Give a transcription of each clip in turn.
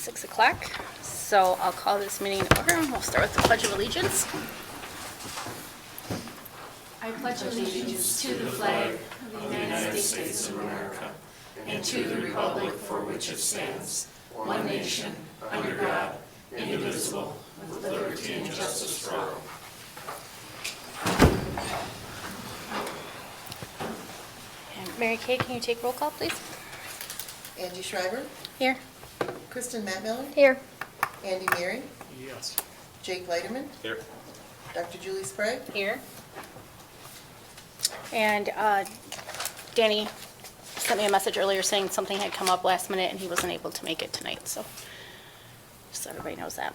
6 o'clock. So I'll call this meeting to order. We'll start with the Pledge of Allegiance. I pledge allegiance to the flag of the United States of America and to the republic for which it stands, one nation, under God, indivisible, with liberty and justice for all. And Mary Kay, can you take roll call, please? Angie Schreiber, Here. Kristen Matt-Miller, Here. Andy Mary, Yes. Jake Leiterman, Here. Dr. Julie Sprague, Here. And Danny sent me a message earlier saying something had come up last minute and he wasn't able to make it tonight, so just so everybody knows that.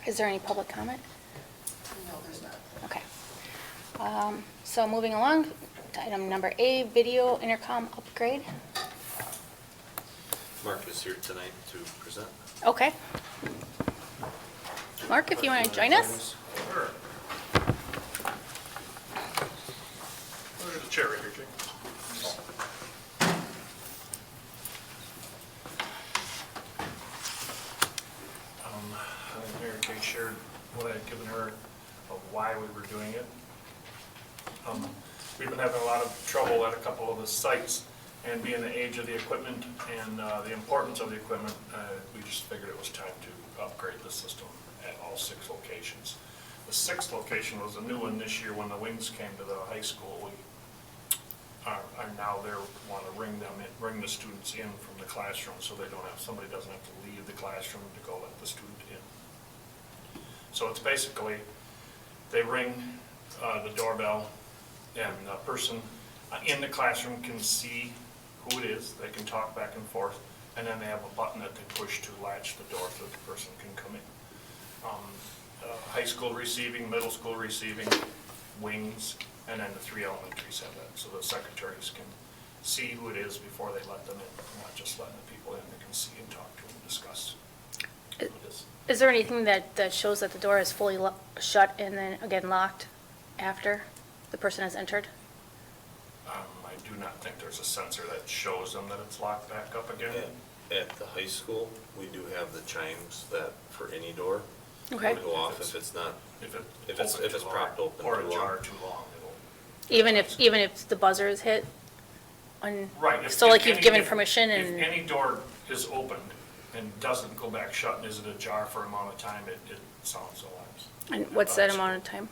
Is there any public comment? no, there's not. Okay. So moving along to item number A, video intercom upgrade. Mark is here tonight to present. Okay. Mark, if you want to join us. Sure. There's a chair right here, Jake. Mary Kay shared what I had given her of why we were doing it. We've been having a lot of trouble at a couple of the sites, and being the age of the equipment and the importance of the equipment, we just figured it was time to upgrade the system at all 6 locations. The 6th location was a new one this year when the wings came to the high school. We are now there, want to bring the students in from the classroom so they don't have, somebody doesn't have to leave the classroom to go let the student in. So it's basically, they ring the doorbell, and the person in the classroom can see who it is, they can talk back and forth, and then they have a button that they push to latch the door so the person can come in. High school receiving, middle school receiving, wings, and then the 3 elementaries have that, so the secretaries can see who it is before they let them in, not just letting the people in, they can see and talk to and discuss who it is. Is there anything that shows that the door is fully shut and then again locked after the person has entered? I do not think there's a sensor that shows them that it's locked back up again. At the high school, we do have the chimes that for any door Okay. would go off if it's not, If it's propped open or too a jar long. too long, it'll. Even if the buzzer is hit? Right. So like you've given permission If and, any door is opened and doesn't go back shut and isn't ajar for an amount of time, it sounds alarms. and what's that amount of time?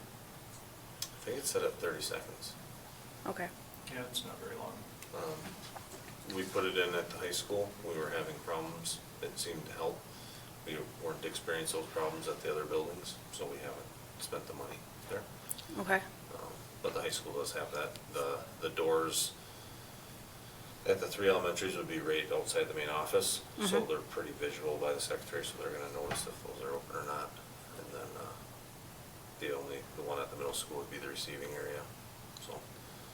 I think it's set at 30 seconds. Okay. Yeah, it's not very long. We put it in at the high school, we were having problems, it seemed to help. We weren't experiencing those problems at the other buildings, so we haven't spent the money there. Okay. But the high school does have that. The doors at the 3 elementaries would be right outside the main office, so they're pretty visual by the secretary, so they're gonna notice if those are open or not. And then, the one at the middle school would be the receiving area, so.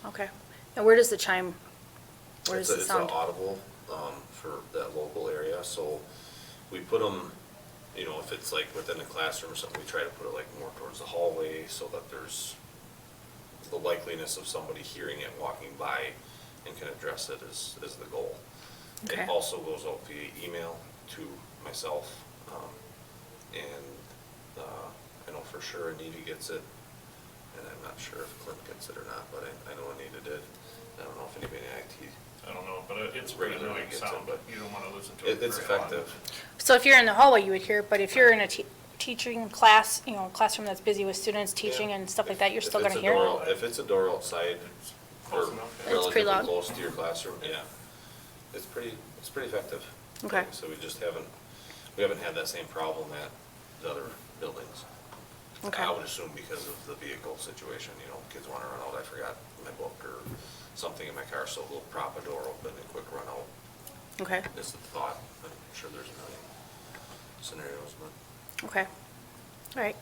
Okay. And where does the chime, where does the It's sound? an audible, for that local area, so we put them, if it's like within a classroom or something, we try to put it like more towards the hallway so that there's the likeliness of somebody hearing it, walking by and can address it is the goal. Okay. It also goes out via email to myself, and I know for sure Anita gets it, and I'm not sure if Clint gets it or not, but I know Anita did. I don't know if anybody in IT. I don't know, but it's pretty Regularly annoying gets sound, it. but you don't wanna listen to it It's very often. effective. So if you're in the hallway, you would hear it, but if you're in a teaching class, classroom that's busy with students teaching Yeah. and stuff like that, you're If still it's gonna a hear it? door- If it's a door outside It's or close enough. It's pretty relatively loud. close to your classroom, yeah, it's pretty effective. Okay. So we haven't had that same problem at the other buildings. Okay. I would assume because of the vehicle situation, kids wanna run out, I forgot my book or something in my car, so we'll prop a door open and quick run out. Okay. Is the thought. I'm sure there's a million scenarios, but. Okay. All right.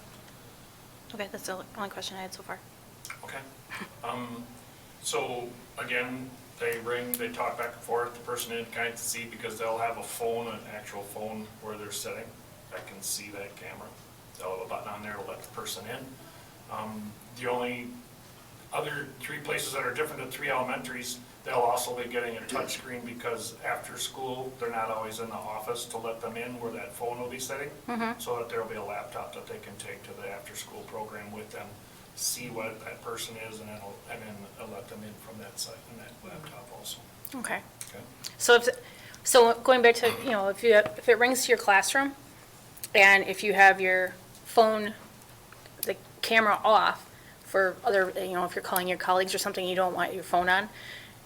Okay, that's the only question I had so far. Okay. So again, they ring, they talk back and forth, the person in can't see because they'll have a phone, an actual phone where they're sitting that can see that camera. They'll have a button on there to let the person in. The only other 3 places that are different than 3 elementaries, They'll also be getting a touchscreen because after school, they're not always in the office to let them in where that phone will be sitting. So that there'll be a laptop that they can take to the after-school program with them, see what that person is, and then let them in from that site, and that laptop also. Okay. Okay? So going back to, if it rings to your classroom, and if you have your phone, the camera off for other, if you're calling your colleagues or something, you don't want your phone on,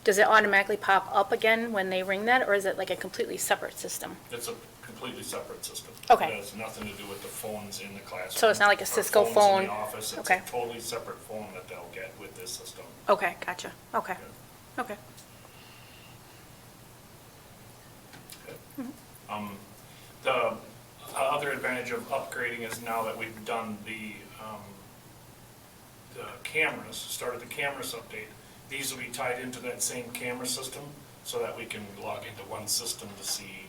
does it automatically pop up again when they ring that, or is it like a completely separate system? It's a completely separate system. Okay. It has nothing to do with the phones in the classroom. So it's not like a or Cisco phones phone? in the office. It's Okay. a totally separate phone that they'll get with this system. Okay, gotcha. Okay. Okay. The other advantage of upgrading is now that we've done the cameras, started the cameras update, these will be tied into that same camera system so that we can log into one system to see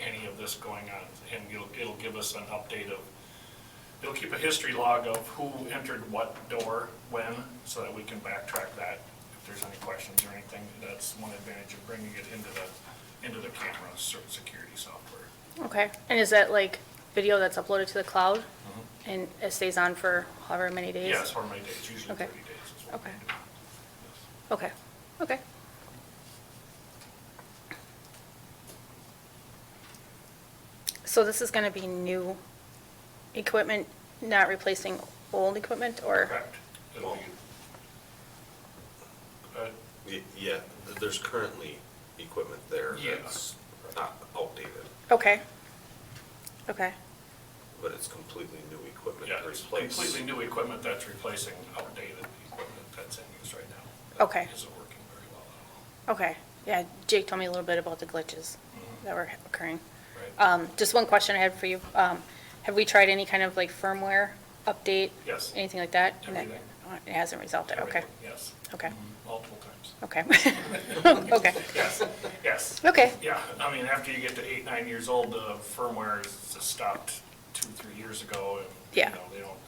any of this going on. And it'll give us an update of, it'll keep a history log of who entered what door when, so that we can backtrack that if there's any questions or anything. That's one advantage of bringing it into the camera security software. Okay. And is that like video that's uploaded to the cloud? And it stays on for however many days? Yes, for many days, usually Okay. 30 days is what we Okay. do. Okay. Okay. So this is going to be new equipment, not replacing old equipment, or? Correct. It'll be, Yeah, there's currently equipment there Yeah. that's not outdated, Okay. Okay. but it's completely new equipment yeah, to it's replace. completely new equipment that's replacing outdated equipment that's in use right now. That Okay. isn't working very well at Okay. Yeah, Jake told me a little bit about the glitches that were occurring. all. Right? Just one question I had for you. Have we tried any kind of like firmware update? Yes. Anything like that? And Everything. It hasn't resulted, okay, Everything, yes. Okay. Multiple times. okay. Okay, Yes, yes. okay, Yeah, I mean, after you get to 8, 9 years old, the firmware is just stopped 2, 3 years ago. And, Yeah.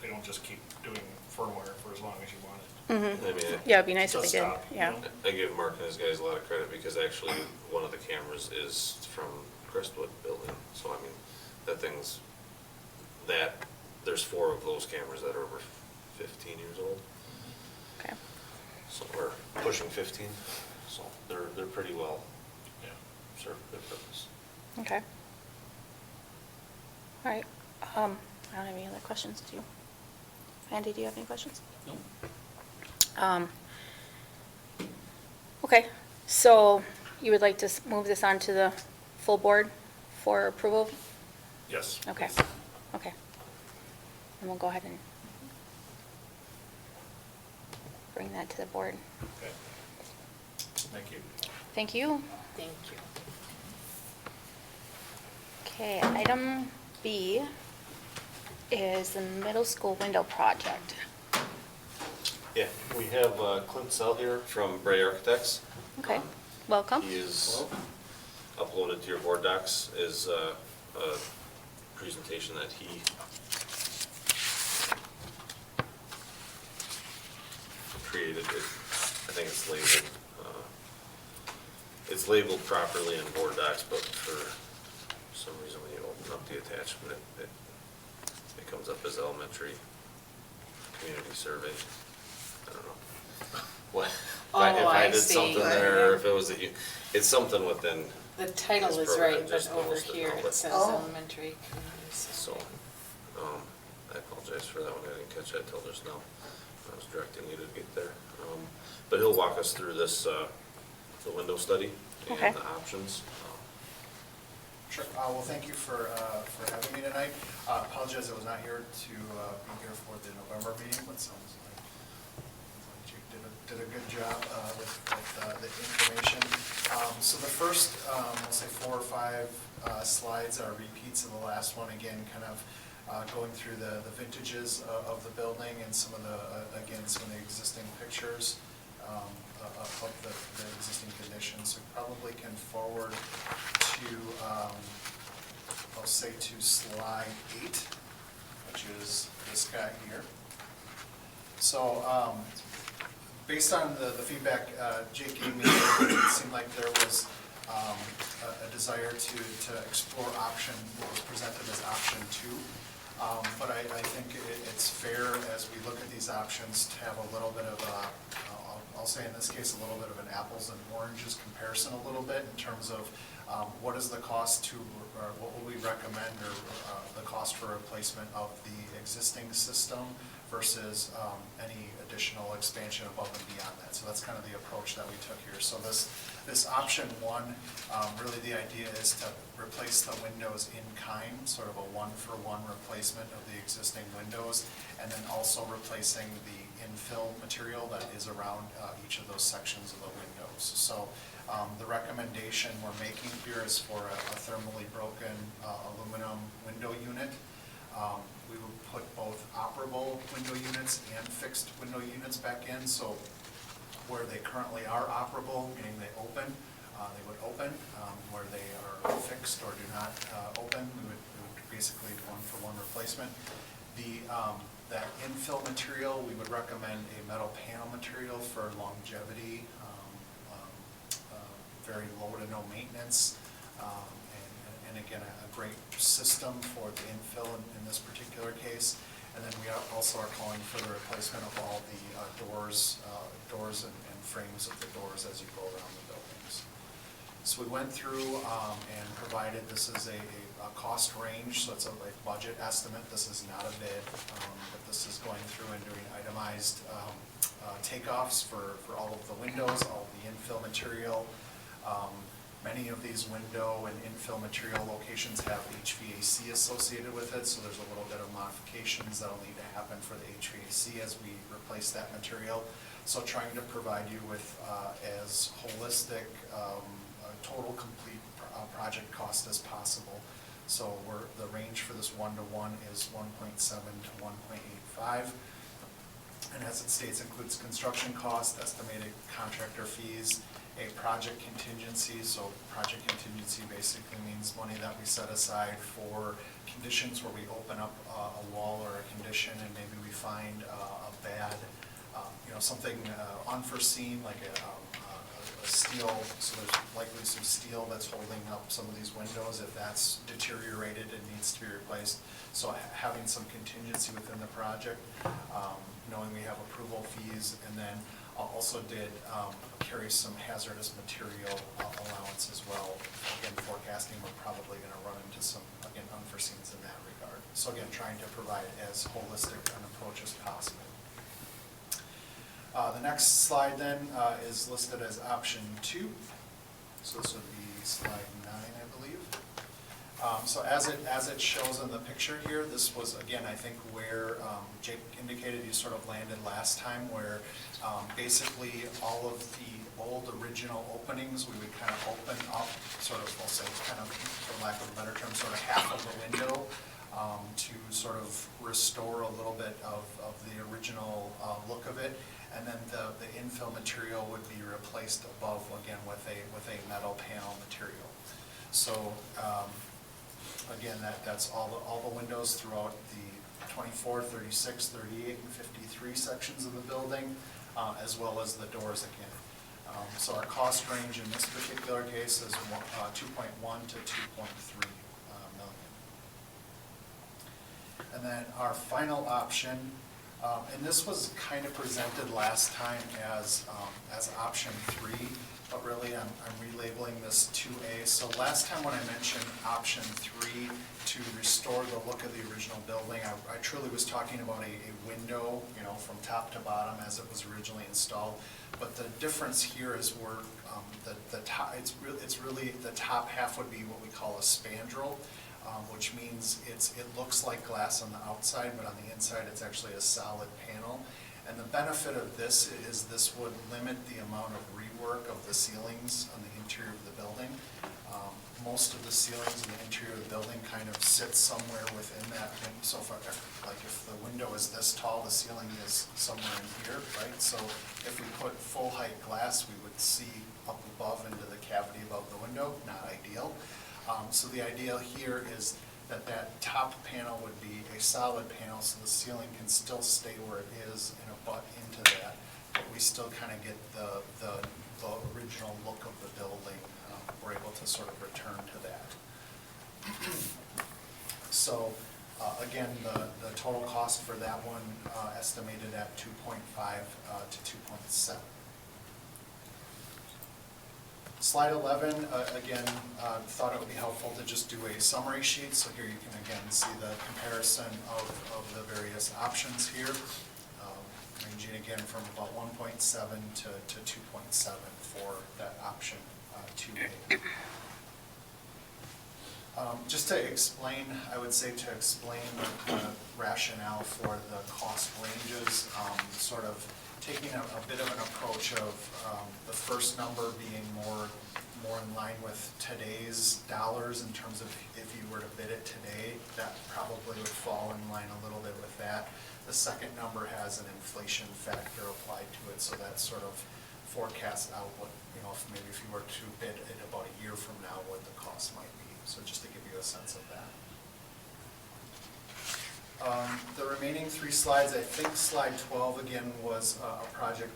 they don't just keep doing firmware for as long as you want it. I mean, yeah, it'd be nice if Just they did, stop, you yeah. know? I give Mark and his guys a lot of credit because actually one of the cameras is from Crestwood building. So I mean, there's 4 of those cameras that are over 15 years old. Okay, So we're pushing 15, so they're pretty well Yeah. served their purpose. okay. All right, I don't have any other questions, do you? Andy, do you have any questions? No. Okay, so you would like to move this on to the full board for approval? Yes. Okay, okay. And we'll go ahead and bring that to the board. Okay. Thank you. Thank you. Thank you. Okay, item B is the middle school window project. Yeah, we have Clint Sell here from Bray Architects. Okay, welcome. He is uploaded to your board docs is a presentation that he created. I think it's labeled, it's labeled properly in board docs, but for some reason when you open up the attachment, it comes up as elementary community survey. I don't know. What, if I I did see. something there, or if it was, it's something within, The title This is program right, but just over noticed it here now, it but- says Oh. elementary community so, survey. I apologize for that one, I didn't catch that till just now. I was directing you to get there. But he'll walk us through this, the window study Okay. and the options. Sure. Well, thank you for having me tonight. Apologize I was not here to be here for the November meeting, but sounds like you did a good job with the information. So the first, I'll say 4 or 5 slides are repeats of the last one. Again, kind of going through the vintages of the building and some of the existing pictures of the existing conditions. So probably can forward to, I'll say to slide 8, which is this guy here. So Based on the feedback Jake gave me, it seemed like there was a desire to explore option, what was presented as option 2. But I think it's fair, as we look at these options, to have a little bit of a, I'll say in this case, a little bit of an apples and oranges comparison a little bit in terms of what is the cost to, or what would we recommend, or the cost for replacement of the existing system versus any additional expansion above and beyond that. So that's kind of the approach that we took here. So this option 1, really the idea is to replace the windows in kind, sort of a 1-for-1 replacement of the existing windows, and then also replacing the infill material that is around each of those sections of the windows. So the recommendation we're making here is for a thermally broken aluminum window unit. We would put both operable window units and fixed window units back in. So where they currently are operable, meaning they open, they would open. Where they are fixed or do not open, we would basically 1-for-1 replacement. That infill material, we would recommend a metal panel material for longevity, very low to no maintenance, and again, a great system for the infill in this particular case. And then we also are calling for the replacement of all the doors and frames of the doors as you go around the buildings. So we went through and provided, this is a cost range, so it's a budget estimate. This is not a bid, but this is going through and doing itemized takeoffs for all of the windows, all of the infill material. Many of these window and infill material locations have HVAC associated with it, so there's a little bit of modifications that'll need to happen for the HVAC as we replace that material. So trying to provide you with as holistic, total complete project cost as possible. So the range for this 1-to-1 is 1.7 to 1.85. And as it states, includes construction costs, estimated contractor fees, a project contingency. So project contingency basically means money that we set aside for conditions where we open up a wall or a condition and maybe we find a bad, something unforeseen, like a steel, so there's likely some steel that's holding up some of these windows. If that's deteriorated, it needs to be replaced. So having some contingency within the project, knowing we have approval fees, and then also did carry some hazardous material allowance as well. Again, forecasting, we're probably going to run into some, again, unforeseens in that regard. So again, trying to provide as holistic an approach as possible. The next slide then is listed as option 2. So this would be slide 9, I believe. So as it shows in the picture here, this was, again, I think where Jake indicated you sort of landed last time, where basically all of the old original openings, we would kind of open up, sort of, I'll say, kind of, for lack of a better term, sort of half of the window to sort of restore a little bit of the original look of it. And then the infill material would be replaced above, again, with a metal panel material. So again, that's all the windows throughout the 24, 36, 38, and 53 sections of the building, as well as the doors again. So our cost range in this particular case is 2.1 to 2.3 million. And then our final option, and this was kind of presented last time as option 3, but really I'm relabeling this 2A. So last time when I mentioned option 3 to restore the look of the original building, I truly was talking about a window, from top to bottom as it was originally installed. But the difference here is the top. It's really the top half would be what we call a spandrel. Which means it looks like glass on the outside, but on the inside it's actually a solid panel. And the benefit of this is this would limit the amount of rework of the ceilings on the interior of the building. Most of the ceilings in the interior of the building kind of sit somewhere within that. So if the window is this tall, the ceiling is somewhere in here, right? So if we put full height glass, we would see up above into the cavity above the window. Not ideal. So the idea here is that top panel would be a solid panel, so the ceiling can still stay where it is and abut into that. But we still kind of get the original look of the building. We're able to sort of return to that. So, again, the total cost for that one estimated at 2.5 to 2.7. Slide 11, again, thought it would be helpful to just do a summary sheet. So here you can again see the comparison of the various options here, ranging again from about 1.7 to 2.7 for that option 2A. Just to explain, I would say to explain the rationale for the cost ranges, sort of taking a bit of an approach of the first number being more in line with today's dollars in terms of if you were to bid it today, that probably would fall in line a little bit with that. The second number has an inflation factor applied to it, so that sort of forecasts out what, maybe if you were to bid it about a year from now, what the cost might be. So just to give you a sense of that. The remaining three slides, I think slide 12 again was a project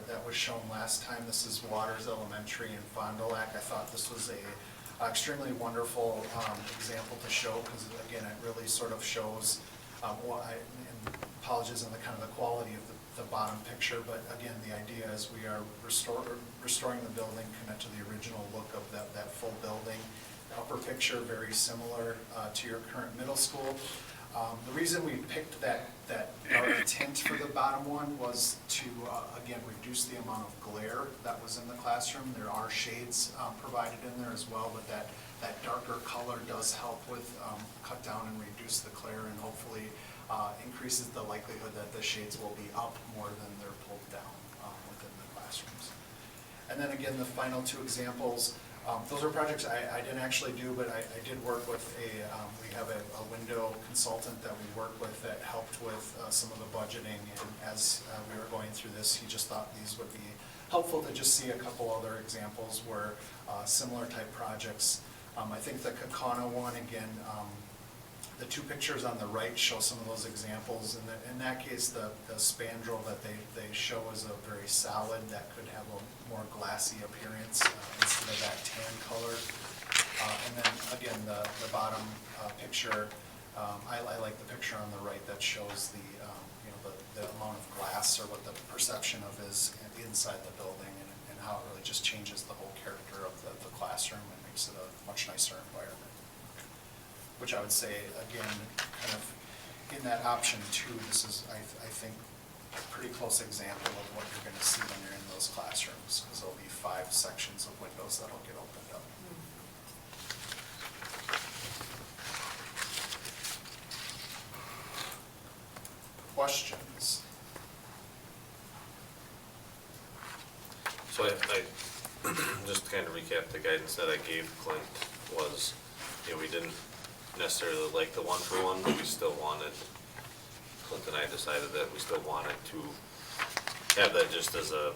that was shown last time. This is Waters Elementary in Fond du Lac. I thought this was a extremely wonderful example to show because again, it really sort of shows and apologies on the kind of the quality of the bottom picture, but again, the idea is we are restoring the building connect to the original look of that full building. The upper picture very similar to your current middle school. The reason we picked that dark tint for the bottom one was to, again, reduce the amount of glare that was in the classroom. There are shades provided in there as well, but that darker color does help with cut down and reduce the glare and hopefully increases the likelihood that the shades will be up more than they're pulled down within the classrooms. And then again, the final two examples. Those are projects I didn't actually do, but I did work with we have a window consultant that we work with that helped with some of the budgeting, and as we were going through this, he just thought these would be helpful to just see a couple other examples where similar type projects. I think the Kakana one, again, the two pictures on the right show some of those examples. In that case, the spandrel that they show is a very solid that could have a more glassy appearance instead of that tan color. And then again, the bottom picture, I like the picture on the right that shows the amount of glass or what the perception of is inside the building and how it really just changes the whole character of the classroom and makes it a much nicer environment. Which I would say, again, kind of in that option 2, this is, I think, a pretty close example of what you're going to see when you're in those classrooms, because there'll be 5 sections of windows that'll get opened up. Questions? So I just to kind of recap the guidance that I gave Clint was, we didn't necessarily like the 1-for-1, but we still wanted, Clint and I decided that we still wanted to have that just as a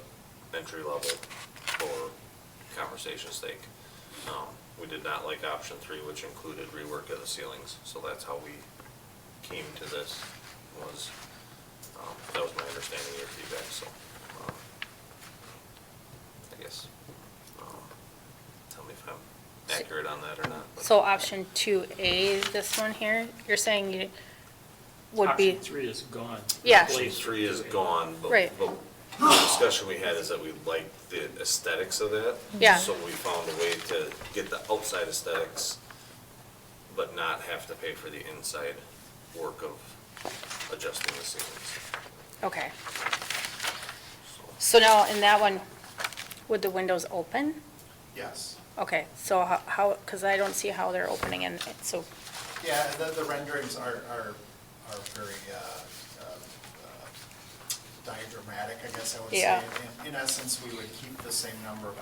entry level for conversation's sake. We did not like option 3, which included rework of the ceilings, so that's how we came to this, was, that was my understanding of your feedback, so, I guess, tell me if I'm accurate on that or not. but- So option 2A, this one here, you're saying you would be, Option 3 is gone. Yeah. Option 3 is gone, but Right. but the discussion we had is that we liked the aesthetics of that. Yeah. So we found a way to get the outside aesthetics, but not have to pay for the inside work of adjusting the ceilings. okay. So, So now in that one, would the windows open? Yes. Okay, so how, because I don't see how they're opening and so, Yeah, the renderings are very diagrammatic, I guess I would say. Yeah. In essence, we would keep the same number of,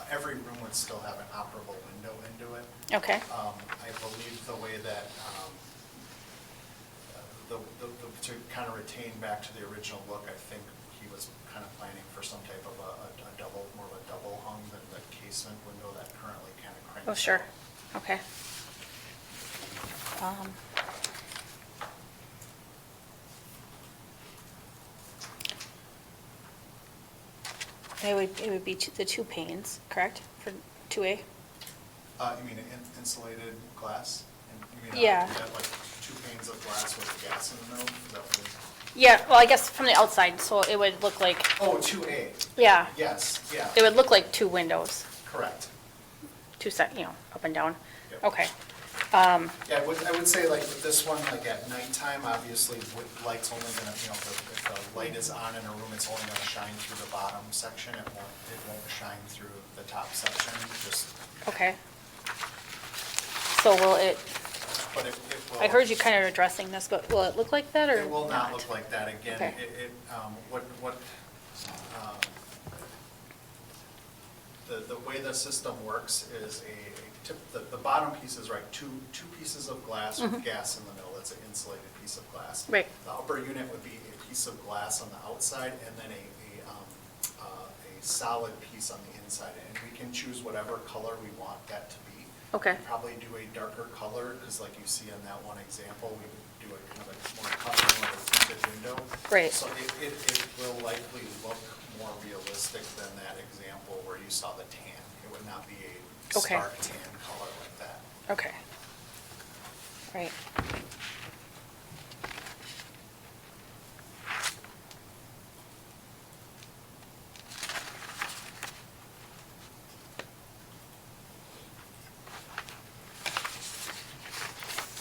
every room would still have an operable window into it. okay, I believe the way that, to kind of retain back to the original look, I think he was kind of planning for some type of a double, more of a double hung than the casement window that currently kind of cranks oh, sure, out. okay. It would be the two panes, correct, for 2A? You mean insulated glass? And you mean, Yeah. you have like 2 panes of glass with gas in the middle? Is that what it is? Yeah, well, I guess from the outside, so it would look like, Oh, 2A. yeah, Yes, yeah, it would look like two windows, correct. up and down. Yep. Okay, Yeah, I would say like with this one, like at nighttime, obviously with light's only gonna, if the light is on in a room, it's only gonna shine through the bottom section. It won't shine through the top section, just, okay. So will it, but it will. I heard you kind of addressing this, but will it look like that or not? It will not look like that again. Okay. The way the system works is the bottom piece is right, two pieces of glass with gas in the middle. That's an insulated piece of glass. Right. The upper unit would be a piece of glass on the outside and then a solid piece on the inside. And we can choose whatever color we want that to be. Okay. We'd probably do a darker color, because like you see in that one example, we would do a kind of a more custom or a tinted window. Right. So it will likely look more realistic than that example where you saw the tan. It would not be a Okay. stark tan color like that. Okay. Right.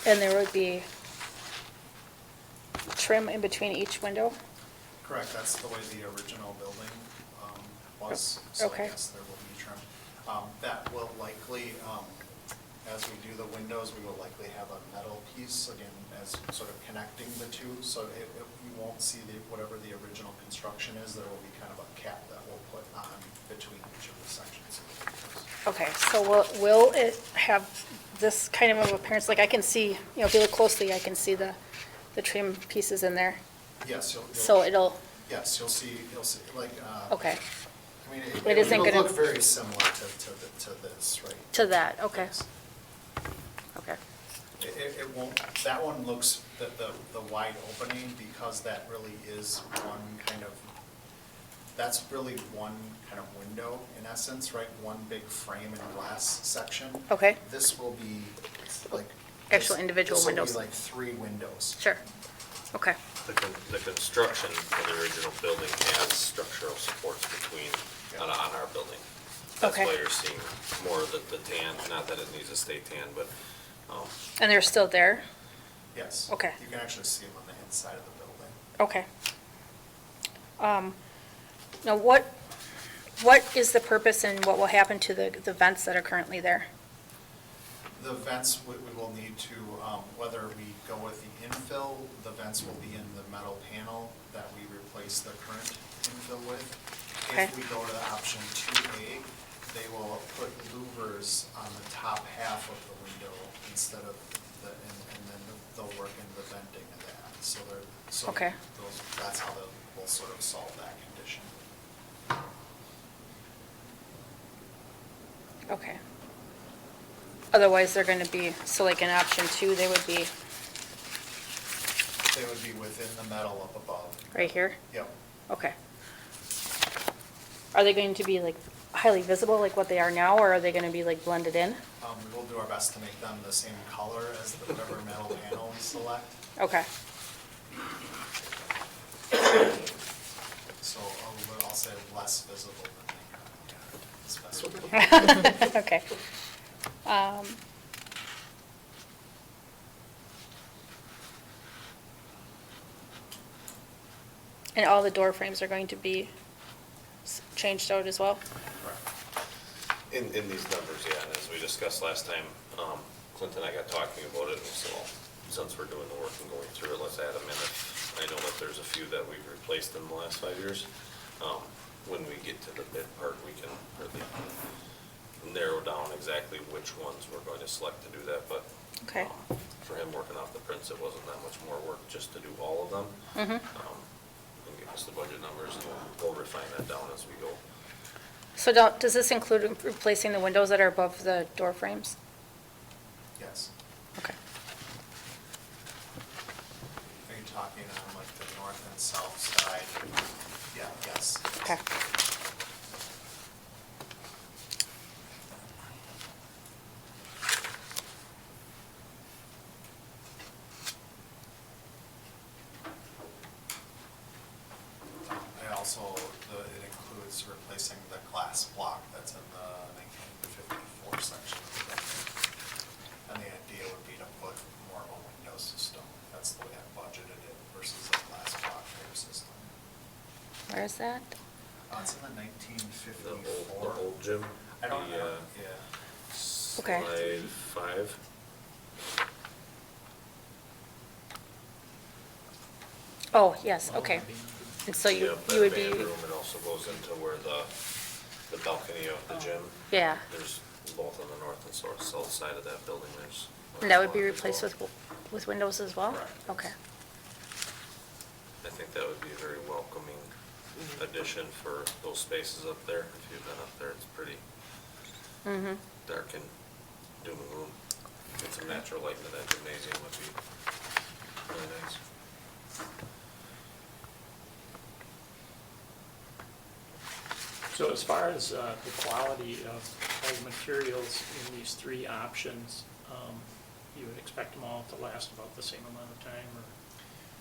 And there would be trim in between each window? Correct, that's the way the original building was. So Okay. yes, there will be trim. That will likely, as we do the windows, we will likely have a metal piece, again, as sort of connecting the two. So you won't see whatever the original construction is, there will be kind of a cap that we'll put on between each of the sections of the windows. Okay, so will it have this kind of appearance? Like I can see, if you look closely, I can see the trim pieces in there. Yes, So it'll, yes, you'll see, like, okay, I mean, It isn't it'll gonna- look very similar to this, right? to that, okay, Yes. okay, It won't, that one looks, the wide opening, because that really is one kind of, that's really one kind of window in essence, right? One big frame and glass section. okay, This will be like. Actual individual windows. This will be like 3 windows. sure, okay, The construction of the original building has structural supports between, on our building. That's Okay. why you're seeing more of the tan, not that it needs to stay tan, but, and they're still there? Yes. Okay. You can actually see them on the inside of the building. Okay. Now, what is the purpose and what will happen to the vents that are currently there? The vents, we will need to, whether we go with the infill, the vents will be in the metal panel that we replace the current infill with. Okay. If we go to the option 2A, they will put louvers on the top half of the window instead of and then they'll work in the venting of that. So Okay. that's how we'll sort of solve that condition. Okay. Otherwise, they're going to be, so like in option 2, they would be They would be within the metal up above. right here? Yep. Okay. Are they going to be like highly visible like what they are now, or are they going to be like blended in? We will do our best to make them the same color as whatever metal panel we select. Okay, So I'll say less visible than they are. Specified. okay. And all the door frames are going to be changed out as well? in these numbers, yeah, and as we discussed last time, Clint and I got talking about it, and so since we're doing the work and going through it, let's add them in. I know that there's a few that we've replaced in the last 5 years. When we get to the bid part, we can really narrow down exactly which ones we're going to select to do that, but Okay. For him working off the prints, it wasn't that much more work just to do all of them. And give us the budget numbers, and we'll refine that down as we go. So does this include replacing the windows that are above the door frames? Yes. Okay. Are you talking on like the north and south side? Yeah, yes. Okay. replacing the glass block that's in the 1954 section of the building. And the idea would be to put more of a window system. That's the way I budgeted it versus a glass block type system. Where is that? It's in the The 1954. old gym. I don't the, know, yeah. Okay. Slide 5. Oh, yes, okay. And so you, Yep, you would that be, band room, it also goes into where the balcony of the gym. yeah. There's both on the north and south side of that building, there's. And that would be one as replaced well. with windows as well? Correct. Okay. I think that would be a very welcoming addition for those spaces up there. If you've been up there, it's pretty Mm-hmm. dark and doom and gloom. Get some natural light into that gymnasium would be really nice. So as far as the quality of all the materials in these three options, you would expect them all to last about the same amount of time, or?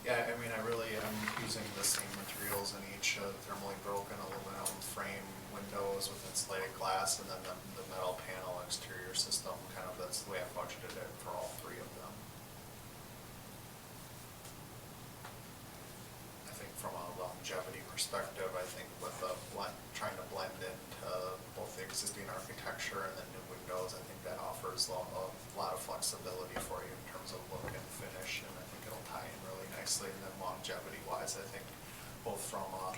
Yeah, I mean, I really am using the same materials in each thermally broken aluminum frame windows with insulated glass, and then the metal panel exterior system, kind of, that's the way I budgeted it for all three of them. I think from a longevity perspective, I think with the trying to blend into both the existing architecture and the new windows, I think that offers a lot of flexibility for you in terms of look and finish, and I think it'll tie in really nicely. And then longevity-wise, I think both from a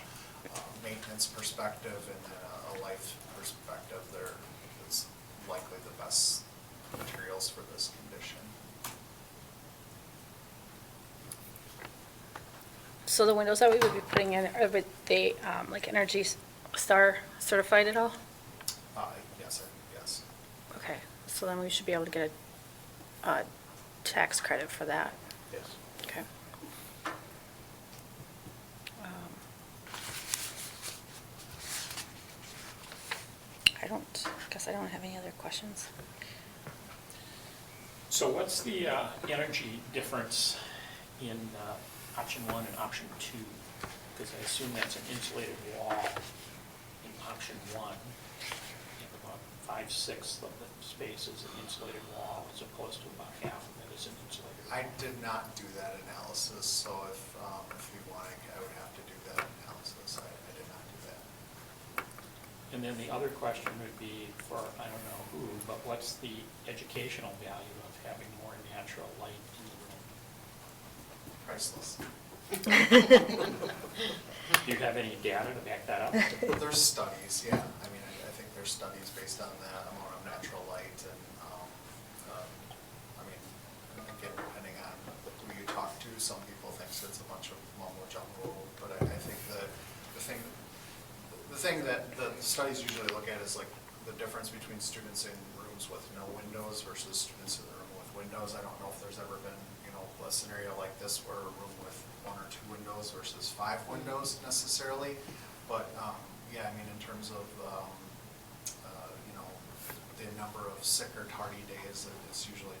maintenance perspective and then a life perspective, it's likely the best materials for this condition. So the windows that we would be putting in, are they like Energy Star certified at all? Yes. Okay, so then we should be able to get a tax credit for that. Yes. Okay. Guess I don't have any other questions. So what's the energy difference in option 1 and option 2? Because I assume that's an insulated wall in option 1. About 5/6 of the space is an insulated wall, as opposed to about half of it is an insulated wall. I did not do that analysis, so if you want, I would have to do that analysis. I did not do that. And then the other question would be for, I don't know who, but what's the educational value of having more natural light in the room? Priceless. Do you have any data to back that up? There's studies, yeah. I mean, I think there's studies based on that amount of natural light and, I mean, again, depending on who you talk to, some people think it's a bunch of mumbo jumbo, but I think the thing that the studies usually look at is like the difference between students in rooms with no windows versus students in the room with windows. I don't know if there's ever been, a scenario like this where a room with 1 or 2 windows versus 5 windows necessarily. But, yeah, I mean, in terms of, the number of sick or tardy days, it's usually,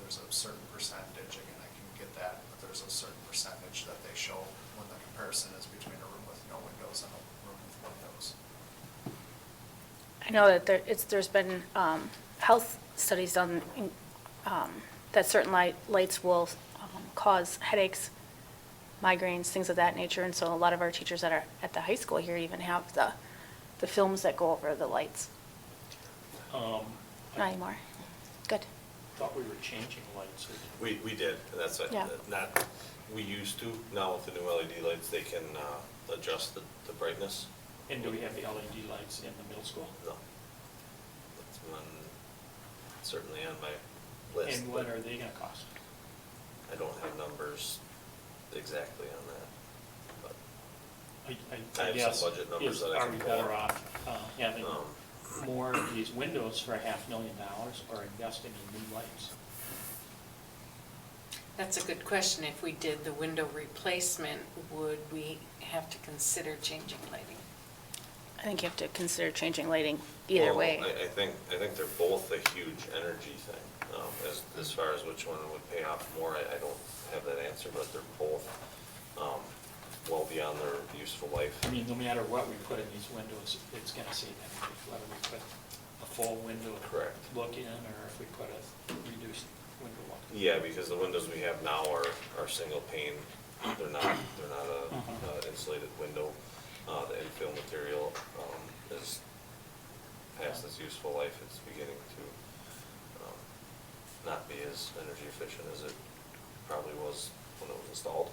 there's a certain percentage, again, I can get that, but there's a certain percentage that they show when the comparison is between a room with no windows and a room with windows. I know that there's been health studies done that certain lights will cause headaches, migraines, things of that nature. And so a lot of our teachers that are at the high school here even have the films that go over the lights. Not anymore. Good. Thought we were changing lights. We did, and that's, Yeah. we used to. Now with the new LED lights, they can adjust the brightness. And do we have the LED lights in the middle school? No. That's one certainly on my list. And what are they gonna cost? I don't have numbers exactly on that, but I have guess, some budget numbers that I Are can we pull better up. off having more of these windows for $500,000 or investing in new lights? That's a good question. If we did the window replacement, would we have to consider changing lighting? I think you have to consider changing lighting either Well, way. I think they're both a huge energy thing. As far as which one would pay off more, I don't have that answer, but they're both well beyond their useful life. I mean, no matter what we put in these windows, it's gonna save energy, whether we put a full window Correct. look in, or if we put a reduced window look. Yeah, because the windows we have now are single pane, they're not a insulated window. The infill material, is past its useful life, it's beginning to, not be as energy efficient as it probably was when it was installed.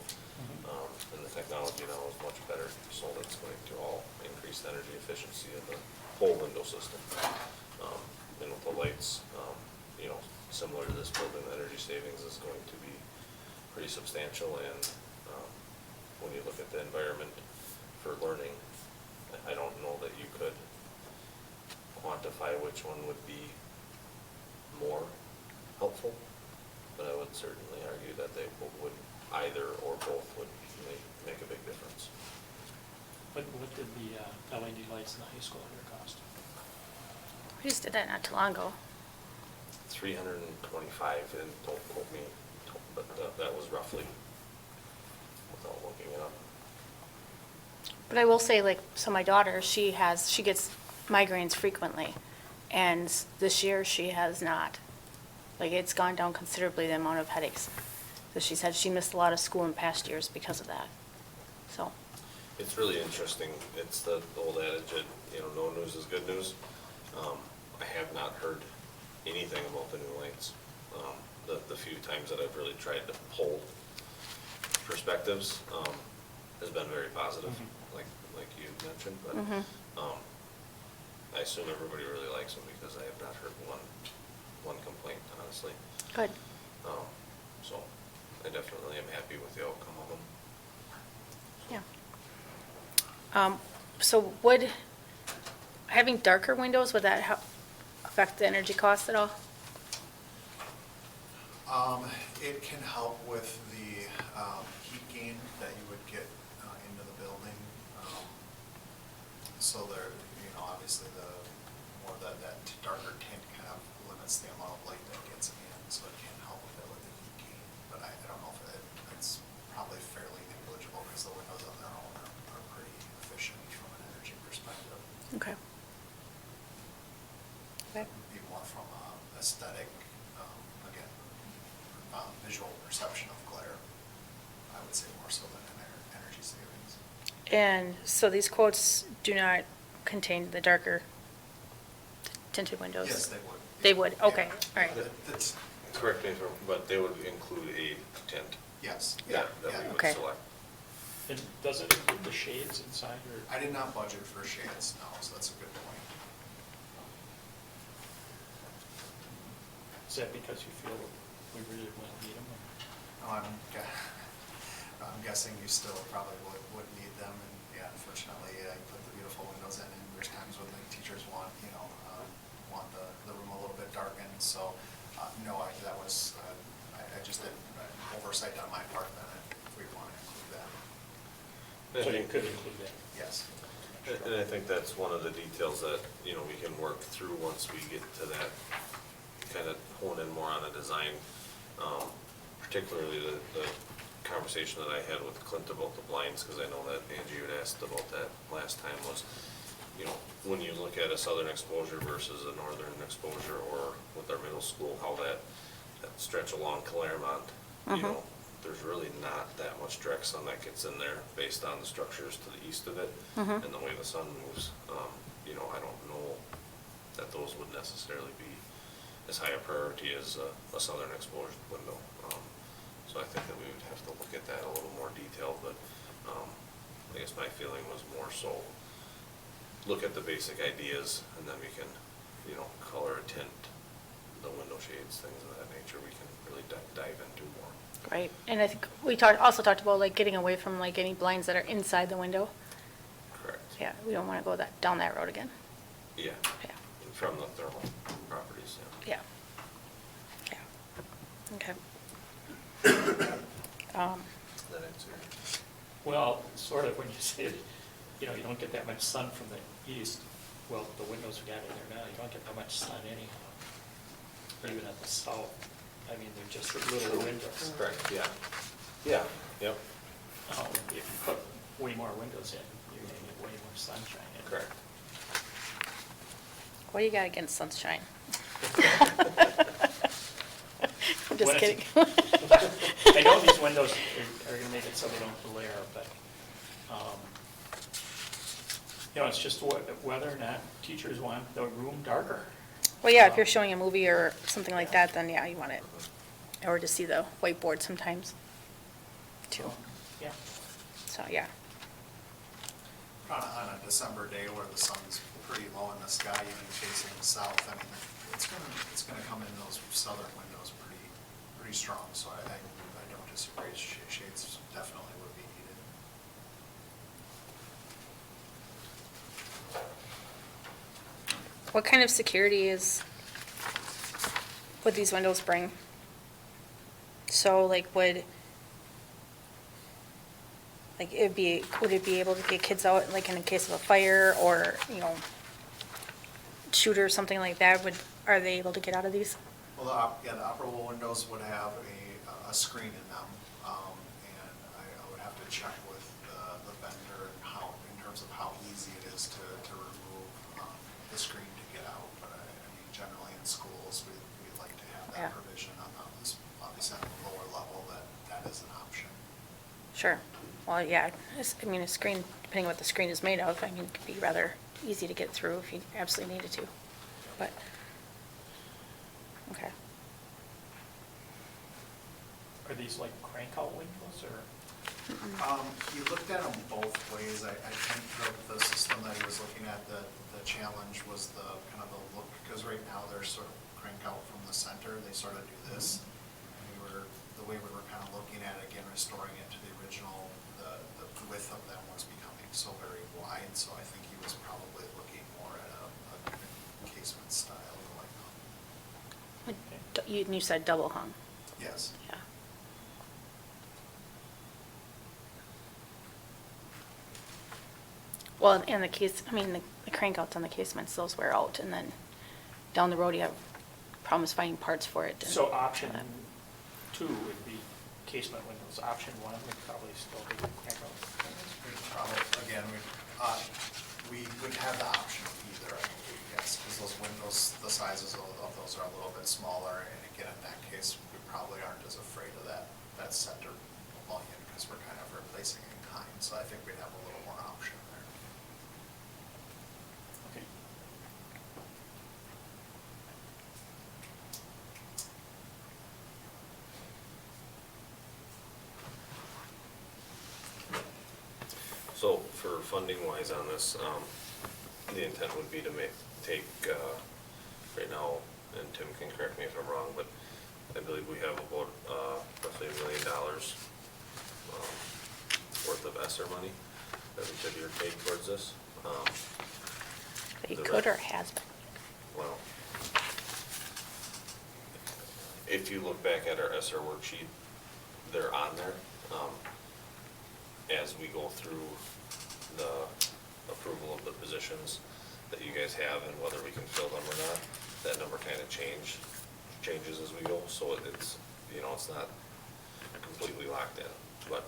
And the technology now is much better, so that's going to all increase the energy efficiency of the whole window system. And with the lights, you know, similar to this building, the energy savings is going to be pretty substantial, and when you look at the environment for learning, I don't know that you could quantify which one would be more helpful, but I would certainly argue that they would, either or both would make a big difference. What did the LED lights in the high school here cost? We just did that not too long ago. 325, and don't quote me, but that was roughly, without looking it up. But I will say, like, so my daughter, she gets migraines frequently, and this year she has not. Like, it's gone down considerably, the amount of headaches. So she said she missed a lot of school in past years because of that. So, It's really interesting. It's the old adage that, you know, no news is good news. I have not heard anything about the new lights. The few times that I've really tried to poll perspectives, has been very positive, like you mentioned, but, I assume everybody really likes them because I have not heard one complaint, honestly. good. So I definitely am happy with the outcome of them. Yeah. So would, having darker windows, would that affect the energy cost at all? It can help with the heat gain that you would get into the building. So there, you know, obviously the more that darker tint kind of limits the amount of light that gets in, so it can help a bit with the heat gain. But I don't know if it's probably fairly negligible because the windows on their own are pretty efficient from an energy perspective. Okay. Okay. Be more from aesthetic, again, visual perception of glare, I would say more so than an energy savings. And so these quotes do not contain the darker tinted windows? Yes, they would. They would, okay, all right. That's, Correct me if I'm, but they would include a tint. yes, yeah, That yeah. we would Okay. select. And does it include the shades inside, or? I did not budget for shades, no, so that's a good point. Is that because you feel we really will need them? I'm guessing you still probably would need them, and yeah, unfortunately, you put the beautiful windows in, and there's times when the teachers want, want the room a little bit darkened, so, no, that was, I just did oversight on my part, then, if we want to include that, So you could include that? yes. And I think that's one of the details that, you know, we can work through once we get to that, kind of hone in more on the design. Particularly the conversation that I had with Clint about the blinds, because I know that Angie had asked about that last time, was, you know, when you look at a southern exposure versus a northern exposure, or with our middle school, how that stretch along Claremont, you know, there's really not that much direct sun that gets in there based on the structures to the east of it and the way the sun moves. You know, I don't know that those would necessarily be as high a priority as a southern exposure window. So I think that we would have to look at that a little more detailed, but I guess my feeling was more so look at the basic ideas, and then we can, you know, color or tint the window shades, things of that nature, we can really dive into more. Right, and I think we also talked about like getting away from like any blinds that are inside the window. Correct. Yeah, we don't want to go down that road again. Yeah. Yeah. From the thermal properties, yeah. Yeah. Yeah. Okay. That answer. Well, sort of, when you say, you know, you don't get that much sun from the east, well, the windows we got in there now, you don't get that much sun anyhow. Or even at the south, I mean, they're just little windows. Correct, yeah. Yeah, yep. If you put way more windows in, you're gonna get way more sunshine in. Correct. What do you got against sunshine? I'm When just it's- kidding. I know these windows are gonna make it so they don't glare, but, it's just whether or not teachers want the room darker. Well, yeah, if you're showing a movie or something like that, then yeah, you want it. Or to see the whiteboard sometimes, too. Yeah. So, yeah. On a December day where the sun's pretty low in the sky, even facing south, I mean, it's gonna come in those southern windows pretty strong, so I don't disagree. Shades definitely would be needed. What kind of security would these windows bring? So, like, would it be able to get kids out, like, in case of a fire or, shooter or something like that, are they able to get out of these? Well, the operable windows would have a screen in them, and I would have to check with the vendor in terms of how easy it is to remove the screen to get out. But I mean, generally in schools, we like to have Yeah. that provision obviously on the lower level, that is an option. Sure. Well, yeah, I mean, a screen, depending what the screen is made of, I mean, it could be rather easy to get through if you absolutely needed to, but, okay. Are these like crank out windows or? He looked at them both ways. I think the system that he was looking at, the challenge was the kind of the look, because right now they're sort of crank out from the center, they sort of do this. And the way we were kind of looking at it, again, restoring it to the original, the width of them was becoming so very wide, so I think he was probably looking more at a casement style going on. You said double hung, Yes. yeah. Well, and the crank outs on the casements, those wear out, and then down the road you have problems finding parts for it. and So option all that. 2 would be casement windows, option 1 would probably still be crank out. We'd probably, again, we would have the option of either, I believe, yes, because those windows, the sizes of those are a little bit smaller, and again, in that case, we probably aren't as afraid of that center volume, because we're kind of replacing in kind, so I think we'd have a little more option there. Okay. So for funding wise on this, the intent would be to take, right now, and Tim can correct me if I'm wrong, but I believe we have about, roughly $1 million worth of ESSER money that we could take towards this. But you the could re- or has been. Well, if you look back at our ESSER worksheet, they're on there. As we go through the approval of the positions that you guys have and whether we can fill them or not, that number kind of changes as we go, so it's, it's not completely locked in. But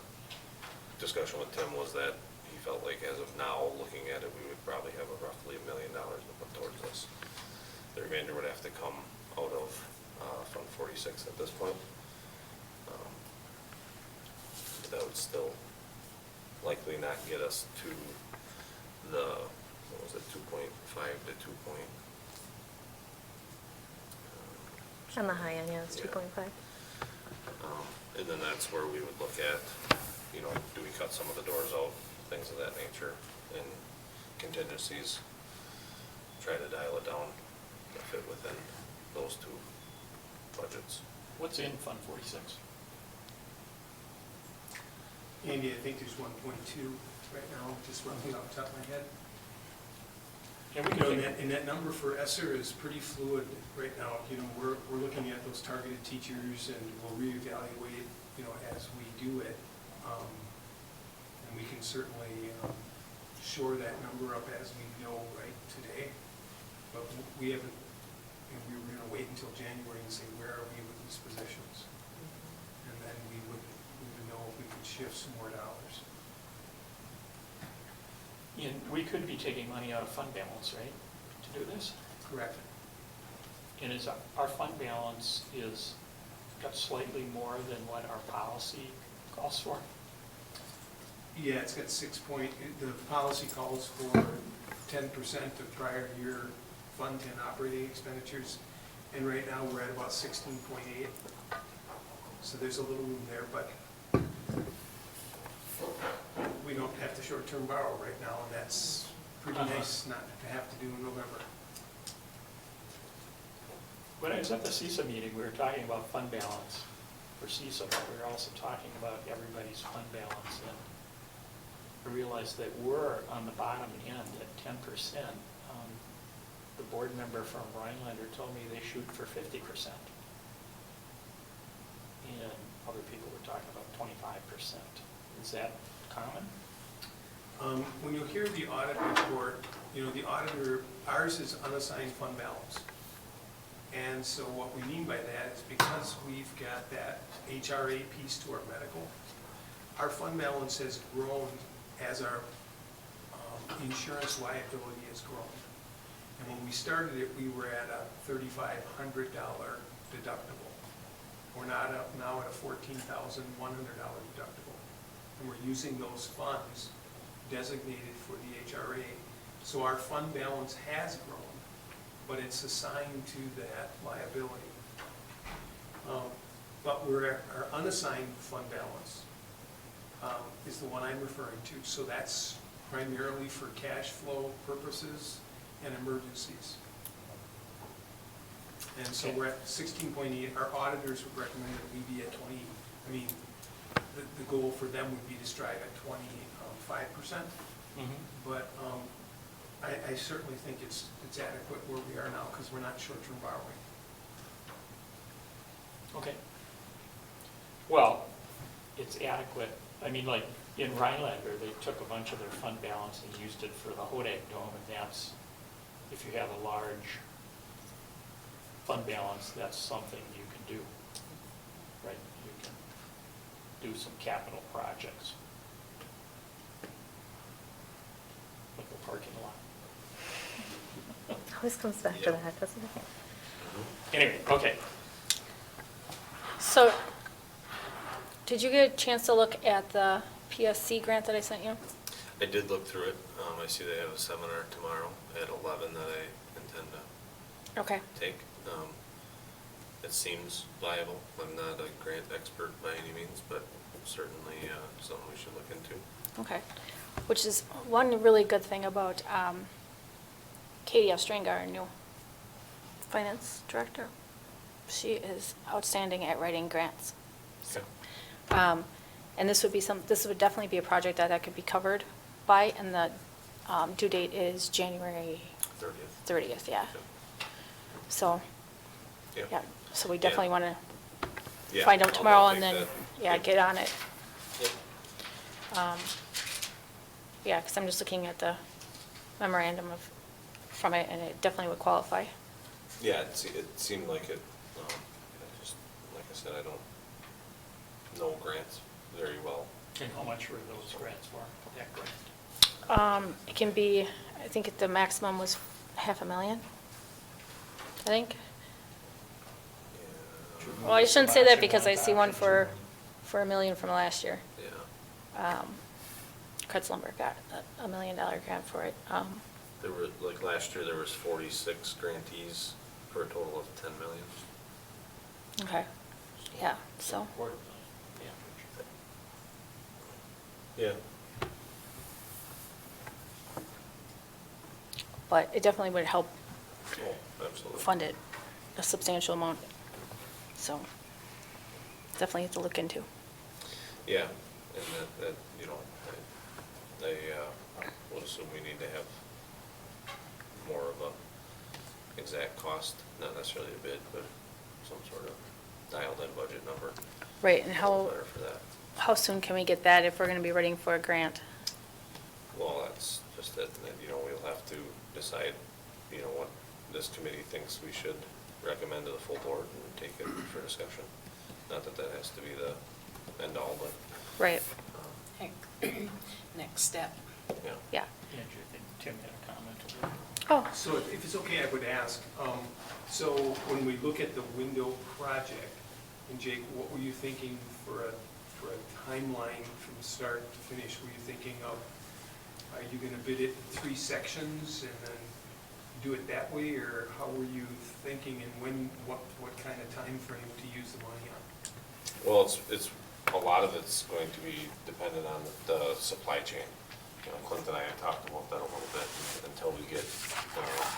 discussion with Tim was that he felt like as of now, looking at it, we would probably have roughly $1 million to put towards this. The remainder would have to come out of Fund 46 at this point. But that would still likely not get us to the, what was it, 2.5 to 2 point. On the high end, yeah, it's Yeah. 2.5. And then that's where we would look at, do we cut some of the doors out, things of that nature, and contingencies, try to dial it down to fit within those two budgets. What's in Fund 46? Andy, I think there's 1.2 right now, just roughly off the top of my head. And we You know, can and that number for ESSER is pretty fluid right now. We're looking at those targeted teachers, and we'll reevaluate, as we do it. And we can certainly shore that number up as we go right today. But we haven't, we were going to wait until January and say, where are we with these positions? And then we would know if we could shift some more dollars. we could be taking money out of fund balance, right, to do this? Correct. And is our fund balance is got slightly more than what our policy calls for? Yeah, it's got the policy calls for 10% of prior year Fund 10 operating expenditures, and right now we're at about 16.8. So there's a little room there, but we don't have to short-term borrow right now, and that's pretty nice not to have to do in November. When I was at the CISA meeting, we were talking about fund balance for CISA, but we were also talking about everybody's fund balance. And I realized that we're on the bottom end at 10%. The board member from Rhinelander told me they shoot for 50%. And other people were talking about 25%. Is that common? When you hear the audit report, the auditor, ours is unassigned fund balance. And so what we mean by that is because we've got that HRA piece to our medical, our fund balance has grown as our insurance liability has grown. And when we started it, we were at a $3,500 deductible. We're now at a $14,100 deductible. And we're using those funds designated for the HRA. So our fund balance has grown, but it's assigned to that liability. But our unassigned fund balance is the one I'm referring to. So that's primarily for cash flow purposes and emergencies. And so we're at 16.8. Our auditors would recommend that we be at 20. I mean, the goal for them would be to strive at 25%. But I certainly think it's adequate where we are now because we're not short-term borrowing. Okay. Well, it's adequate. I mean, like in Rhinelander, they took a bunch of their fund balance and used it for the Hodag Dome, and that's, if you have a large fund balance, that's something you can do, right? You can do some capital projects, like the parking lot. Always comes back to that, doesn't it? Anyway, okay. So, did you get a chance to look at the PSC grant that I sent you? I did look through it. I see they have a seminar tomorrow at 11 that I intend to Okay. take. It seems viable. I'm not a grant expert by any means, but certainly something we should look into. Okay. Which is one really good thing about Katie Ostringa, our new finance director. She is outstanding at writing grants. Okay. And this would definitely be a project that could be covered by, and the due date is January 30th, yeah. So, yeah, so we definitely want to find out tomorrow and then, get on it. Yep. Yeah, because I'm just looking at the memorandum from it, and it definitely would qualify. Yeah, it seemed like it. Just like I said, I don't know grants very well. And how much were those grants for, that grant? It can be, I think the maximum was $500,000, I think. Yeah. Well, I shouldn't say that because I see one for $1 million from last year. Yeah. Kretz Lumber got a $1 million grant for it. There were, like last year, there was 46 grantees for a total of 10 million. Okay, yeah, so, $250,000, yeah. Yeah. but it definitely would help Oh, absolutely. fund it a substantial amount. So, definitely have to look into. Yeah, and that I would assume we need to have more of a exact cost, not necessarily a bid, but some sort of dialed-in budget number. Right, and how Better for that. soon can we get that if we're going to be waiting for a grant? Well, that's just it, and we'll have to decide, what this committee thinks we should recommend to the full board and take it for discussion. Not that that has to be the end all, but. Right. Next step. Yeah. Yeah. Andrew, I think Tim had a comment. a little. Oh, So if it's okay, I would ask, so when we look at the window project, and Jake, what were you thinking for a timeline from start to finish? Were you thinking of, are you gonna bid it in 3 sections and then do it that way? Or how were you thinking, and what kind of time frame to use the money on? Well, it's, a lot of it's going to be dependent on the supply chain. You know, Clint and I have talked about that a little bit, until we get,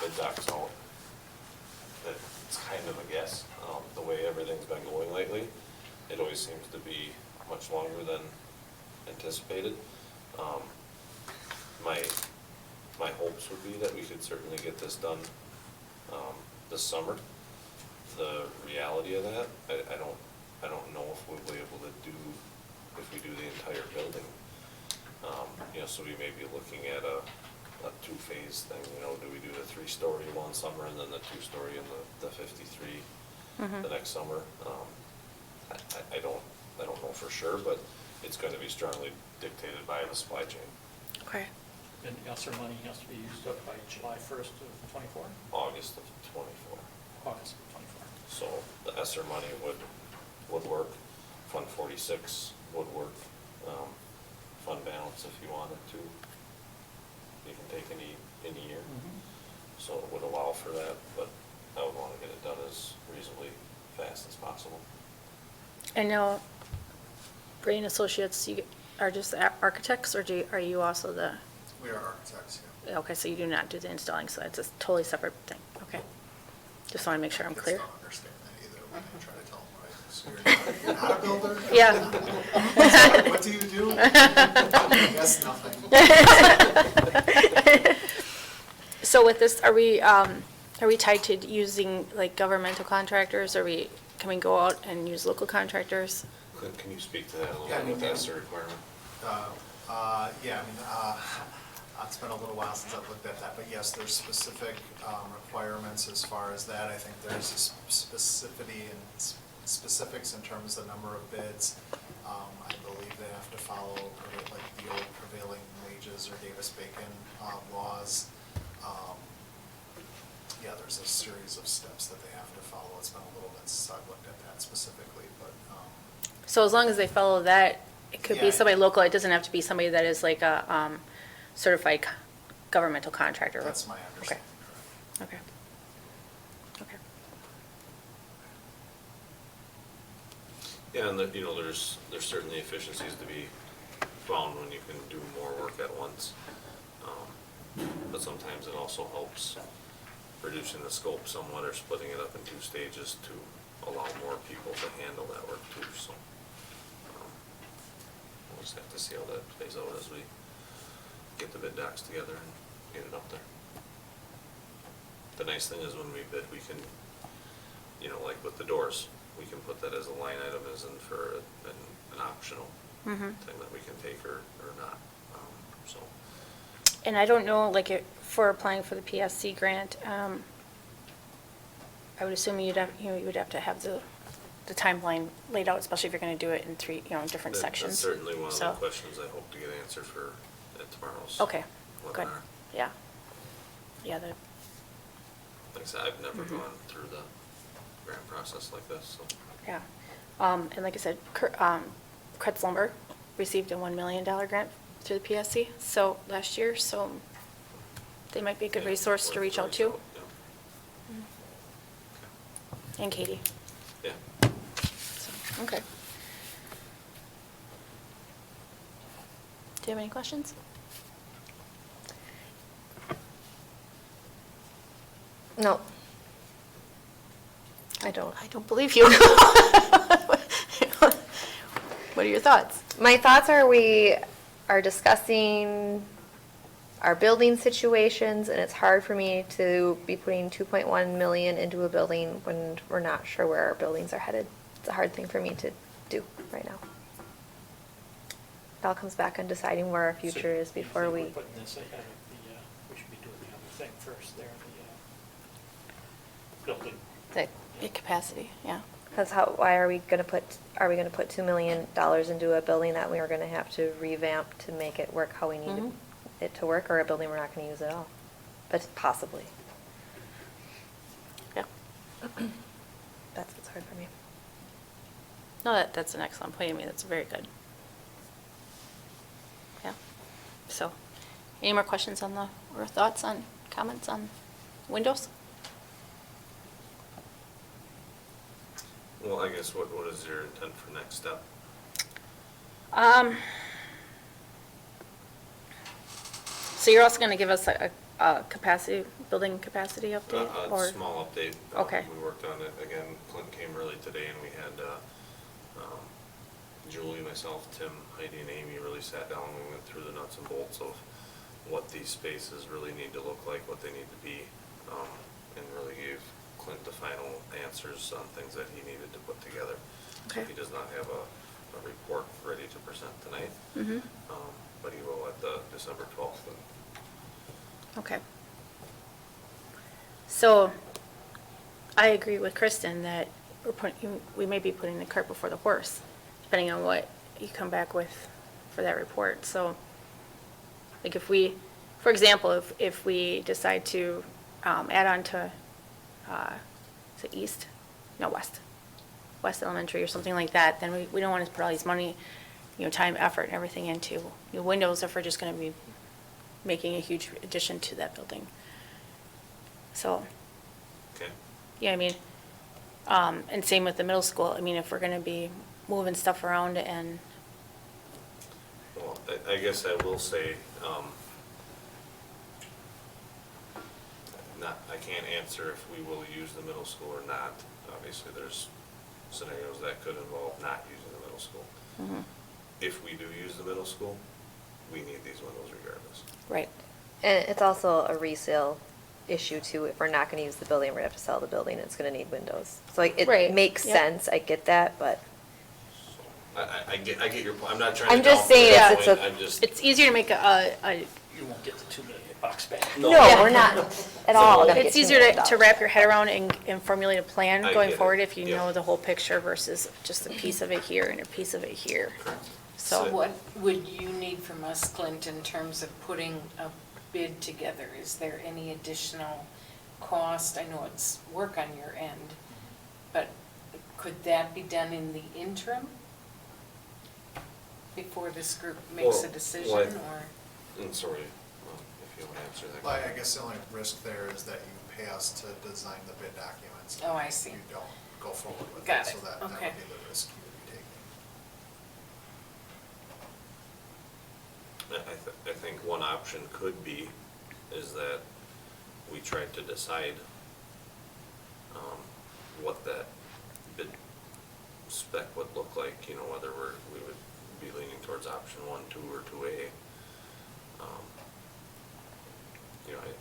bid docs out. It's kind of a guess, the way everything's been going lately. It always seems to be much longer than anticipated. My hopes would be that we could certainly get this done, this summer. The reality of that, I don't know if we'll be able to do, if we do the entire building. You know, so we may be looking at a 2-phase thing, you know, do we do the 3-story one summer and then the 2-story and the 53 the next summer? I don't know for sure, but it's going to be strongly dictated by the supply chain. okay. And ESSER money has to be used up by July 1st of '24, August of '24. August of '24. So the ESSER money would work, Fund 46 would work, fund balance if you wanted to. You can take any year, so it would allow for that, but I would want to get it done as reasonably fast as possible. And now, Brain Associates, you are just the architects, or are you also the, We are architects, yeah. okay, so you do not do the installing, so that's a totally separate thing, okay. Just want to make sure I'm Kids clear. don't understand that either when I try to tell them, right, so you're not a builder? Yeah. What do you do? I guess nothing. So with this, are we tied to using like governmental contractors, or can we go out and use local contractors? Clint, can you speak to that a little Yeah, I bit, mean, with the ESSER requirement? Yeah, I mean, it's been a little while since I've looked at that, but yes, there's specific requirements as far as that. I think there's a specificity and specifics in terms of the number of bids. I believe they have to follow like the old prevailing wages or Davis-Bacon laws. Yeah, there's a series of steps that they have to follow. It's been a little bit since I've looked at that specifically, but So as long as they follow that, it could be Yeah. somebody local, it doesn't have to be somebody that is like a certified governmental contractor. that's my understanding, correct. Okay. Okay. Yeah, and you know, there's certainly efficiencies to be found when you can do more work at once. But sometimes it also helps reducing the scope somewhat, or splitting it up in 2 stages to allow more people to handle that work too, so. We'll just have to see how that plays out as we get the bid docs together and get it up there. The nice thing is when we bid, we can, you know, like with the doors, we can put that as a line item, as in for an optional thing that we can take or not, so. And I don't know, like, for applying for the PSC grant, I would assume you would have to have the timeline laid out, especially if you're going to do it in 3, different sections. That's certainly one of the So- questions I hope to get answered for at tomorrow's Okay, good. webinar. Yeah. Yeah, Like I said, I've never gone through the grant process like this, so. yeah. And like I said, Kretz Lumber received a $1 million grant through the PSC, last year, so they might be a good Yeah, resource to worth reach the out to. yeah. And Katie. Yeah. So, okay. Do you have any questions? No. I don't. I don't believe you. What are your thoughts? My thoughts are we are discussing our building situations, and it's hard for me to be putting 2.1 million into a building when we're not sure where our buildings are headed. It's a hard thing for me to do right now. It all comes back on deciding where our future is before So we. you think we're putting this ahead of we should be doing the other thing first there, the building. The capacity, yeah. Because why are we gonna put $2 million into a building that we are gonna have to revamp to make it work how we need it, it to work, or a building we're not gonna use at all, but possibly. Yeah. That's what's hard for me. No, that's an excellent point. I mean, that's very good. Yeah. So, any more questions on or thoughts on, comments on windows? Well, I guess what is your intent for next step? So you're also gonna give us a capacity, building capacity update? A or small update. Okay. We worked on it, again, Clint came early today and we had, Julie, myself, Tim, Heidi and Amy really sat down and we went through the nuts and bolts of what these spaces really need to look like, what they need to be, and really gave Clint the final answers on things that he needed to put together. So Okay. he does not have a report ready to present tonight, Mhm. but he will at the December 12th. Okay. So, I agree with Kristen that we may be putting the cart before the horse, depending on what you come back with for that report. So, like if we, for example, if we decide to add on to, is it East? No, West Elementary or something like that, then we don't want to put all these money, time, effort, and everything into new windows if we're just going to be making a huge addition to that building. So, Okay. yeah, I mean, and same with the middle school. I mean, if we're going to be moving stuff around and, Well, I guess I will say, I can't answer if we will use the middle school or not. Obviously, there's scenarios that could involve not using the middle school. mhm, If we do use the middle school, we need these windows regardless. right. And it's also a resale issue too. If we're not gonna use the building, we're gonna have to sell the building, it's gonna need windows. So like, Right, it makes yep. sense, I get that, but I get your point, I'm not trying to. I'm just downplay saying your it's point, a- I'm just, It's easier to make a You won't get the $2 million back. no, we're not at all gonna get it's $2 easier million. to wrap your head around and formulate a plan I going get it, forward if you yeah. know the whole picture versus just a piece of it here and a piece of it here. So So, what would you need from us, Clint, in terms of putting a bid together? Is there any additional cost? I know it's work on your end, but could that be done in the interim? Before this group makes a Well, decision, like- or? I'm sorry, if you want to answer that. Well, I guess the only risk there is that you pay us to design the bid documents. Oh, I see. You don't go forward with Got it, so it. that would Okay. be the risk you would be taking. I think one option could be is that we try to decide what that bid spec would look like, whether we would be leaning towards option 1, 2, or 2A.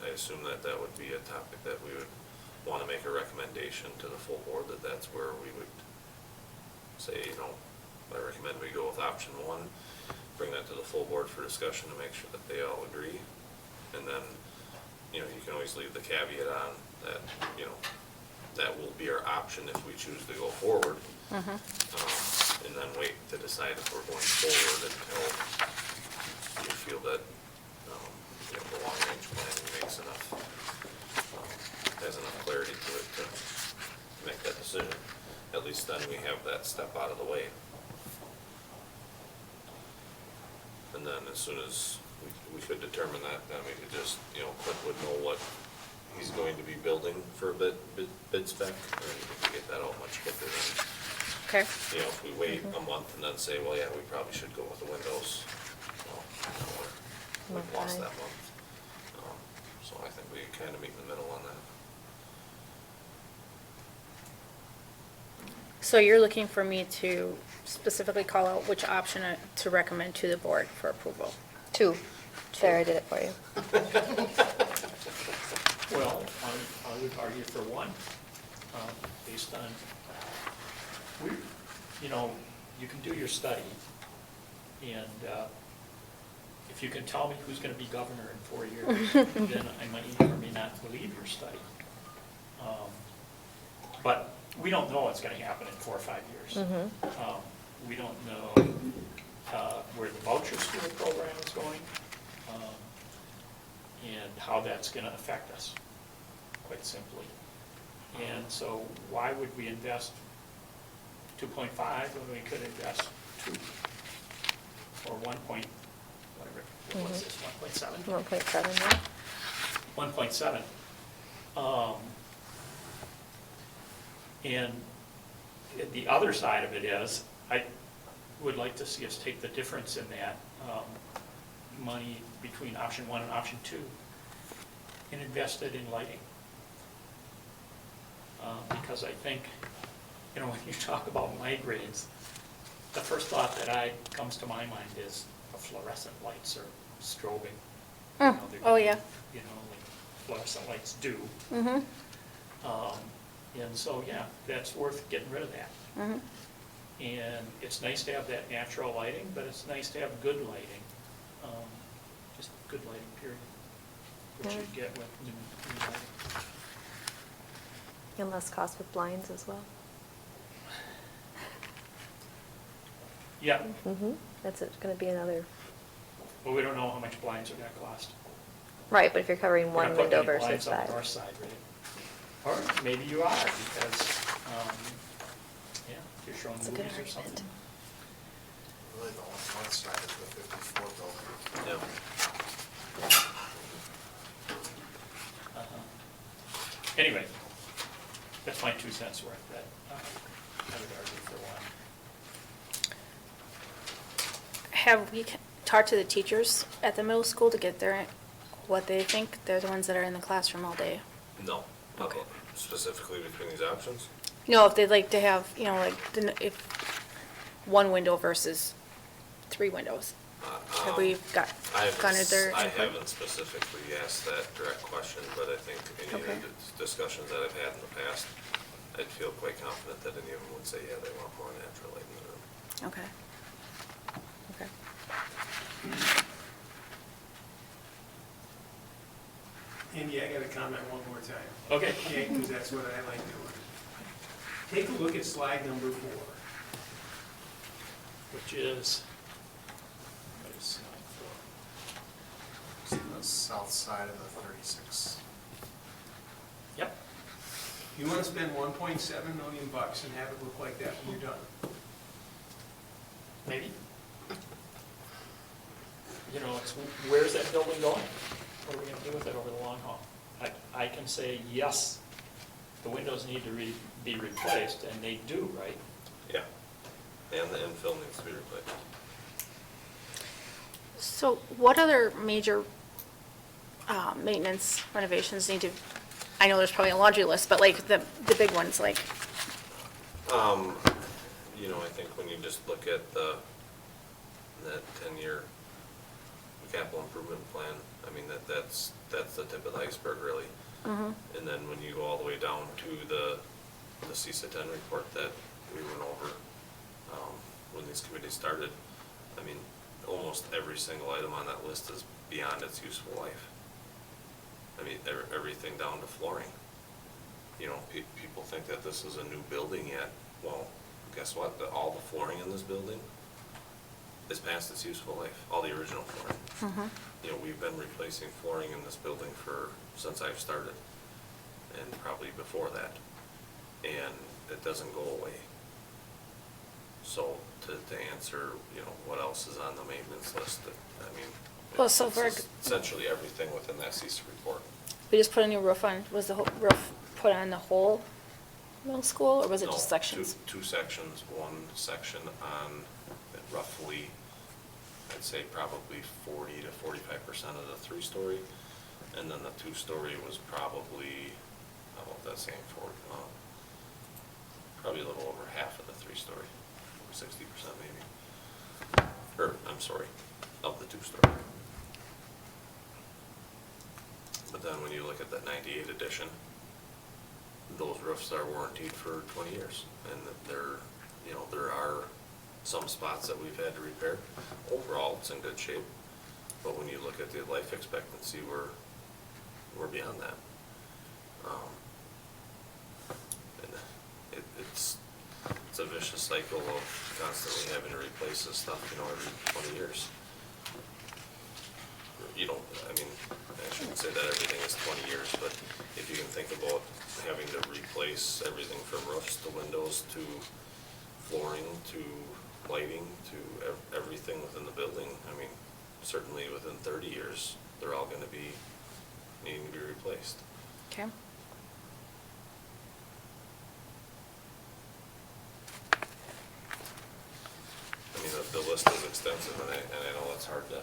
I assume that would be a topic that we would want to make a recommendation to the full board, that's where we would say, I recommend we go with option 1, bring that to the full board for discussion to make sure that they all agree. And then, you can always leave the caveat on that, that will be our option if we choose to go forward. And then wait to decide if we're going forward until you feel that, the long-range planning makes enough, has enough clarity to it to make that decision. At least then we have that step out of the way. And then as soon as we could determine that, then we could just, Clint would know what he's going to be building for a bid spec, and we could get that out much quicker than, okay, if we wait a month and then say, well, yeah, we probably should go with the windows. Well, we've lost that month. So I think we kind of meet in the middle on that. so you're looking for me to specifically call out which option to recommend to the board for approval? 2. Sarah did it for you. Well, I would argue for 1, based on, you can do your study, and if you can tell me who's going to be governor in 4 years, then I might or may not believe your study. But we don't know what's going to happen in 4 or 5 years. We don't know where the voucher school program is going. how that's gonna affect us, quite simply. And so why would we invest 2.5 when we could invest 2? Or 1 point, whatever, what was this, 1.7? 1.7, yeah. 1.7. And the other side of it is, I would like to see us take the difference in that money between option 1 and option 2 and invest it in lighting. Because I think, you know, when you talk about migraines, the first thought that comes to my mind is fluorescent lights or strobing. You know, they're- Oh, yeah. You know, like fluorescent lights do. Mm-hmm. And so, yeah, that's worth getting rid of that. Mm-hmm. And it's nice to have that natural lighting, but it's nice to have good lighting. Just good lighting, period, which you get with new lighting. And less cost with blinds as well. Yeah, Mm-hmm. That's going to be another, but we don't know how much blinds are gonna cost. right, but if you're covering We're one not putting window any versus blinds on the five. north side, right? Or maybe you are, because, yeah, if you're showing That's a good movies or argument. something. Really, the only north side is the 54 building. Yeah. Anyway, that's my 2 cents worth that I would argue for one. Have we talked to the teachers at the middle school to get what they think? They're the ones that are in the classroom all day. No. Okay. Specifically between these options? No, if they'd like to have, you know, like, if one window versus 3 windows. Have we garnered their I input? haven't specifically asked that direct question, but I think any of Okay. the discussions that I've had in the past, I'd feel quite confident that any of them would say, yeah, they want more natural light in the room. Okay. Okay. Andy, I got to comment one more time. Okay. Okay, because that's what I like doing. Take a look at slide number 4. Which is, what is slide 4? It's on the south side of the 36. Yep. You want to spend 1.7 million bucks and have it look like that when you're done. Maybe. You know, it's, where's that building going? What are we gonna do with it over the long haul? I can say, yes, the windows need to be replaced, and they do, right? Yeah. And the infill needs to be replaced. So what other major maintenance renovations need to, I know there's probably a laundry list, but like the big ones, like, You know, I think when you just look at that 10-year capital improvement plan, I mean, that's the tip of the iceberg, really. mhm. And then when you go all the way down to the CISA 10 report that we went over when these committees started, I mean, almost every single item on that list is beyond its useful life. I mean, everything down to flooring. You know, people think that this is a new building yet. Well, guess what? All the flooring in this building is past its useful life, all the original flooring. Mhm. You know, we've been replacing flooring in this building since I've started, and probably before that. And it doesn't go away. So to answer, you know, what else is on the maintenance list, I mean, Well, so it's essentially everything within that CISA report. We just put a new roof on, was the whole roof put on the whole middle school, or was it No, just sections? Two sections, one section on roughly, I'd say probably 40 to 45% of the 3-story, and then the 2-story was probably, how about that same for, probably a little over half of the 3-story, 60% maybe. Or, I'm sorry, of the 2-story. But then when you look at that 98 edition, those roofs are warranted for 20 years. And there are some spots that we've had to repair. Overall, it's in good shape. But when you look at the life expectancy, we're beyond that. And it's a vicious cycle of constantly having to replace this stuff, every 20 years. you know, I mean, I shouldn't say that everything is 20 years, but if you can think about having to replace everything from roofs to windows to flooring to lighting to everything within the building, I mean, certainly within 30 years, they're all gonna be needing to be replaced. Okay. I mean, the list is extensive, and I know it's hard to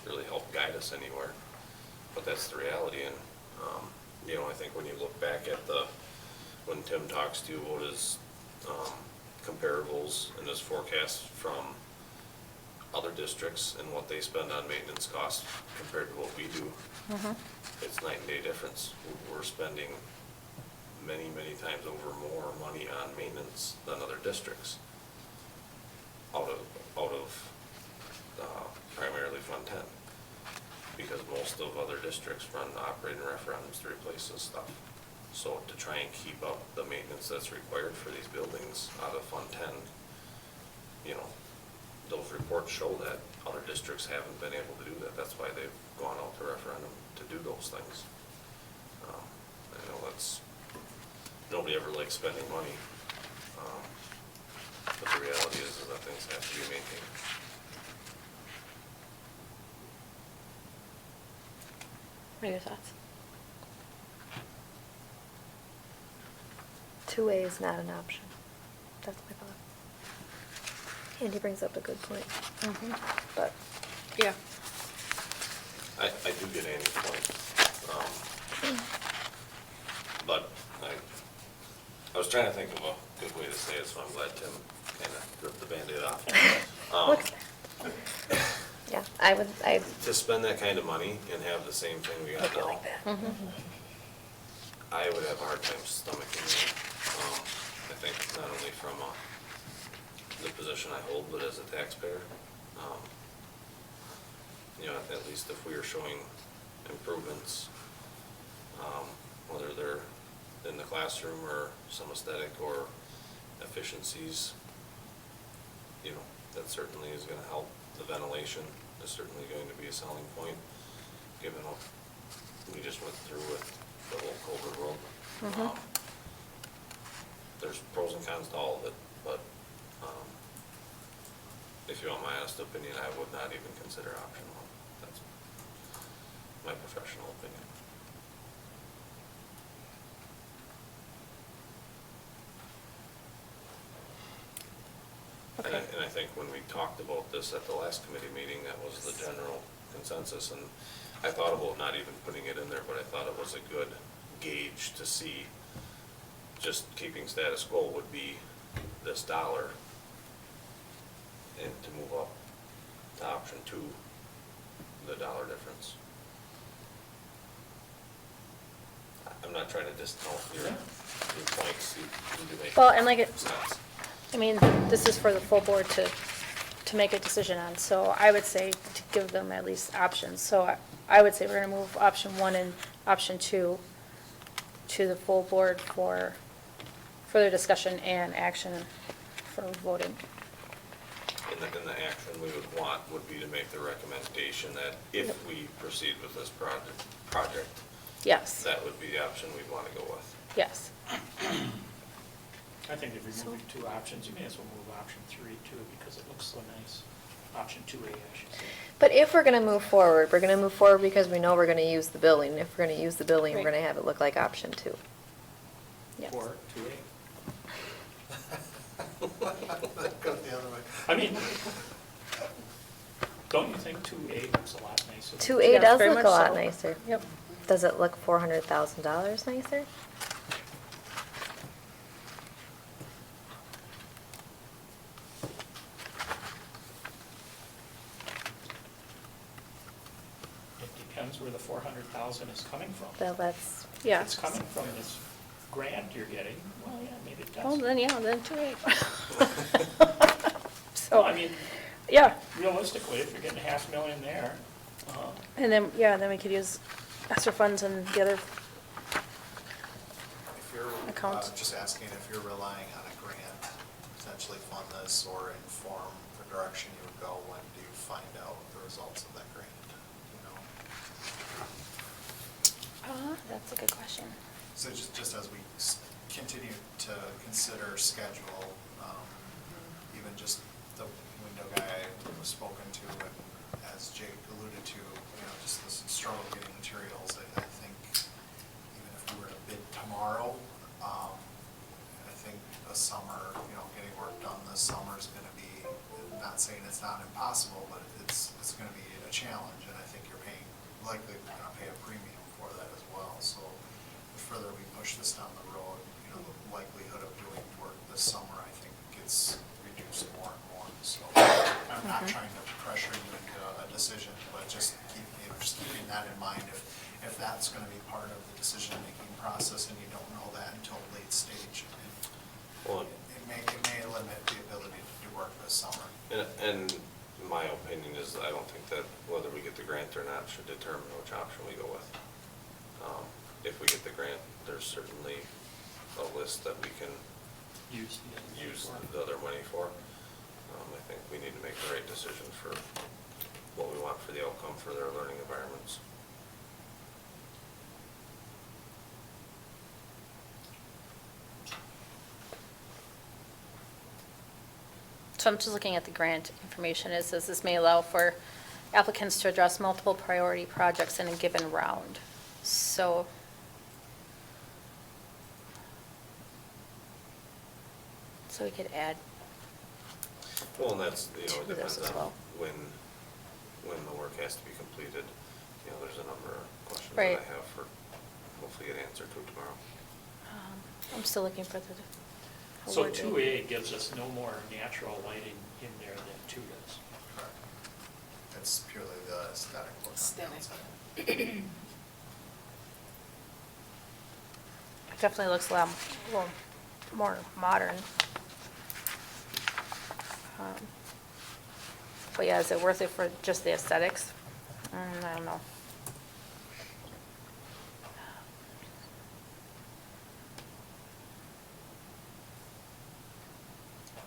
really help guide us anywhere, but that's the reality, and, you know, I think when you look back at when Tim talks to you about his, comparables and his forecasts from other districts and what they spend on maintenance costs compared to what we do, it's night and day difference. We're spending many, many times over more money on maintenance than other districts out of primarily Fund 10, because most of other districts run operating referendums to replace this stuff. So to try and keep up the maintenance that's required for these buildings out of Fund 10, you know, those reports show that other districts haven't been able to do that. That's why they've gone out to referendum to do those things. I know nobody ever likes spending money, but the reality is that things have to be maintained. What are your thoughts? 2A is not an option. That's my thought. Andy brings up a good point. But Yeah. I do get Andy's point. But I was trying to think of a good way to say it, so I'm glad Tim kind of ripped the Band-Aid off. looks yeah, I To spend that kind of money and have the same thing we got look at it now, like that. I would have a hard time stomaching it. I think not only from the position I hold, but as a taxpayer. You know, at least if we are showing improvements, whether they're in the classroom or some aesthetic or efficiencies, you know, that certainly is gonna help. The ventilation is certainly going to be a selling point, given what we just went through with the whole COVID world. There's pros and cons to all of it, but, if you want my honest opinion, I would not even consider option one. That's my professional opinion. Okay. And I think when we talked about this at the last committee meeting, that was the general consensus, and I thought about not even putting it in there, but I thought it was a good gauge to see. Just keeping status quo would be this dollar, and to move up to option 2, the dollar difference. I'm not trying to discount your points, you do make Well, and like it, sense. I mean, this is for the full board to make a decision on, so I would say to give them at least options. So I would say we're gonna move option 1 and option 2 to the full board for further discussion and action for voting. And the action we would want would be to make the recommendation that if we proceed with this project, Yes, that would be the option we'd want to go with. yes. I think if you're moving two options, you may as well move option 3 too, because it looks so nice. Option 2A, I should say. But if we're gonna move forward because we know we're gonna use the building. If we're gonna use the building, we're Right. gonna have it look like option 2. Yes. Or 2A. Go the other way. I mean, don't you think 2A looks a lot nicer? 2A Yes, does very look a much lot so. nicer. Yep. Does it look $400,000 nicer? It depends where the 400,000 is coming from. Well, that's, Yeah. If it's coming from this grant you're getting, well, yeah, maybe it Well, does. then, yeah, then 2A. So, So, I mean, yeah, realistically, if you're getting $500,000 there, and then, yeah, then we could use ESSER funds and the other, If you're, Accounts. just asking if you're relying on a grant, to potentially fund this or inform the direction you would go, when do you find out the results of that grant? That's a good question. So just as we continue to consider schedule, even just the window guy was spoken to, and as Jake alluded to, just this struggle getting materials, I think even if we were to bid tomorrow, I think the summer, getting work done this summer is gonna be, not saying it's not impossible, but it's gonna be a challenge, and I think you're likely gonna pay a premium for that as well. So the further we push this down the road, the likelihood of doing work this summer, I think, gets reduced more and more. So I'm not trying to pressure you into a decision, but just keeping that in mind. If that's gonna be part of the decision-making process and you don't know that until late stage, Well, it may limit the ability to do work this summer. and my opinion is, I don't think that whether we get the grant or not should determine which option we go with. If we get the grant, there's certainly a list that we can Use the other money for. I think we need to make the right decision for what we want for the outcome for their learning environments. So I'm just looking at the grant information. It says this may allow for applicants to address multiple priority projects in a given round. So we could add, Well, and that's, it To this depends as on well. when the work has to be completed. There's a number of questions Right. that I have for, hopefully get answered to tomorrow. I'm still looking for the. So wording. 2A gives us no more natural lighting in there than 2 does. Correct. It's purely the aesthetic look on the Aesthetic. outside. It definitely looks a little more modern. But yeah, is it worth it for just the aesthetics? I don't know.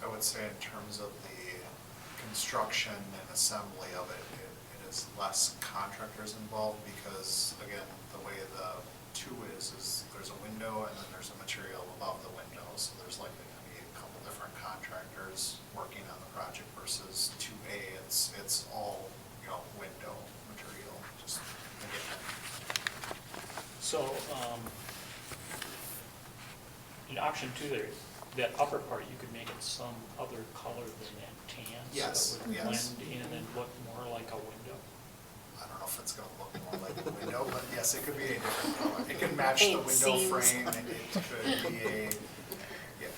I would say in terms of the construction and assembly of it, it is less contractors involved because, again, the way the 2 is there's a window and then there's a material above the window. So there's likely going to be a couple different contractors working on the project versus 2A, it's all, window material, just again. So, in option 2 there, that upper part, you could make it some other color than that tan. Yes, So it would yes. blend in and look more like a window. I don't know if it's gonna look more like a window, but yes, it could be a different color. It can match the Paint window seams. frame, and it could be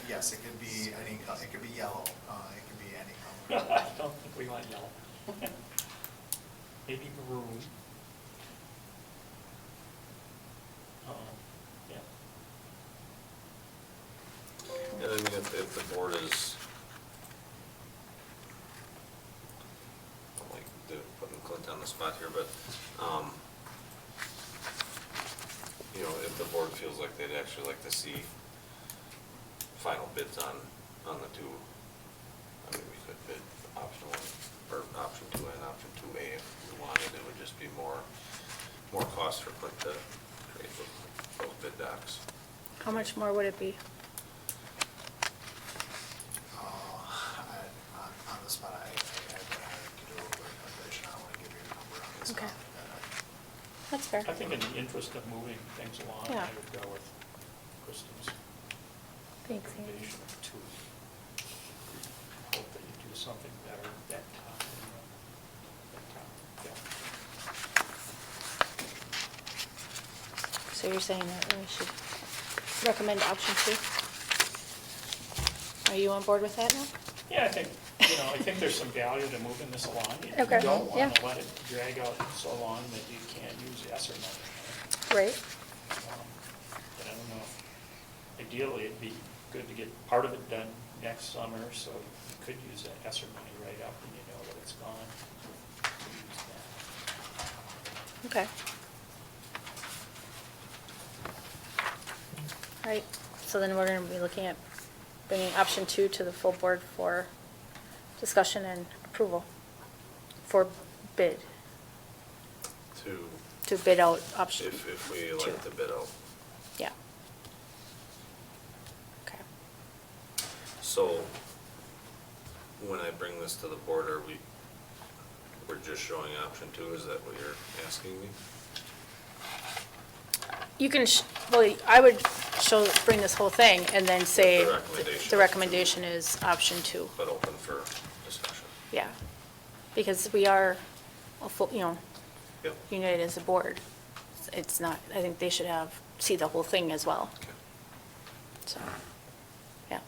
yes, it could be any color, it could be yellow, it could be any color. I don't think we want yellow. Maybe maroon. Yeah. And I mean, if the board is, I don't like putting Clint on the spot here, but, if the board feels like they'd actually like to see final bids on the 2, I mean, we could bid option 1, or option 2 and option 2A if we wanted. It would just be more cost for Clint to create those bid docs. How much more would it be? On the spot, I have to do a little bit of calculation, I don't wanna give you a number on this. Okay. spot. That's fair. I think in the interest of moving things along, Yeah. I would go with Kristen's Thanks, Amy. recommendation of 2. Hope that you do something better that time. Yeah. So you're saying that we should recommend option 2? Are you on board with that now? Yeah, I think there's some value to moving this along. You Okay, don't yeah. want to let it drag out so long that you can't use ESSER money. Right. But I don't know, ideally, it'd be good to get part of it done next summer, so you could use that ESSER money right up when you know that it's gone. Use that. Okay. All right, so then we're going to be looking at bringing option 2 to the full board for discussion and approval for bid. To To bid out option, if we elect to bid out. yeah. Okay. So, when I bring this to the board, we're just showing option 2, is that what you're asking me? You can, well, I would bring this whole thing and then say The recommendation. the recommendation is option 2, But open for discussion. yeah. Because we are, a full, Yep. united as a board. It's not, I think they should see the whole thing as well, Okay. so, yeah.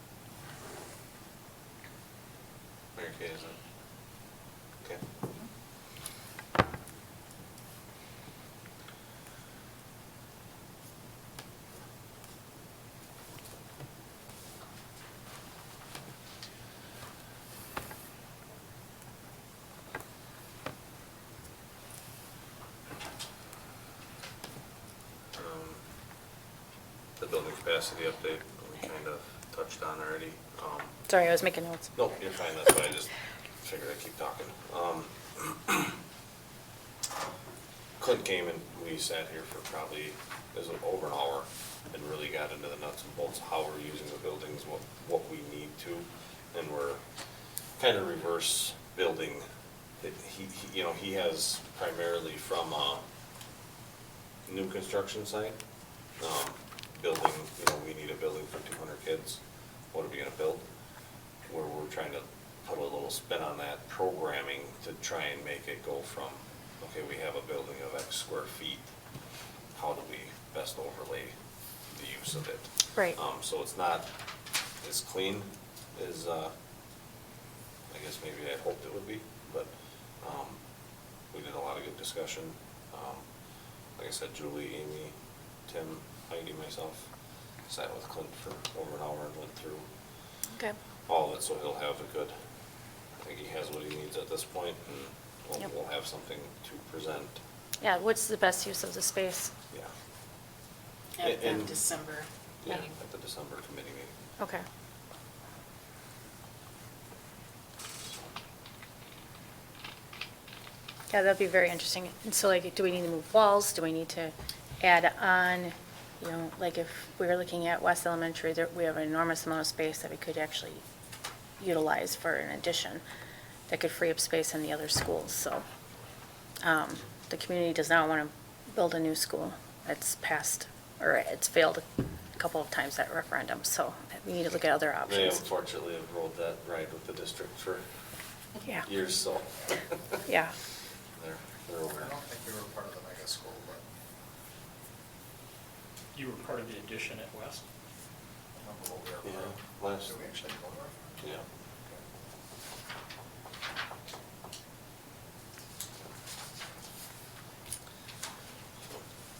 Mary Kay, is it? Okay. The building capacity update, we kind of touched on already. Sorry, I was making notes. Nope, you're fine, that's why I just figured I'd keep talking. Clint came and we sat here for probably, it was over an hour, and really got into the nuts and bolts, how we're using the buildings, what we need to, and we're kind of reverse building. He has primarily from a new construction site, building, we need a building for 200 kids, what are we gonna build? Where we're trying to put a little spin on that programming to try and make it go from, okay, we have a building of X square feet, how do we best overlay the use of it? Right. So it's not as clean as, I guess maybe I hoped it would be, but, we did a lot of good discussion. Like I said, Julie, Amy, Tim, Heidi, myself, sat with Clint for over an hour and went through Okay. all of it, so he'll have a good, I think he has what he needs at this point, and Yep. we'll have something to present, Yeah, what's the best use of the space? yeah. At the And- December Yeah, meeting. at the December committee meeting. Okay. Yeah, that'd be very interesting. And so like, do we need to move walls? Do we need to add on, like if we were looking at West Elementary, we have an enormous amount of space that we could actually utilize for an addition that could free up space in the other schools, so. The community does not want to build a new school. It's passed, or it's failed a couple of times at referendum, so we need to look at other They options. unfortunately have rode that ride with the district for Yeah, years, so yeah. they're over. I don't think we were part of the mega school, but You were part of the addition at West? I don't remember what we were. Yeah, part of. last, Did we actually go there? yeah.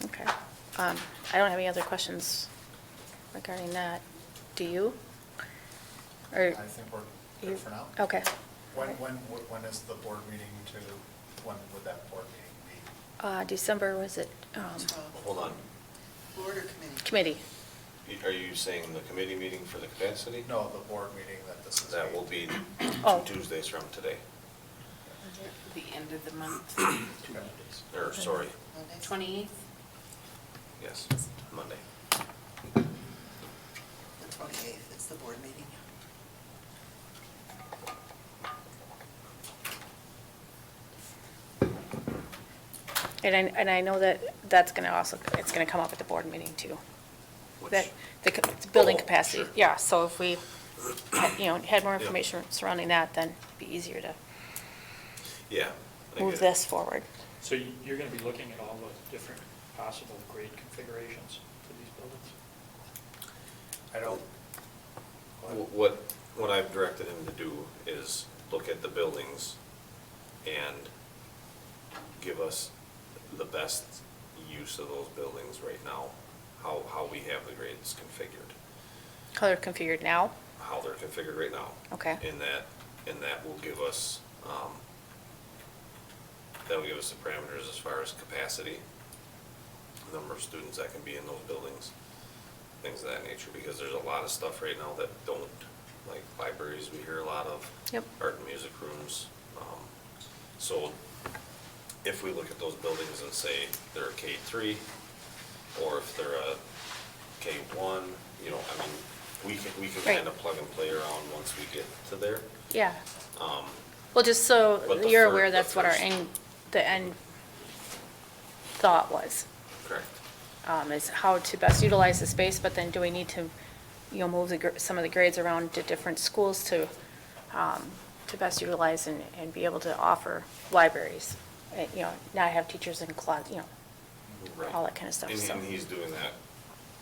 Okay. I don't have any other questions regarding that. Do you? Or, I think we're you? good for now. Okay. When is the board meeting when would that board meeting be? December, was it, Hold on, Board or committee? committee? are you saying the committee meeting for the capacity? No, the board meeting that this is. That will be Oh. 2 Tuesdays from today, The end of the month, 2 Mondays. or, sorry, Monday? 28th. yes, Monday. The 28th is the board meeting. And I know that that's gonna also, it's gonna come up at the board meeting too. Which- That, the building Oh, capacity, sure. yeah, so if we, had more Yeah. information surrounding that, then it'd be easier to Yeah. I move get it. this forward. So you're going to be looking at all the different possible grade configurations for these buildings? I don't. What I've directed him to do is look at the buildings and give us the best use of those buildings right now, how we have the grades configured, How they're configured now? how they're configured right now. Okay. And that will give us, that'll give us the parameters as far as capacity, the number of students that can be in those buildings, things of that nature, because there's a lot of stuff right now that don't, like libraries, we hear a lot of. Yep. Art and music rooms, so if we look at those buildings and say they're a K3, or if they're a K1, you know, I mean, we can Right. kind of plug and play around once we get to there. Yeah. Um, Well, just so But the you're fir- aware, the that's what our first- the end thought was, Correct. is how to best utilize the space, but then do we need to, you know, move some of the grades around to different schools to best utilize and be able to offer libraries, you know, not have teachers in class, you know, Right. all that kind of stuff, And so. and he's doing that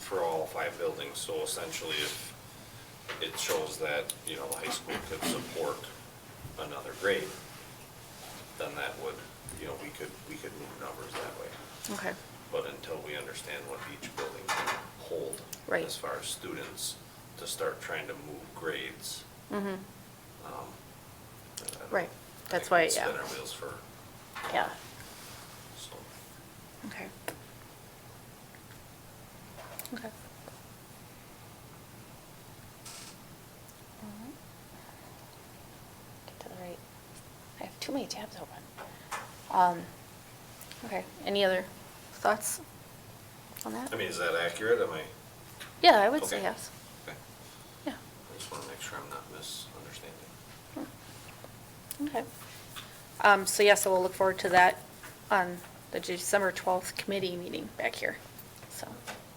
for all 5 buildings, so essentially if it shows that, you know, the high school could support another grade, then that would, you know, we could move numbers that way. Okay, But until we understand what each building can hold Right. as far as students, to start trying to move grades. mm-hmm, I don't right, that's think why, we'd yeah, spin our wheels for, yeah, so. okay. Okay. Alright. Get to the right, I have too many tabs open. Okay, any other thoughts on that? I mean, is that accurate? Am I, Yeah, I would say Okay. yes, okay. yeah, I just want to make sure I'm not misunderstanding. okay. So yeah, so we'll look forward to that on the December 12th committee meeting back here, so,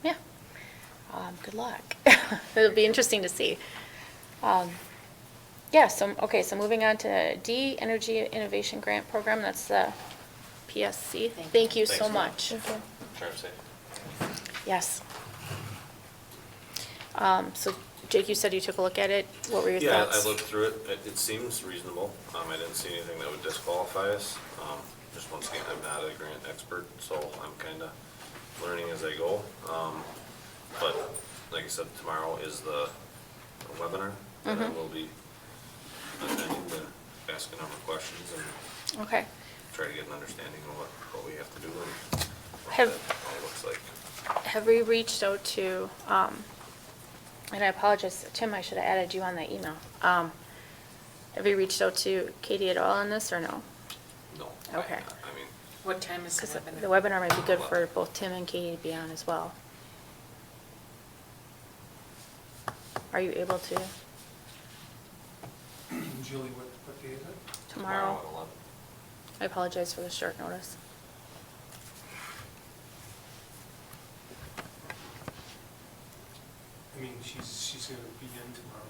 yeah. Good luck. It'll be interesting to see. Yeah, so, okay, so moving on to D, Energy Innovation Grant Program, that's the PSC. Thank you so Thanks, Mel. much. Travis, say? Yes. So Jake, you said you took a look at it. What were your Yeah, thoughts? I looked through it. It seems reasonable. I didn't see anything that would disqualify us. Just once again, I'm not a grant expert, so I'm kind of learning as I go. But like I said, tomorrow is the webinar, and I Mhm. will be attending to ask a number of questions and Okay. try to get an understanding of what we have to do and what Have- that all looks like. Have we reached out to, and I apologize, Tim, I should have added you on that email. Have you reached out to Katie at all on this, or no? No. Okay. I mean, What time is the Because webinar? the webinar might be good for both Tim and Katie to be on as well. Are you able to Julie, what day is it? tomorrow? at 11. I apologize for the short notice. I mean, she's gonna be in tomorrow.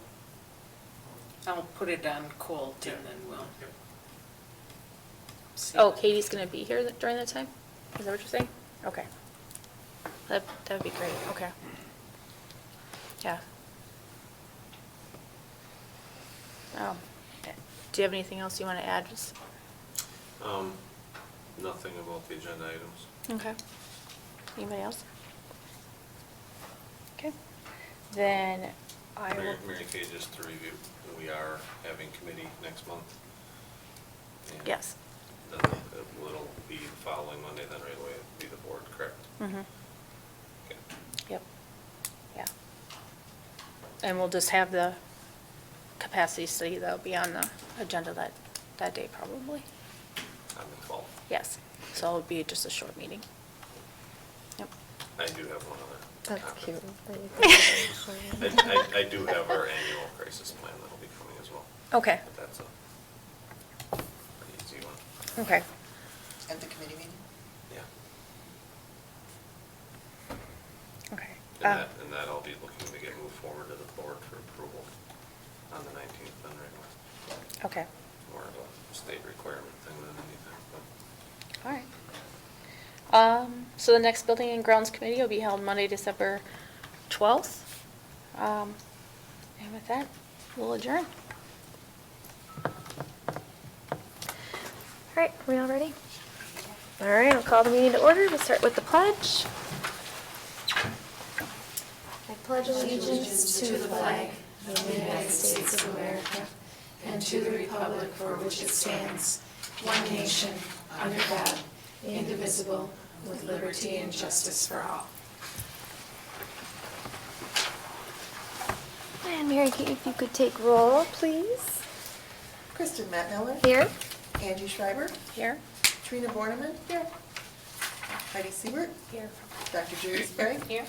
I'll put it on hold and then we'll Yep. see. Oh, Katie's gonna be here during that time? Is that what you're saying? Okay. That'd be great, okay. Yeah. Do you have anything else you want to add? Nothing about the agenda items. Okay. Anybody else? Okay. Then I will, Mary Kay, just to review, we are having committee next month. And yes. Then it'll be the following Monday, then right away it'll be the board, correct? Mm-hmm. Okay. Yep. Yeah. And we'll just have the capacity study that'll be on the agenda that day probably. On the 12th. Yes. So it'll be just a short meeting. Yep. I do have one other. That's topic. cute. I do have our annual crisis plan that'll be coming as well. Okay. But that's a pretty easy one. Okay. At the committee meeting? Yeah. Okay. And that I'll be looking to get moved forward to the board for approval on the 19th then right away. Okay. More of a state requirement thing than anything, but. All right. So the next Building and Grounds Committee will be held Monday, December 12th. And with that, we'll adjourn. All right, are we all ready? All right, I'll call the meeting to order. We'll start with the pledge. I pledge Allegiance to the flag of the United States of America and to the republic for which it stands, one nation, under God, indivisible, with liberty and justice for all. And Mary Kate, if you could take roll, please. Kristen Matt Miller, Here. Angie Schreiber, Here? Trina Borneman? Here. Heidi Siebert? Here. Dr. Julie Sprague? Here.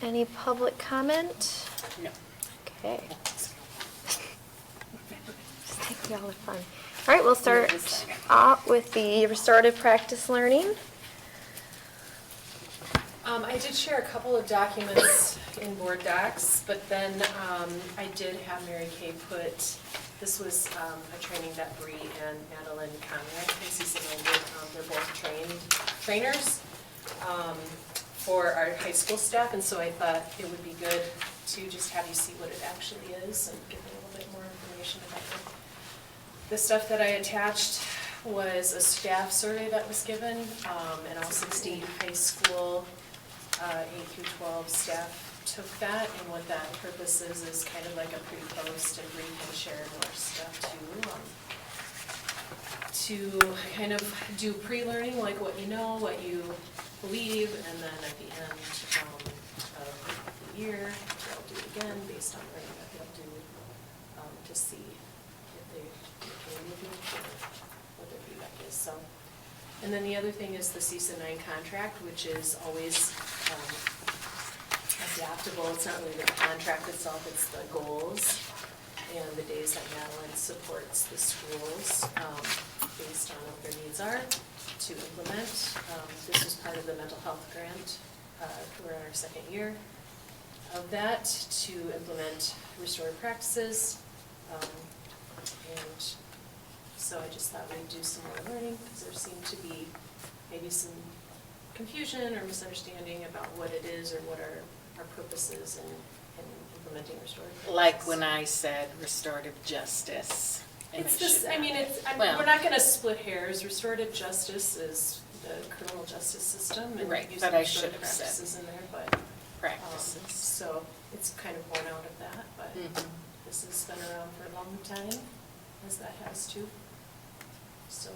Any public comment? No. Okay. Just take all the fun. All right, we'll start off with the restorative practice learning. I did share a couple of documents in board docs, but then I did have Mary Kay put, this was a training that Bree and Madeline Conrad, Casey Simmons, they're both trainers for our high school staff, and so I thought it would be good to just have you see what it actually is and give you a little bit more information about it. The stuff that I attached was a staff survey that was given, and all 60 high school A through 12 staff took that, and what that purpose is kind of like a pre-post, and Bree can share more stuff too, to kind of do pre-learning, like what you know, what you believe, and then at the end of the year, they'll do it again based on learning that they'll do to see if they can move or what their feedback is. So. And then the other thing is the CISA 9 contract, which is always adaptable. It's not really the contract itself, it's the goals and the days that Madeline supports the schools based on what their needs are to implement. This was part of the mental health grant. We're in our second year of that to implement restorative practices. And so I just thought we'd do some more learning, because there seemed to be maybe some confusion or misunderstanding about what it is or what our purpose is in implementing restorative practices. Like when I said restorative justice. and It's I this, should I not. mean, Well- we're not gonna split hairs. Restorative justice is the criminal justice system, and Right, using but I should restorative have said practices in there, but. Practices. So it's kind of born out of that, but Mhm. this has been around for a long time, as that has too. So,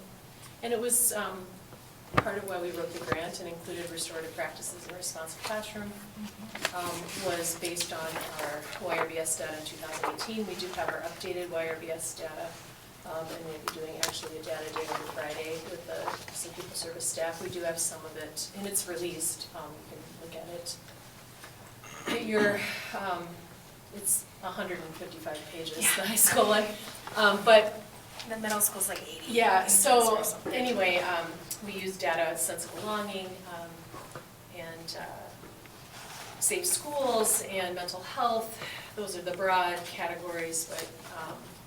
and it was part of why we wrote the grant and included restorative practices in responsive classroom, was based on our YRBS data in 2018. We do have our updated YRBS data, and we'll be doing actually a data day on Friday with some people service staff. We do have some of it, and it's released. You can look at it. It's 155 pages, the high school one, but The middle school's like 80. yeah, pages so or something. anyway, we use data, sense of belonging, and safe schools and mental health. Those are the broad categories, but,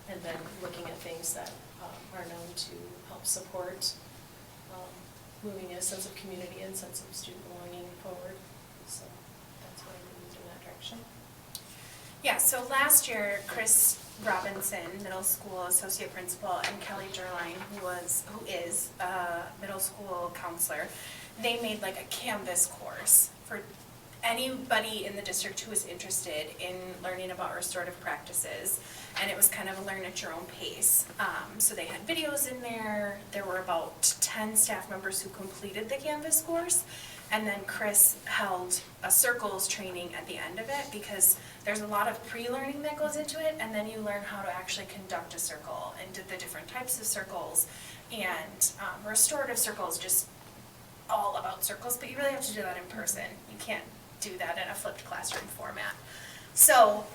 and then looking at things that are known to help support moving a sense of community and sense of student belonging forward. So that's why we moved in that direction. Yeah, so last year, Chris Robinson, middle school associate principal, and Kelly Gerline, who is a middle school counselor, they made like a Canvas course for anybody in the district who was interested in learning about restorative practices, and it was kind of a learn at your own pace. So they had videos in there. There were about 10 staff members who completed the Canvas course, and then Chris held a circles training at the end of it, because there's a lot of pre-learning that goes into it, and then you learn how to actually conduct a circle and do the different types of circles. And restorative circles, just all about circles, but you really have to do that in person. You can't do that in a flipped classroom format. So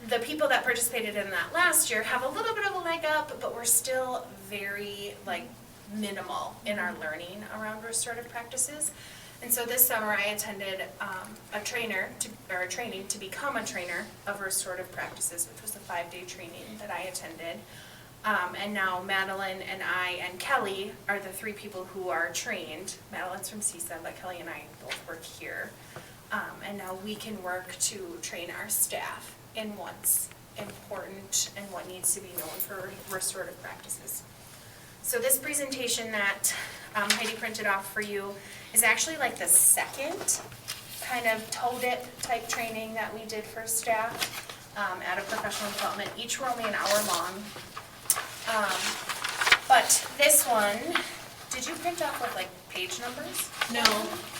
the people that participated in that last year have a little bit of a leg up, but we're still very minimal in our learning around restorative practices. And so this summer I attended a training to become a trainer of restorative practices, which was a 5-day training that I attended. And now Madeline and I and Kelly are the 3 people who are trained. Madeline's from CISA, but Kelly and I both work here. And now we can work to train our staff in what's important and what needs to be known for restorative practices. So this presentation that Heidi printed off for you is actually like the second kind of TODIP type training that we did for staff at a professional development. Each were only an hour long. But this one, did you print off with page numbers? No,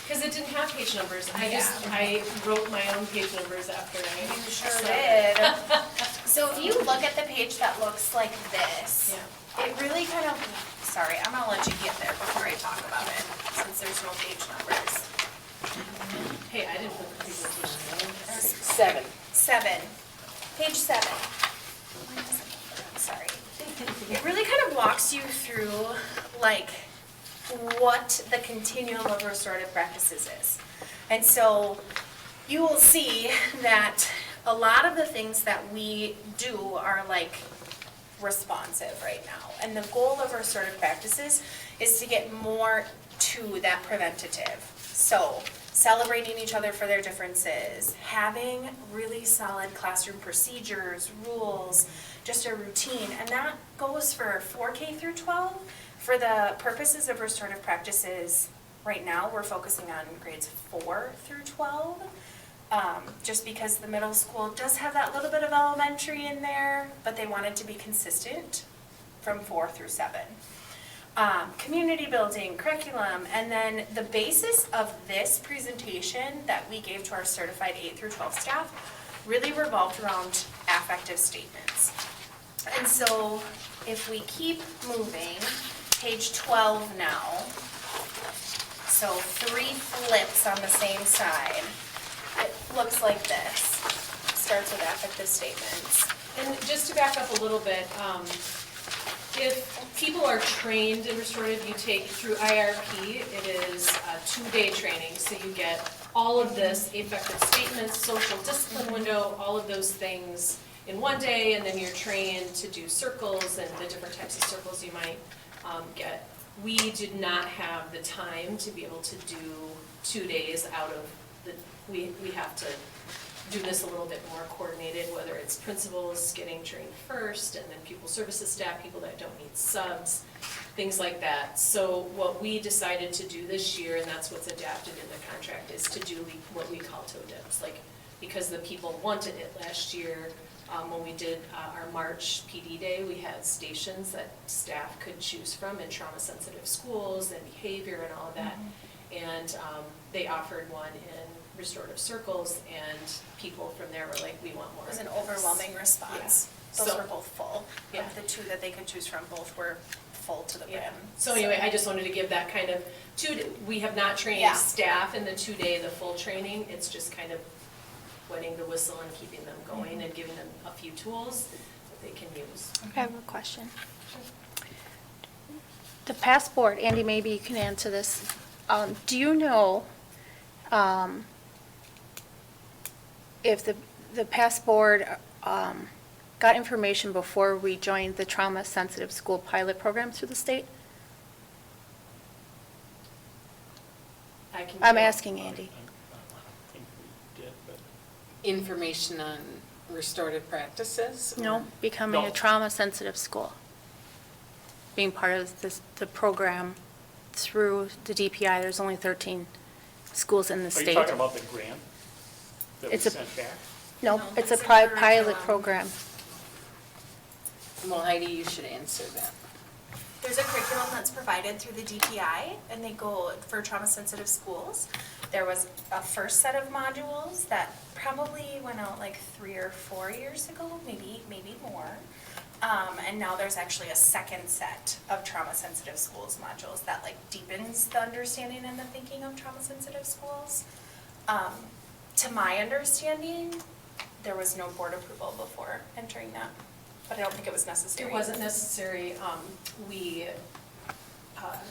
because it didn't have page numbers. I wrote my own page numbers after I. You sure did. So if you look at the page that looks like this, it really kind of, sorry, I'm gonna let you get there before I talk about it, since there's no page numbers. Hey, I didn't put the presentation in. 7. 7, page 7. Sorry. It really kind of walks you through, like, what the continuum of restorative practices is. And so you will see that a lot of the things that we do are like responsive right now. And the goal of restorative practices is to get more to that preventative. So celebrating each other for their differences, having really solid classroom procedures, rules, just a routine. And that goes for 4K through 12. For the purposes of restorative practices, right now, we're focusing on grades 4 through 12. Just because the middle school does have that little bit of elementary in there, but they want it to be consistent from 4 through 7. Community building, curriculum, and then the basis of this presentation that we gave to our certified 8 through 12 staff really revolved around affective statements. And so if we keep moving, page 12 now, so 3 flips on the same side. It looks like this. Starts with affective statements. And just to back up a little bit, if people are trained in restorative, you take through IRP, it is a 2-day training. So you get all of this, affective statements, social discipline window, all of those things in 1 day, and then you're trained to do circles and the different types of circles you might get. We did not have the time to be able to do 2 days out of the, we have to do this a little bit more coordinated, whether it's principals getting trained first, and then pupil services staff, people that don't need subs, things like that. So what we decided to do this year, and that's what's adapted in the contract, is to do what we call toe dips. Like, because the people wanted it last year, when we did our March PD day, we had stations that staff could choose from in trauma-sensitive schools and behavior and all of that. And they offered one in restorative circles, and people from there were like, we want more. It was an overwhelming response. Yeah. Those So- were both full. Yeah. Of the 2 that they could choose from, both were full to the brim. Yeah. So anyway, I just wanted to give that kind of, we have not trained Yeah. staff in the 2-day, the full training. It's just kind of wetting the whistle and keeping them going and giving them a few tools that they can use. I have a question. The passport, Andy, maybe you can answer this. Do you know if the passport got information before we joined the trauma-sensitive school pilot program through the state? I can. I'm asking Andy. I think we did, but Information on restorative practices? No, becoming No. a trauma-sensitive school. Being part of the program through the DPI, there's only 13 schools in the are state. you talking about the grant that we It's a- sent back? No, No, it's a it's a pilot curriculum. program. Well, Heidi, you should answer that. There's a curriculum that's provided through the DPI, and they go for trauma-sensitive schools. There was a first set of modules that probably went out like 3 or 4 years ago, maybe more. And now there's actually a second set of trauma-sensitive schools modules that like deepens the understanding and the thinking of trauma-sensitive schools. To my understanding, there was no board approval before entering that, but I don't think it was necessary. It wasn't necessary. We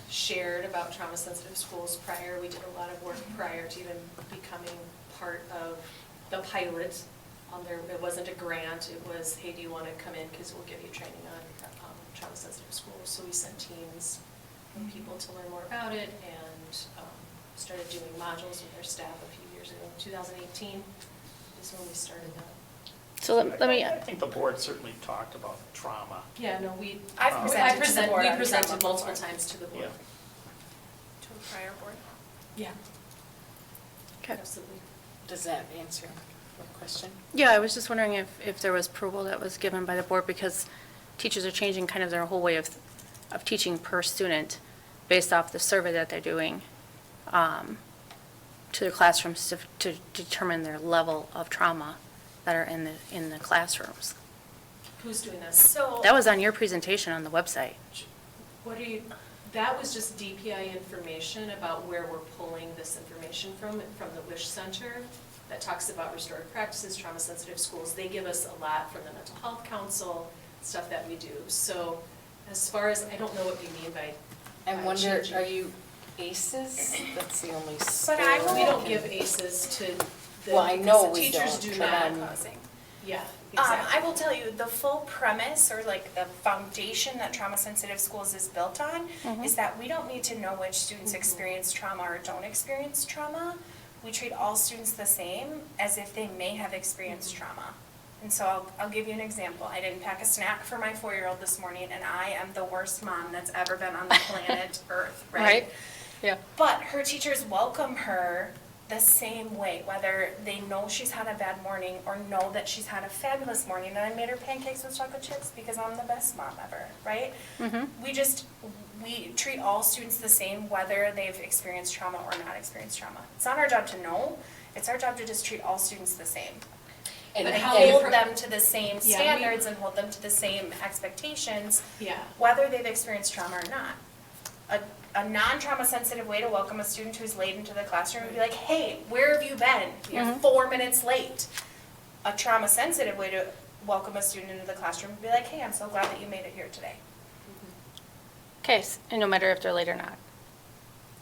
shared about trauma-sensitive schools prior. We did a lot of work prior to even becoming part of the pilot. It wasn't a grant, it was, hey, do you want to come in, because we'll give you training on trauma-sensitive schools. So we sent teams of people to learn more about it, and started doing modules with our staff a few years ago. 2018 is when we started that. So let me, I think the board certainly talked about trauma. Yeah, no, I've presented to the board we on presented trauma multiple before. times to the board. Yeah. To a prior board. Yeah, okay. absolutely. Does that answer your question? Yeah, I was just wondering if there was approval that was given by the board, because teachers are changing kind of their whole way of teaching per student based off the survey that they're doing to their classrooms to determine their level of trauma that are in the classrooms. Who's doing this? So. That was on your presentation on the website. What are you, that was just DPI information about where we're pulling this information from the WISH Center that talks about restorative practices, trauma-sensitive schools. They give us a lot from the Mental Health Council, stuff that we do. So as far as, I don't know what you mean by. I by wonder, changing. are you ACEs? That's the only school. But I will- We don't give ACEs to the. Well, I know because the we teachers don't, do but not. I'm- Causing. Yeah, I exactly. will tell you, the full premise or like the foundation that Trauma Sensitive Schools is built on is that we don't need to know which students experience trauma or don't experience trauma. We treat all students the same as if they may have experienced trauma. And so I'll give you an example. I didn't pack a snack for my 4-year-old this morning, and I am the worst mom that's ever been on the planet Earth, right? Yeah. But her teachers welcome her the same way, whether they know she's had a bad morning or know that she's had a fabulous morning, and I made her pancakes with chocolate chips because I'm the best mom ever, right? We treat all students the same whether they've experienced trauma or not experienced trauma. It's not our job to know, it's our job to just treat all students the same. And And how they hold appro- them to the same Yeah, standards and hold them to the same expectations, Yeah. whether they've experienced trauma or not. A non-trauma sensitive way to welcome a student who's late into the classroom would be like, hey, where have you been? You're 4 minutes late. A trauma sensitive way to welcome a student into the classroom would be like, hey, I'm so glad that you made it here today. Okay, and no matter if they're late or not.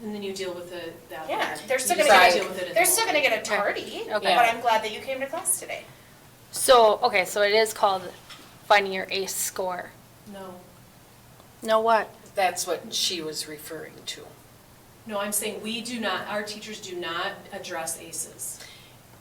And then you deal with that. Yeah, later. they're still You gonna just get, deal with it at they're the still gonna moment. get a tardy, but Okay. I'm glad that you came to class today. So, okay, so it is called finding your ACE score. No, No what? That's what she was referring to. no, I'm saying we do not, our teachers do not address ACEs.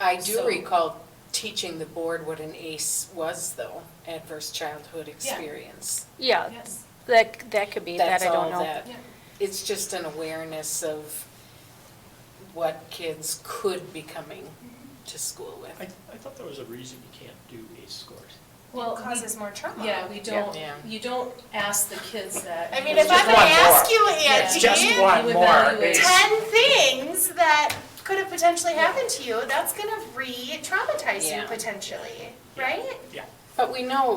I do So- recall teaching the board what an ACE was, though, adverse childhood Yeah. experience. Yeah, Yes. that could be, that That's I all don't know. that. Yeah. It's just an awareness of what kids could be coming to school with. I thought there was a reason you can't do ACE scores. Well, It causes more trauma. Yeah, we don't, Yeah. you don't ask the kids that. I mean, You if I'm just- gonna one more. ask you, It's Angie, just one You more. evaluate. 10 things that could have potentially happened to you, that's gonna re-traumatize you Yeah. potentially, right? Yeah. But we know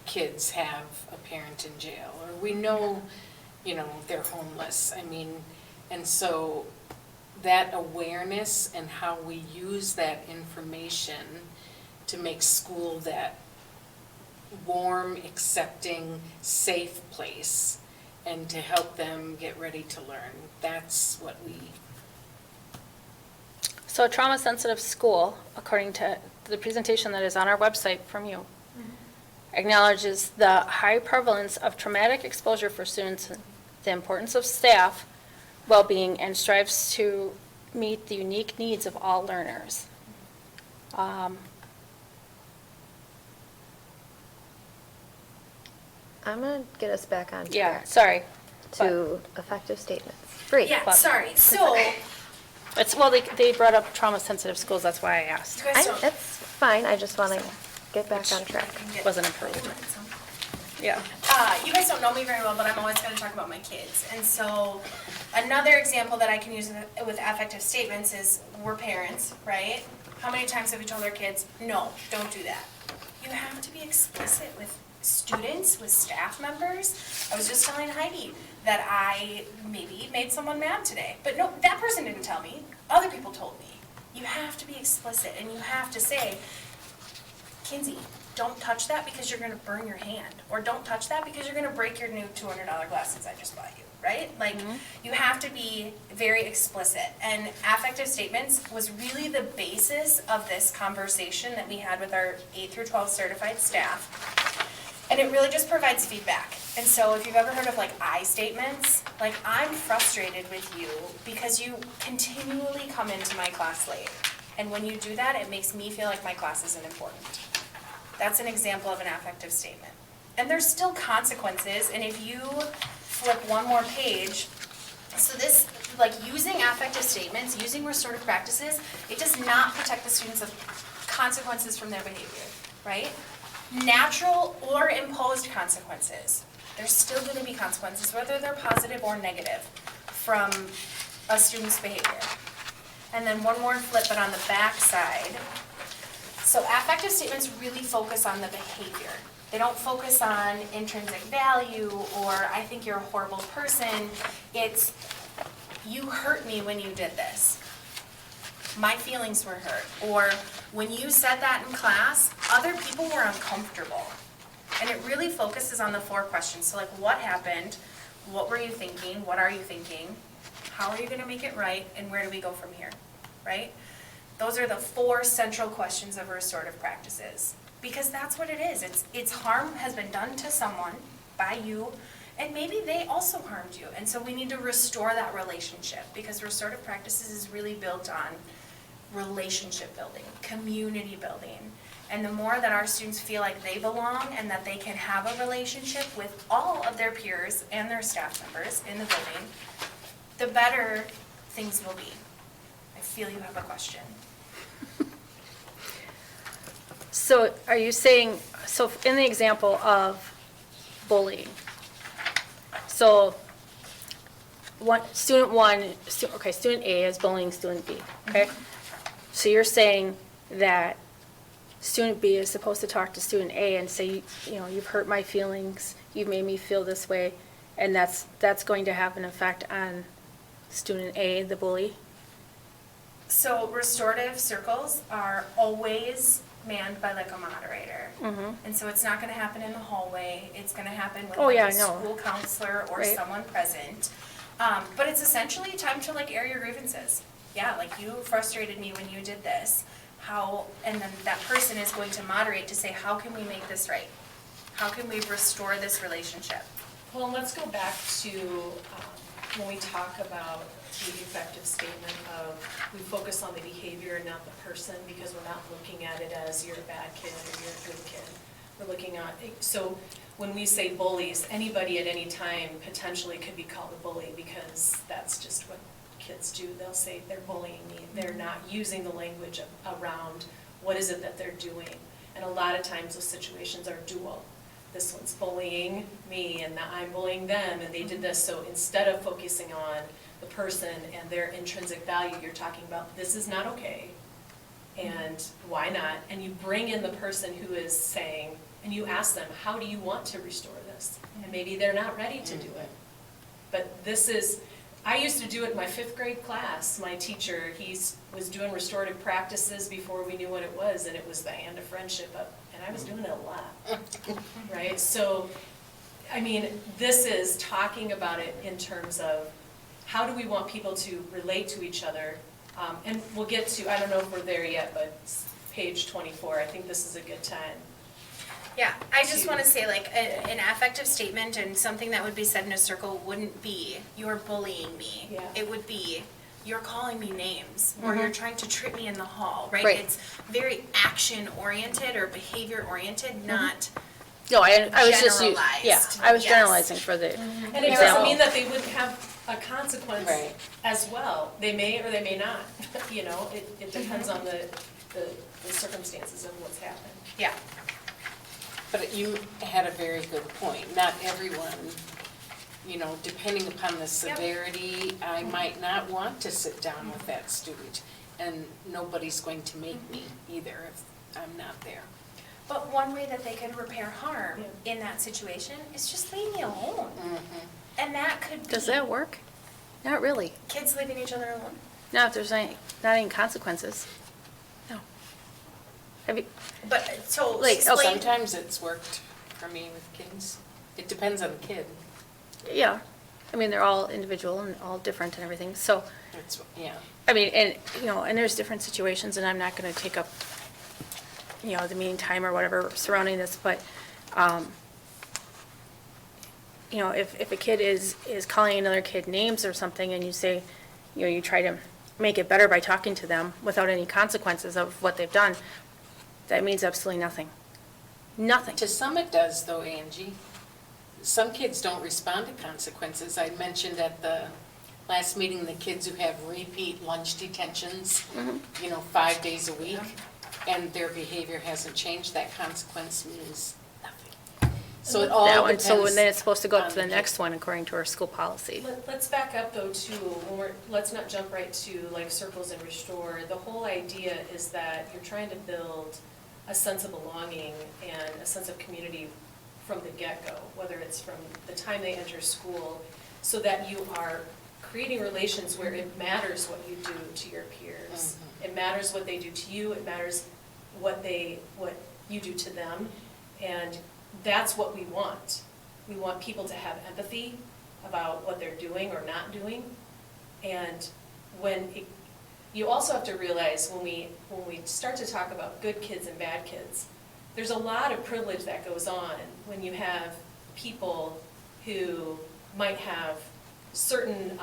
kids have a parent in jail, or we know, they're homeless. I mean, and so that awareness and how we use that information to make school that warm, accepting, safe place, and to help them get ready to learn, that's what we, So a trauma-sensitive school, according to the presentation that is on our website from you, acknowledges the high prevalence of traumatic exposure for students, the importance of staff well-being, and strives to meet the unique needs of all learners. I'm gonna get us back on Yeah, track sorry. to effective statements. Great. Yeah, but- sorry, so, It's, well, they brought up trauma-sensitive schools, that's why I asked. you guys don't. That's fine, I just wanna get back on track. Wasn't approved. Yeah. You guys don't know me very well, but I'm always gonna talk about my kids. And so, another example that I can use with affective statements is, we're parents, right? How many times have we told our kids, no, don't do that? You have to be explicit with students, with staff members. I was just telling Heidi that I maybe made someone mad today, but no, that person didn't tell me, other people told me. You have to be explicit, and you have to say, Kinsey, don't touch that because you're gonna burn your hand, or don't touch that because you're gonna break your new $200 glasses I just bought you, right? Like, you have to be very explicit, and affective statements was really the basis of this conversation that we had with our 8 through 12 certified staff. And it really just provides feedback. And so if you've ever heard of like I statements, like I'm frustrated with you because you continually come into my class late. And when you do that, it makes me feel like my class isn't important. That's an example of an affective statement. And there's still consequences, and if you flip one more page, so this, like using affective statements, using restorative practices, it does not protect the students of consequences from their behavior, right? Natural or imposed consequences. There's still going to be consequences, whether they're positive or negative, from a student's behavior. And then one more flip, but on the back side. So affective statements really focus on the behavior. They don't focus on intrinsic value or I think you're a horrible person. It's, you hurt me when you did this. My feelings were hurt. Or when you said that in class, other people were uncomfortable. And it really focuses on the 4 questions. So like, what happened? What were you thinking? What are you thinking? How are you gonna make it right? And where do we go from here, right? Those are the 4 central questions of restorative practices. Because that's what it is. It's harm has been done to someone by you, and maybe they also harmed you. And so we need to restore that relationship, because restorative practices is really built on relationship building, community building. And the more that our students feel like they belong and that they can have a relationship with all of their peers and their staff members in the building, the better things will be. I feel you have a question. So are you saying, so in the example of bullying, so student A is bullying student B, okay? So you're saying that student B is supposed to talk to student A and say, you know, you've hurt my feelings, you've made me feel this way, and that's going to have an effect on student A, the bully? So restorative circles are always manned by like a moderator. And so it's not gonna happen in the hallway, it's gonna happen with Oh, like yeah, a I know. school counselor or Right. someone present. But it's essentially time to like air your grievances. Yeah, like you frustrated me when you did this. How, and then that person is going to moderate to say, how can we make this right? How can we restore this relationship? Well, let's go back to when we talk about the effective statement of, we focus on the behavior and not the person, because we're not looking at it as you're a bad kid or you're a good kid. We're looking at, so when we say bullies, anybody at any time potentially could be called a bully, because that's just what kids do. They'll say they're bullying me. They're not using the language around what is it that they're doing. And a lot of times those situations are dual. This one's bullying me and I'm bullying them, and they did this. So instead of focusing on the person and their intrinsic value, you're talking about this is not okay, and why not? And you bring in the person who is saying, and you ask them, how do you want to restore this? And maybe they're not ready to do it. But this is, I used to do it in my 5th grade class. My teacher, he was doing restorative practices before we knew what it was, and it was the hand of friendship up, and I was doing it a lot, right? So, I mean, this is talking about it in terms of how do we want people to relate to each other? And we'll get to, I don't know if we're there yet, but page 24, I think this is a good time. Yeah, I just want to say like an affective statement and something that would be said in a circle wouldn't be, you're bullying me. Yeah. It would be, you're calling me names, or you're trying to trip me in the hall, right? Right. It's very action-oriented or behavior-oriented, not No, I was just, generalized. yeah, I was Yes. generalizing for the And it doesn't example. mean that they wouldn't have a consequence Right. as well. They may or they may not, you know, it depends on the circumstances of what's happened. Yeah. But you had a very good point. Not everyone, you know, depending upon the severity, I might not want to sit down with that student. And nobody's going to make me either if I'm not there. But one way that they could repair harm in that situation is just leave me alone. And that could be. Does that work? Not really. Kids leaving each other alone? Not if there's not any consequences. No. Have you, But, so Like, explain. Sometimes it's worked for me with kids. It depends on the kid. yeah, I mean, they're all individual and all different and everything, so, It's, yeah. I mean, and, you know, and there's different situations, and I'm not gonna take up, you know, the meeting time or whatever surrounding this, but, you know, if a kid is calling another kid names or something, and you say, you know, you try to make it better by talking to them without any consequences of what they've done, that means absolutely nothing. Nothing. To some it does though, Angie. Some kids don't respond to consequences. I mentioned at the last meeting, the kids who have repeat lunch detentions, you know, 5 days a week, and their behavior hasn't changed, that consequence means nothing. So it all That one, depends. so then it's supposed to go up on to the kid. next one according to our school policy. Let's back up though too, let's not jump right to like circles and restore. The whole idea is that you're trying to build a sense of belonging and a sense of community from the get-go, whether it's from the time they enter school, so that you are creating relations where it matters what you do to your peers. It matters what they do to you, it matters what you do to them, and that's what we want. We want people to have empathy about what they're doing or not doing. And you also have to realize when we start to talk about good kids and bad kids, there's a lot of privilege that goes on when you have people who might have certain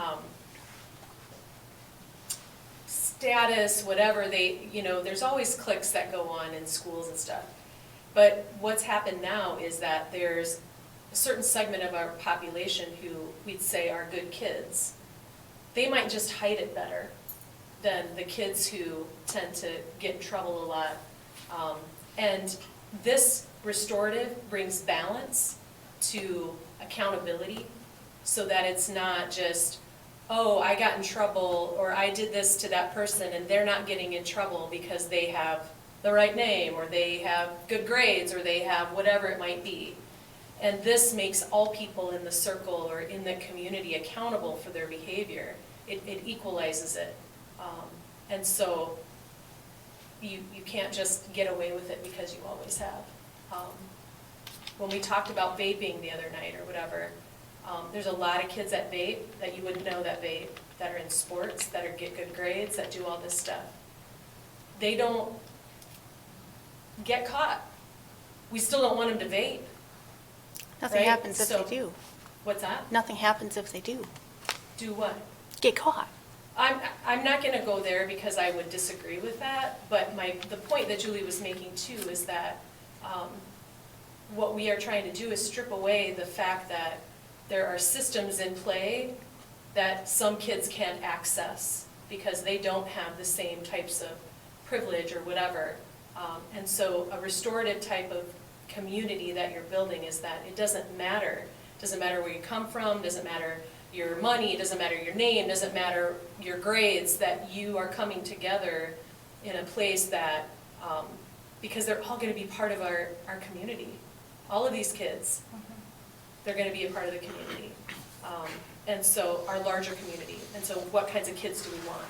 status, whatever there's always cliques that go on in schools and stuff. But what's happened now is that there's a certain segment of our population who we'd say are good kids. They might just hide it better than the kids who tend to get in trouble a lot. And this restorative brings balance to accountability so that it's not just, oh, I got in trouble or I did this to that person and they're not getting in trouble because they have the right name or they have good grades or they have whatever it might be. And this makes all people in the circle or in the community accountable for their behavior. It equalizes it. And so you can't just get away with it because you always have. When we talked about vaping the other night or whatever, there's a lot of kids that vape that you wouldn't know that vape, that are in sports, that get good grades, that do all this stuff. They don't get caught. We still don't want them to vape. Nothing Right? happens if So- they do. What's that? Nothing happens if they do. Do what? Get caught. I'm not gonna go there because I would disagree with that, but the point that Julie was making too is that what we are trying to do is strip away the fact that there are systems in play that some kids can't access because they don't have the same types of privilege or whatever. And so a restorative type of community that you're building is that it doesn't matter. Doesn't matter where you come from, doesn't matter your money, doesn't matter your name, doesn't matter your grades, that you are coming together in a place that, because they're all gonna be part of our community. All of these kids, they're gonna be a part of the community. And so our larger community. And so what kinds of kids do we want?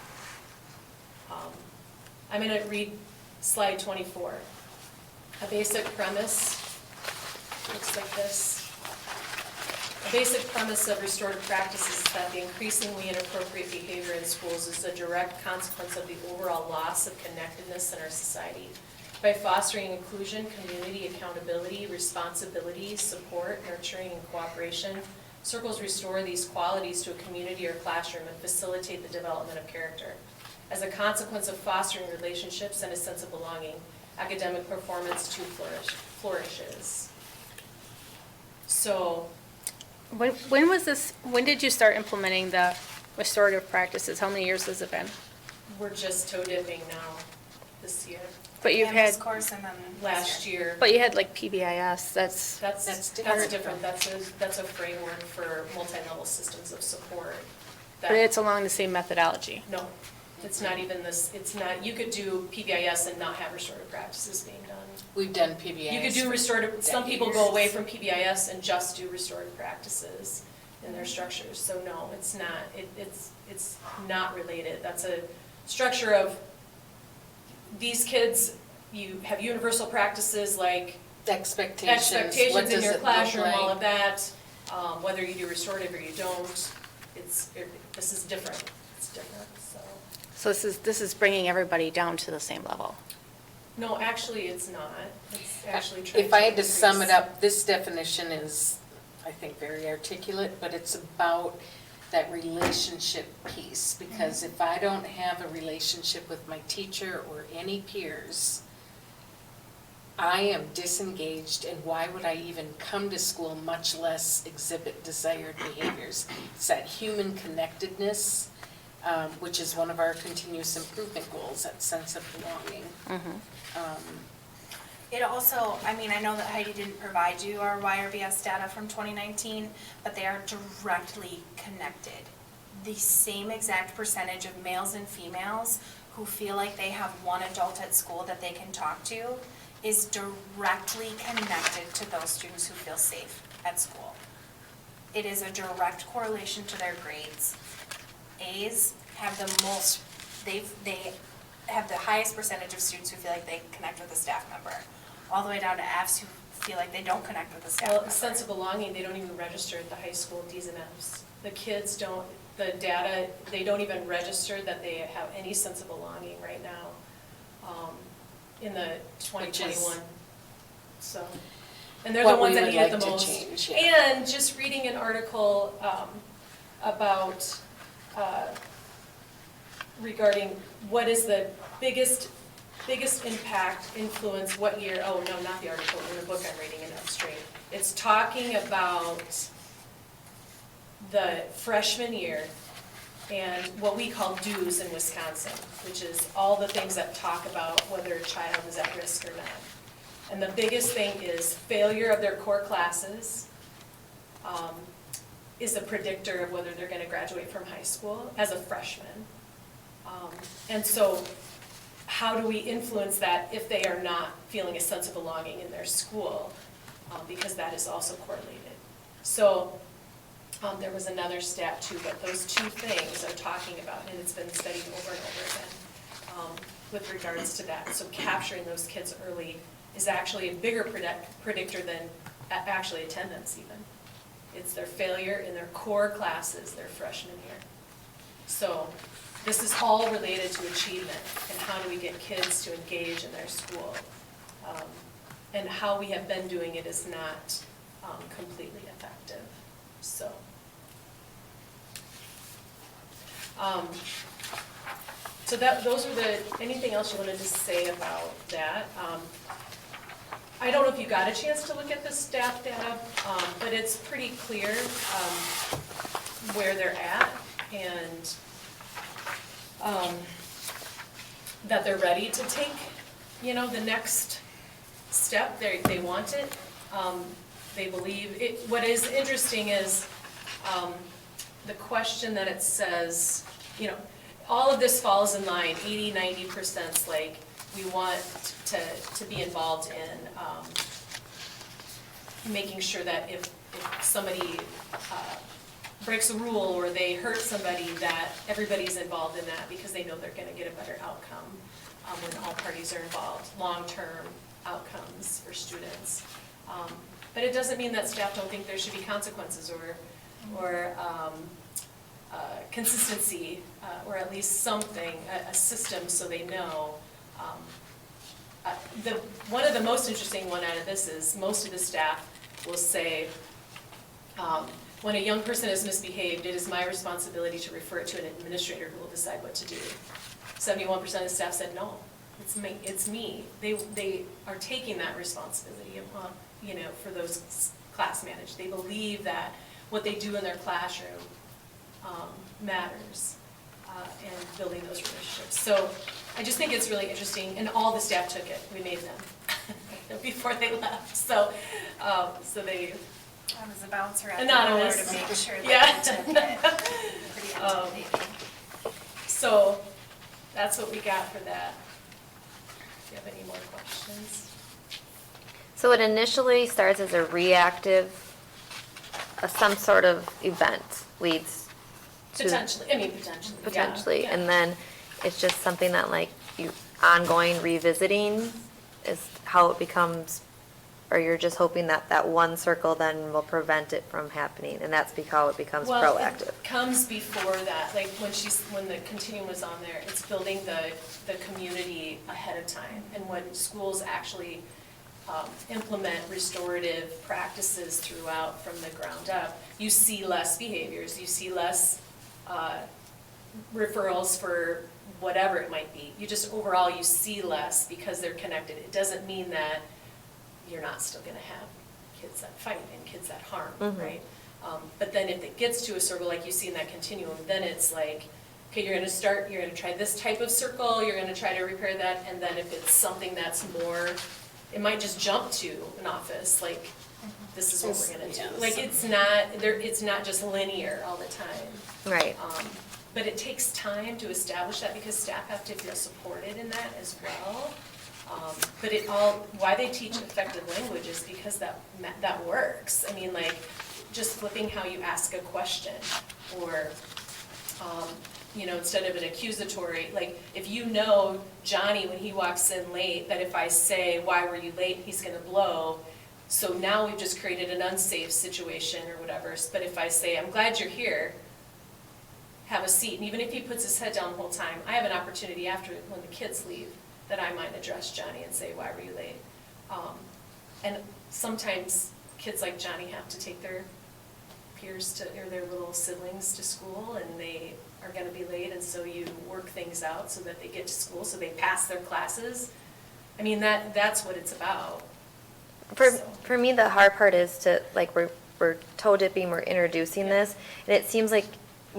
I'm gonna read slide 24. A basic premise looks like this. A basic premise of restorative practices is that the increasingly inappropriate behavior in schools is a direct consequence of the overall loss of connectedness in our society. By fostering inclusion, community, accountability, responsibility, support, nurturing, and cooperation, circles restore these qualities to a community or classroom and facilitate the development of character. As a consequence of fostering relationships and a sense of belonging, academic performance too flourishes. So, When did you start implementing the restorative practices? How many years has it been? we're just toe dipping now this year. But you've Canvas had, course and then Last year, but you had like PBIS, that's, that's different. That's a framework for multi-level systems of support. but it's along the same methodology. No, it's not even this, it's not, you could do PBIS and not have restorative practices being done. We've done PBIS. You could do for restorative, some people go decades. away from PBIS and just do restorative practices in their structures. So no, it's not, it's not related. That's a structure of, these kids, you have universal practices like Expectations. What expectations in does your it look classroom, all like? of that, whether you do restorative or you don't, this is different, it's different, so. So this is bringing everybody down to the same level. No, actually, it's not, it's actually trying to If I had to sum it increase. up, this definition is, I think, very articulate, but it's about that relationship piece. Because if I don't have a relationship with my teacher or any peers, I am disengaged, and why would I even come to school, much less exhibit desired behaviors? It's that human connectedness, which is one of our continuous improvement goals, that sense of belonging. It also, I mean, I know that Heidi didn't provide you our YRBS data from 2019, but they are directly connected. The same exact percentage of males and females who feel like they have one adult at school that they can talk to is directly connected to those students who feel safe at school. It is a direct correlation to their grades. A's have the most, they have the highest percentage of students who feel like they connect with a staff member, all the way down to F's who feel like they don't connect with a staff Well, member. a sense of belonging, they don't even register at the high school D's and F's. The kids don't, the data, they don't even register that they have any sense of belonging right now in the 2021. So, and they're the what we ones that would need it like the to most. change, yeah. And just reading an article about regarding what is the biggest impact, influence, what year, oh, no, not the article, in the book I'm reading in Upstream. It's talking about the freshman year and what we call DUES in Wisconsin, which is all the things that talk about whether a child is at risk or not. And the biggest thing is failure of their core classes is a predictor of whether they're going to graduate from high school as a freshman. And so how do we influence that if they are not feeling a sense of belonging in their school? Because that is also correlated. So there was another stat too, but those two things are talking about, and it's been studied over and over again with regards to that. So capturing those kids early is actually a bigger predictor than actually attendance even. It's their failure in their core classes their freshman year. So this is all related to achievement and how do we get kids to engage in their school. And how we have been doing it is not completely effective. So. So those are anything else you wanted to say about that? I don't know if you got a chance to look at the staff data, but it's pretty clear where they're at and that they're ready to take, the next step. They want it. They believe it. What is interesting is the question that it says, all of this falls in line, 80-90% like we want to be involved in making sure that if somebody breaks a rule or they hurt somebody, that everybody's involved in that because they know they're going to get a better outcome when all parties are involved, long-term outcomes for students. But it doesn't mean that staff don't think there should be consequences or consistency, or at least something, a system so they know. One of the most interesting one out of this is most of the staff will say, when a young person is misbehaved, it is my responsibility to refer it to an administrator who will decide what to do. 71% of the staff said, no, it's me. They are taking that responsibility for those class managed. They believe that what they do in their classroom matters and building those relationships. So I just think it's really interesting, and all the staff took it. We made them before they left. So they. I was a bouncer at anonymous. the door to make sure that Yeah. they took it. Pretty intimidating. So that's what we got for that. Do you have any more questions? So it initially starts as a reactive, some sort of event leads to. Potentially, potentially. Potentially, yeah. and then it's just something that like you ongoing revisiting is how it becomes, or you're just hoping that that one circle then will prevent it from happening, and that's how it becomes proactive. It comes before that, like when the continuum was on there, it's building the community ahead of time. And when schools actually implement restorative practices throughout from the ground up, you see less behaviors, you see less referrals for whatever it might be. You just overall, you see less because they're connected. It doesn't mean that you're not still gonna have kids that fight and kids that harm, right? But then if it gets to a circle like you see in that continuum, then it's like, okay, you're gonna try this type of circle, you're gonna try to repair that, and then if it's something that's more, it might just jump to an office, like, this is what we're gonna do. Like, it's not just linear all the time. Right. But it takes time to establish that because staff have to feel supported in that as well. But why they teach effective language is because that works. I mean, like, just flipping how you ask a question, or, instead of an accusatory, like, if you know Johnny, when he walks in late, that if I say, why were you late, he's gonna blow. So now we've just created an unsafe situation or whatever. But if I say, I'm glad you're here, have a seat, and even if he puts his head down the whole time, I have an opportunity after, when the kids leave, that I might address Johnny and say, why were you late? And sometimes kids like Johnny have to take their peers or their little siblings to school, and they are gonna be late, and so you work things out so that they get to school, so they pass their classes. I mean, that's what it's about. For me, the hard part is to, like, we're toe dipping, we're introducing this, and it seems like,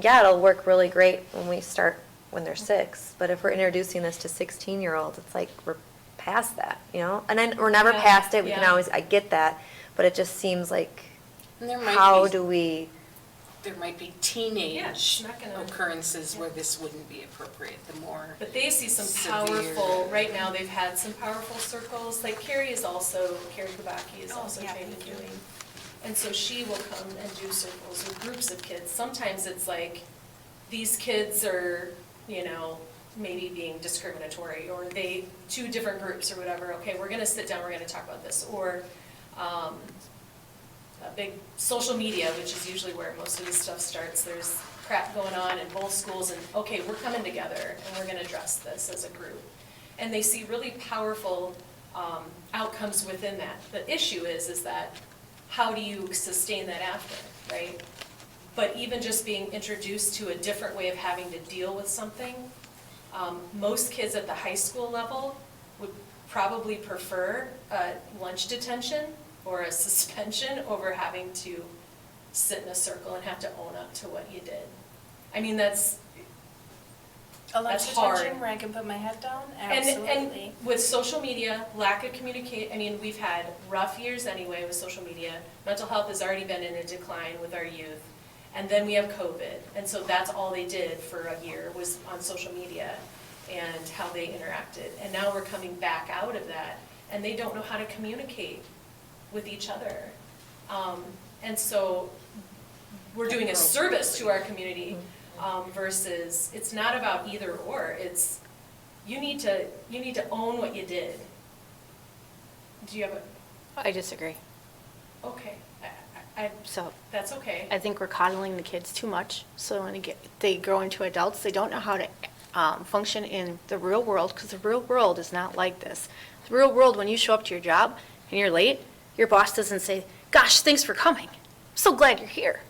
yeah, it'll work really great when they're 6, but if we're introducing this to 16-year-olds, it's like we're past that, And then we're never Yeah, past it, we can yeah. always, I get that, but it just seems like, And there might how be- do we, There might be Yeah, it's teenage not gonna- occurrences where this wouldn't be appropriate, the more. But they see some Severe. powerful, right now, they've had some powerful circles, like Carrie Kubacki is Oh, also yeah, trained in thank you. doing. And so she will come and do circles with groups of kids. Sometimes it's like, these kids are, maybe being discriminatory, or two different groups or whatever, okay, we're gonna sit down, we're gonna talk about this. Or, a big social media, which is usually where most of this stuff starts, there's crap going on in both schools, and, okay, we're coming together, and we're gonna address this as a group. And they see really powerful outcomes within that. The issue is that, how do you sustain that after, right? But even just being introduced to a different way of having to deal with something, most kids at the high school level would probably prefer lunch detention or a suspension over having to sit in a circle and have to own up to what you did. I mean, that's lunch hard. detention where I can put my head down? And Absolutely. with social media, lack of communicate, I mean, we've had rough years anyway with social media. Mental health has already been in a decline with our youth. And then we have COVID. And so that's all they did for a year, was on social media and how they interacted. And now we're coming back out of that, and they don't know how to communicate with each other. And so we're doing a service to our community, versus, it's not about either or. It's, you need to own what you did. Do you have I disagree. okay, So that's okay. I think we're coddling the kids too much. So when they grow into adults, they don't know how to function in the real world, because the real world is not like this. The real world, when you show up to your job and you're late, your boss doesn't say, gosh, thanks for coming. I'm so glad you're here.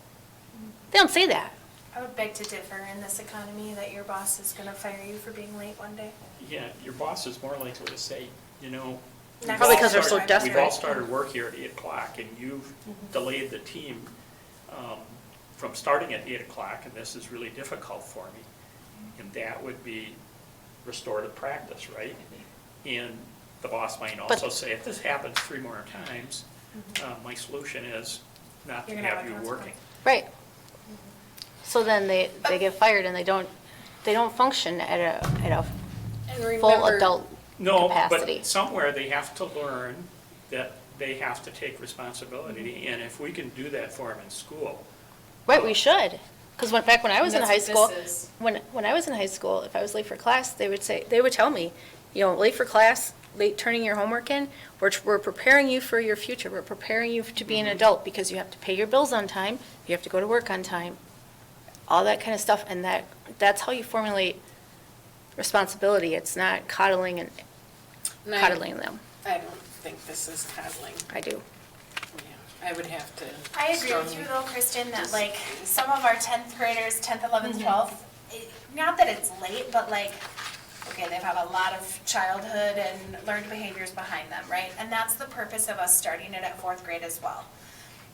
They don't say that. I would beg to differ in this economy that your boss is gonna fire you for being late one day. Yeah, your boss is more likely to say, we've Probably all 'cause they're so started- desperate. We've all started work here at 8 o'clock, and you've delayed the team from starting at 8 o'clock, and this is really difficult for me. And that would be restorative practice, right? And the boss might also say, if this happens 3 more times, my solution is not to You're gonna have have you a working. Right. So then they get fired and they don't function at a And full remember, adult No, capacity. but somewhere they have to learn that they have to take responsibility, and if we can do that for them in school. Right, we should. Because back when I was in And high that's school, what this is. when I was in high school, if I was late for class, they would tell me, late for class, late turning your homework in, we're preparing you for your future. We're preparing you to be an adult, because you have to pay your bills on time, you have to go to work on time, all that kind of stuff. And that's how you formulate responsibility. It's not coddling and coddling them. I don't think this is coddling. I do. Yeah, I would have to. I agree with you though, Kristen, that like some of our 10th graders, 10th, 11th, 12th, not that it's late, but like, okay, they've had a lot of childhood and learned behaviors behind them, right? And that's the purpose of us starting it at 4th grade as well.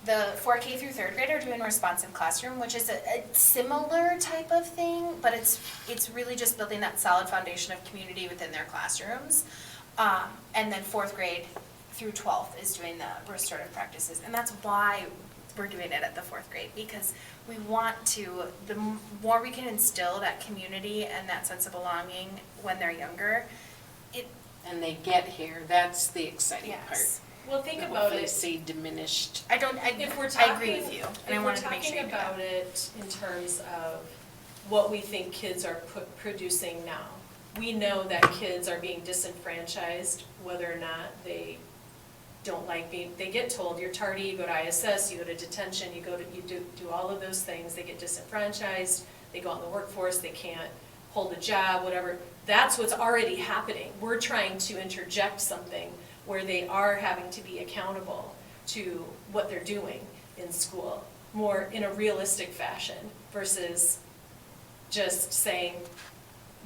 The 4K through 3rd grade are doing responsive classroom, which is a similar type of thing, but it's really just building that solid foundation of community within their classrooms. And then 4th grade through 12th is doing the restorative practices. And that's why we're doing it at the 4th grade, because we want to, the more we can instill that community and that sense of belonging when they're younger, and they get here, that's the exciting part. Yes. Well, think The whole about thing, it. say diminished. I don't, If we're I talking, agree with you, and I if we're wanted to make sure you talking knew that. about it in terms of what we think kids are producing now, we know that kids are being disenfranchised, whether or not they don't like being, they get told, you're tardy, you go to ISS, you go to detention, you do all of those things, they get disenfranchised, they go out in the workforce, they can't hold a job, whatever. That's what's already happening. We're trying to interject something where they are having to be accountable to what they're doing in school, more in a realistic fashion versus just saying,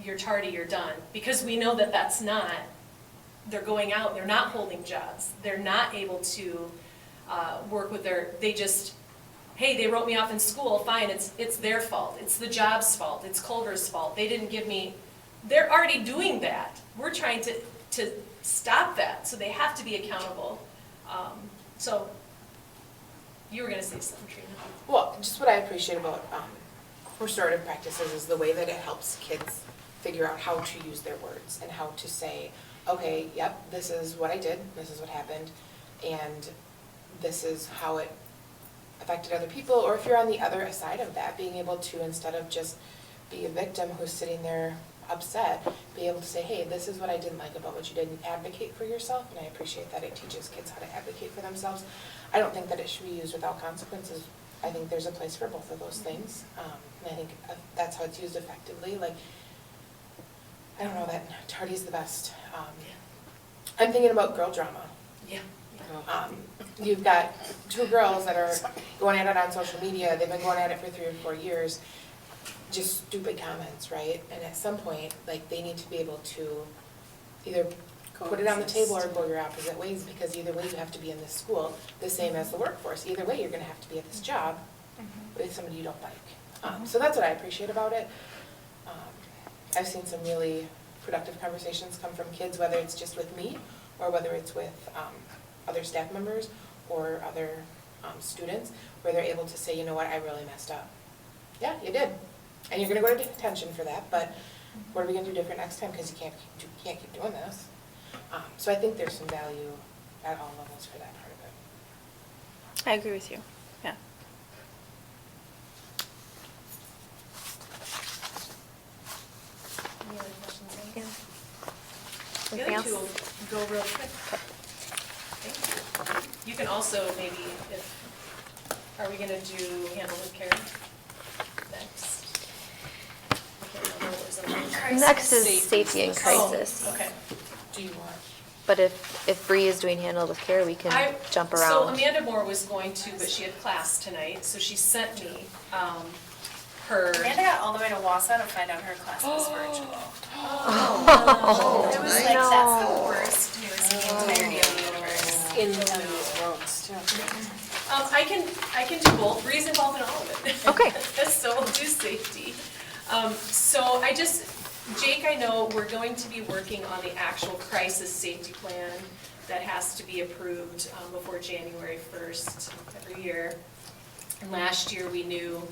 you're tardy, you're done. Because we know that that's not, they're going out, they're not holding jobs, they're not able to work with they just, hey, they wrote me off in school, fine, it's their fault, it's the job's fault, it's Culver's fault, they didn't give me, they're already doing that. We're trying to stop that, so they have to be accountable. So, you were gonna say something, Trina. Well, just what I appreciate about restorative practices is the way that it helps kids figure out how to use their words and how to say, okay, yep, this is what I did, this is what happened, and this is how it affected other people. Or if you're on the other side of that, being able to, instead of just be a victim who's sitting there upset, be able to say, hey, this is what I didn't like about what you did, and advocate for yourself. And I appreciate that it teaches kids how to advocate for themselves. I don't think that it should be used without consequences. I think there's a place for both of those things. And I think that's how it's used effectively. Like, I don't know, that tardy is the best. I'm thinking about girl drama. Yeah. You've got two girls that are going at it on social media. They've been going at it for 3 or 4 years. Just stupid comments, right? And at some point, like, they need to be able to either put it on the table or go your opposite ways, because either way you have to be in this school, the same as the workforce. Either way, you're gonna have to be at this job with somebody you don't like. So that's what I appreciate about it. I've seen some really productive conversations come from kids, whether it's just with me or whether it's with other staff members or other students, where they're able to say, you know what, I really messed up. Yeah, you did. And you're gonna go to detention for that, but what are we gonna do different next time, because you can't keep doing this. So I think there's some value at all levels for that part of it. I agree with you, yeah. Any other questions? Yeah. The Anything other two else? will go real quick. Thank you. You can also maybe, are we gonna do handle with care next? I can't remember what was on the- Next is safety and Oh, crisis. okay. Do you want? But if Bree is doing handle with care, we can jump So around. Amanda Moore was going to, but she had class tonight, so she sent me her. Amanda got all the way to Wausau to find out her class was virtual. Oh, It was like, that's the worst news in the entirety of the universe. In those roads too. I can do both. Bree's involved in all of it. Okay. So we'll do safety. So Jake, I know we're going to be working on the actual crisis safety plan that has to be approved before January 1st every year. And last year, we knew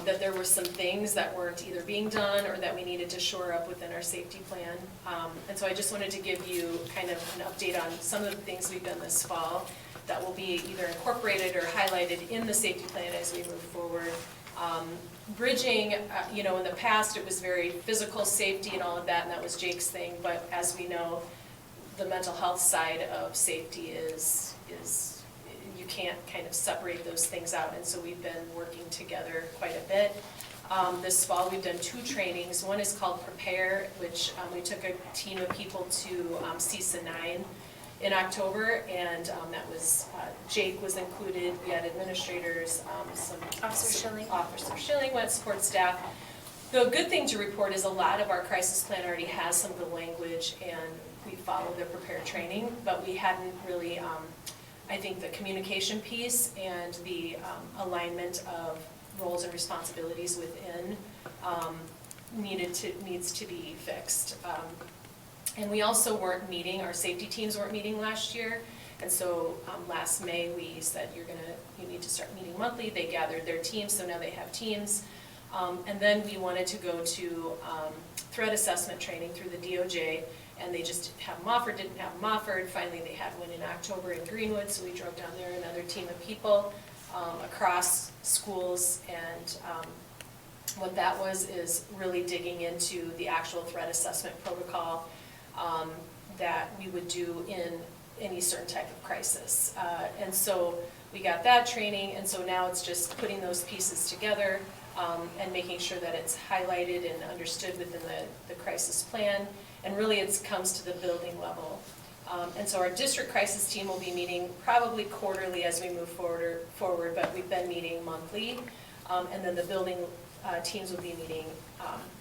that there were some things that weren't either being done or that we needed to shore up within our safety plan. And so I just wanted to give you kind of an update on some of the things we've done this fall that will be either incorporated or highlighted in the safety plan as we move forward. Bridging, in the past, it was very physical safety and all of that, and that was Jake's thing, but as we know, the mental health side of safety is you can't kind of separate those things out, and so we've been working together quite a bit. This fall, we've done 2 trainings. One is called Prepare, which we took a team of people to CISA 9 in October, and that was, Jake was included, we had administrators, Officer Schilling went, support staff. The good thing to report is a lot of our crisis plan already has some of the language, and we followed the Prepare training, but we hadn't really, I think the communication piece and the alignment of roles and responsibilities within needs to be fixed. And we also weren't meeting, our safety teams weren't meeting last year, and so last May we said you need to start meeting monthly. They gathered their teams, so now they have teams. And then we wanted to go to threat assessment training through the DOJ, and they just have them offered, didn't have them offered. Finally, they had one in October in Greenwood, so we drove down there, another team of people across schools, and what that was is really digging into the actual threat assessment protocol that we would do in any certain type of crisis. And so we got that training, and so now it's just putting those pieces together and making sure that it's highlighted and understood within the crisis plan. And really it comes to the building level. And so our district crisis team will be meeting probably quarterly as we move forward, but we've been meeting monthly. And then the building teams will be meeting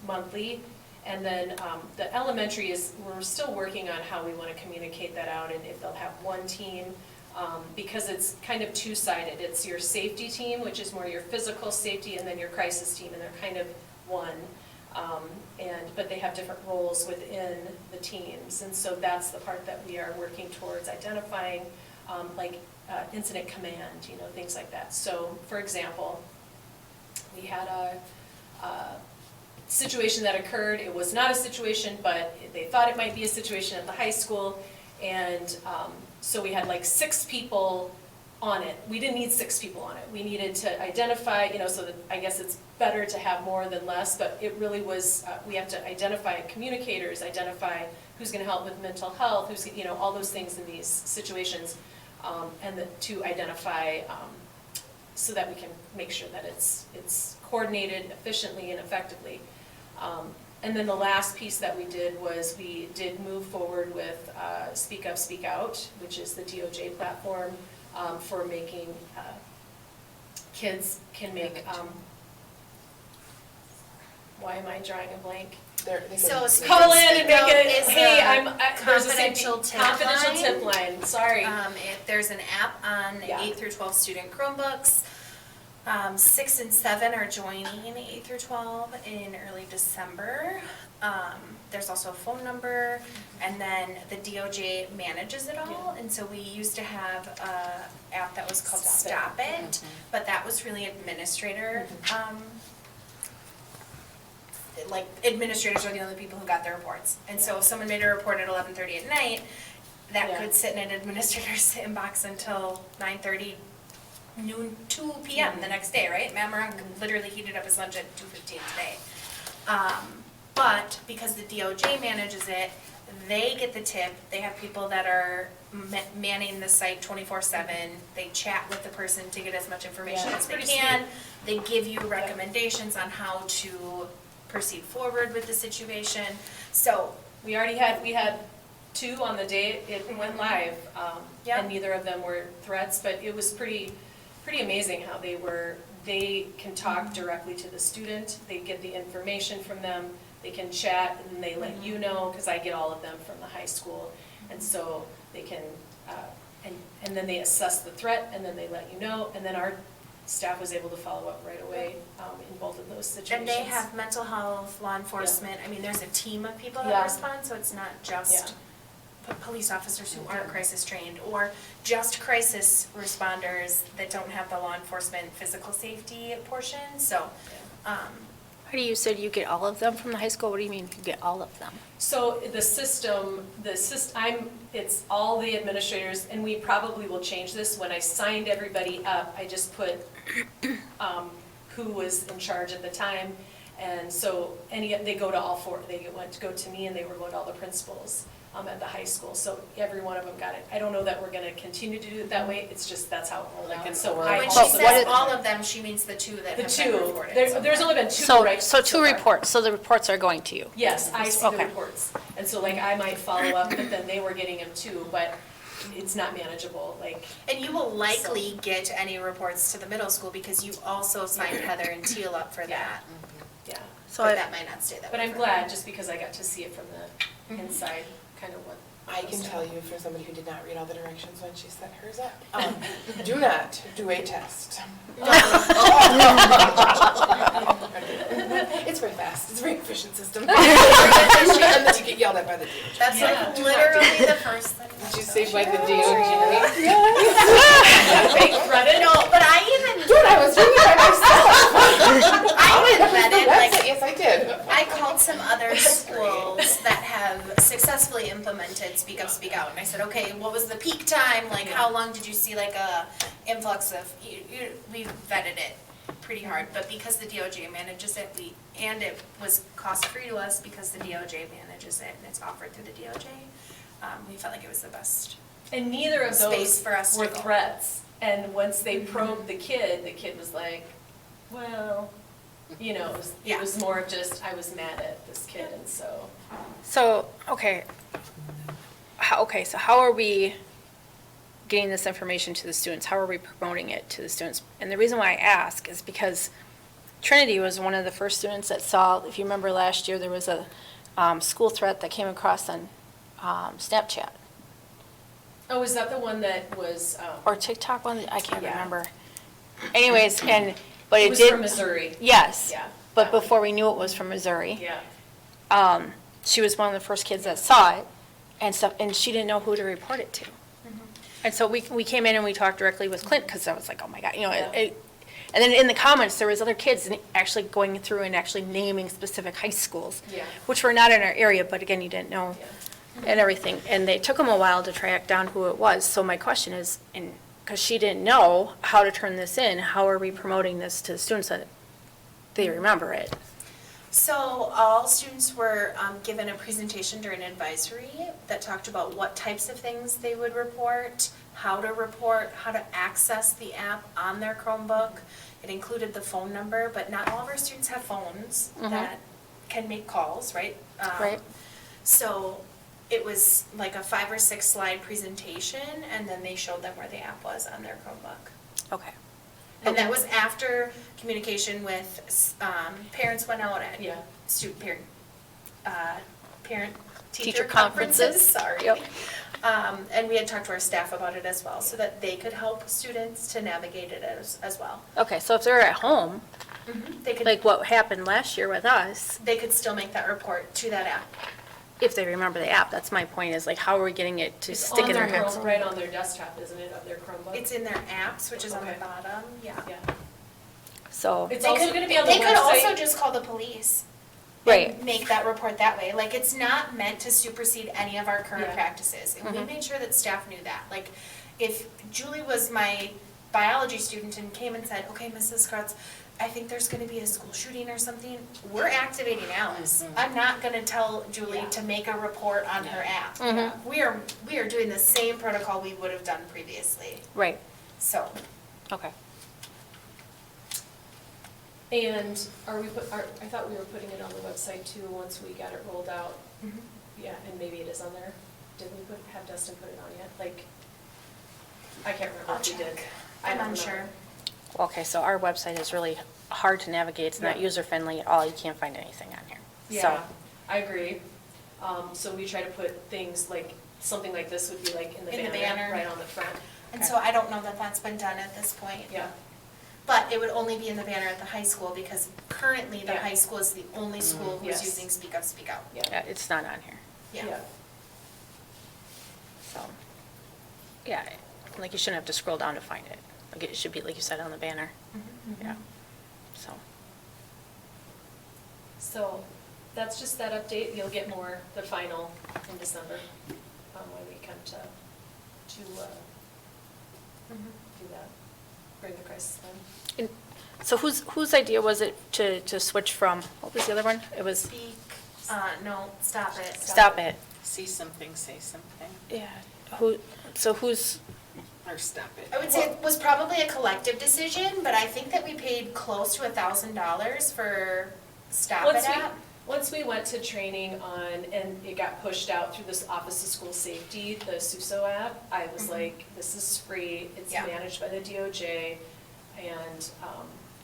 monthly. And then the elementary we're still working on how we want to communicate that out, and if they'll have one team, because it's kind of two-sided. It's your safety team, which is more your physical safety, and then your crisis team, and they're kind of one. But they have different roles within the teams, and so that's the part that we are working towards identifying, like incident command, things like that. So, for example, we had a situation that occurred. It was not a situation, but they thought it might be a situation at the high school, and so we had like 6 people on it. We didn't need 6 people on it. We needed to identify, so that I guess it's better to have more than less, but it really was, we have to identify communicators, identify who's going to help with mental health, who's, all those things in these situations, and to identify so that we can make sure that it's coordinated efficiently and effectively. And then the last piece that we did was we did move forward with Speak Up, Speak Out, which is the DOJ platform for making, kids can make, why am I drawing a blank? So Call in and make it, is hey, a there's a confidential tip confidential line. tip line, sorry. There's an app on Yeah. 8 through 12 student Chromebooks. 6 and 7 are joining 8 through 12 in early December. There's also a phone number, and then the DOJ manages it all. And so we used to have an app that was called Stop It, but that was really administrator. Like administrators are the only people who got the reports. And so if someone made a report at 11:30 at night, that Yeah. could sit in an administrator's inbox until 9:30, noon, 2 p.m. the next day, right? Matt Moran literally heated up his lunch at 2:15 today. But because the DOJ manages it, they get the tip. They have people that are manning the site 24/7. They chat with the person to get as much information Yeah, as it's they pretty can. They give you recommendations on how to proceed forward with the situation. So We had 2 on the day it went live, Yeah. and neither of them were threats, but it was pretty amazing how they can talk directly to the student, they get the information from them, they can chat, and they let you know, because I get all of them from the high school, and so they can, and then they assess the threat, and then they let you know, and then our staff was able to follow up right away in both of those situations. And they have mental health, law enforcement, I mean, there's a team of people that Yeah. respond, so it's not just Yeah. police officers who aren't crisis trained, or just crisis responders that don't have the law enforcement physical safety portion, so, How do you said you get all of them from the high school? What do you mean you get all of them? So the system, it's all the administrators, and we probably will change this. When I signed everybody up, I just put who was in charge at the time. And so they go to all 4, they went to go to me, and they were going to all the principals at the high school. So every one of them got it. I don't know that we're gonna continue to do it that way, it's just, that's how it rolled out. So I when she also, says all of them, she means the 2 that the have been 2, reported. so there's far. only been 2 So, right so 2 far. reports, so the reports are going to you? Yes, I see the Okay. reports, and so like I might follow up, but then they were getting them too, but it's not manageable, like, And you will likely get any reports to the middle school, because you also signed Heather and Teal up for that. yeah. So But I- that might not stay that way. But I'm forever. glad, just because I got to see it from the inside, kind of what. I can tell you for somebody who did not read all the directions when she set hers up, do not do a test. It's very fast, it's a very efficient system. And then you get yelled at by the DOJ. That's Yeah. like literally the first thing. Did you say by the DOJ? Fake threaded? No, but I even, Dude, I was doing it by myself. I even vetted, like, Yes, I did. I called some other schools that have successfully implemented Speak Up, Speak Out. And I said, okay, what was the peak time? Like, how long did you see like a influx of, we vetted it pretty hard. But because the DOJ manages it, and it was cost-free to us because the DOJ manages it and it's offered through the DOJ, we felt like it was the best. And neither of Space those for us to were go. threats. And once they probed the kid was like, well, you know, it Yeah. was more of just, I was mad at this kid, and so. So, okay. So how are we getting this information to the students? How are we promoting it to the students? And the reason why I ask is because Trinity was one of the first students that saw, if you remember last year, there was a school threat that came across on Snapchat. Oh, is that the one that was, Or TikTok one, I can't Yeah. remember. Anyways, but it it was did. from Missouri? Yes. Yeah. But that one. before we knew it was from Missouri. Yeah. She was one of the first kids that saw it and stuff, and she didn't know who to report it to. And so we came in and we talked directly with Clint, because I was like, oh my God, you know, Yeah. and then in the comments, there was other kids actually going through and actually naming specific high schools. Yeah. Which were not in our area, but again, you didn't know. Yeah. And everything, and they took them a while to track down who it was. So my question is, because she didn't know how to turn this in, how are we promoting this to the students that they remember it? So all students were given a presentation during advisory that talked about what types of things they would report, how to access the app on their Chromebook. It included the phone number, but not all of our students have phones that can make calls, right? Right. So it was like a 5 or 6 slide presentation, and then they showed them where the app was on their Chromebook. Okay. And that was after communication with, parents went out at Yeah. parent-teacher Teacher conferences, conferences. sorry. Yep. And we had talked to our staff about it as well, so that they could help students to navigate it as well. Okay, so if they're at home, They could, like what happened last year with us, they could still make that report to that app. if they remember the app, that's my point, is like, how are we getting it to It's stick on in their their heads? Chrome, right on their desktop, isn't it, of their Chromebook? It's in their apps, which is on the Okay. bottom, yeah. Yeah. So, It's They also could- gonna be on the They could also website. just call the police. Right. And make that report that way. Like, it's not meant to supersede any of our current Yeah. practices. And we made sure that staff knew that. Like, if Julie was my biology student and came and said, okay, Mrs. Krutz, I think there's gonna be a school shooting or something, we're activating Alice. I'm not gonna tell Julie Yeah. to make a report on her app. Mhm. We are doing the same protocol we would have done previously, right, so. okay. And I thought we were putting it on the website too, once we got it rolled out. Yeah, and maybe it is on there. Did we have Dustin put it on yet? Like, I can't remember I'll if we did. check. I I'm don't unsure. remember. Okay, so our website is really hard to navigate, it's not Yeah. user-friendly at all, you can't find anything on here. Yeah, So, I agree. So we try to put things like, something like this would be like in the In the banner, banner. right on the front. And Okay. so I don't know that that's been done at this point. Yeah, But it would only be in the banner at the high school because currently the Yeah. high school is the only school who's Yes. using Speak Up, Speak Out. yeah. yeah, it's not on here, Yeah. so. Yeah, like you shouldn't have to scroll down to find it, like it should be, like you said, on the banner, yeah, so. So that's just that update. You'll get more, the final in December, when we come to do that, bring the crisis then. And so whose idea was it to switch from, what was the other one? It was Speak, no, stop it. Stop It. See something, say something, Yeah, who's, or stop it. I would say it was probably a collective decision, but I think that we paid close to $1,000 for Stop It app. Once we went to training on, and it got pushed out through this Office of School Safety, the SUSO app, I was like, this is free, it's Yeah. managed by the DOJ, and, And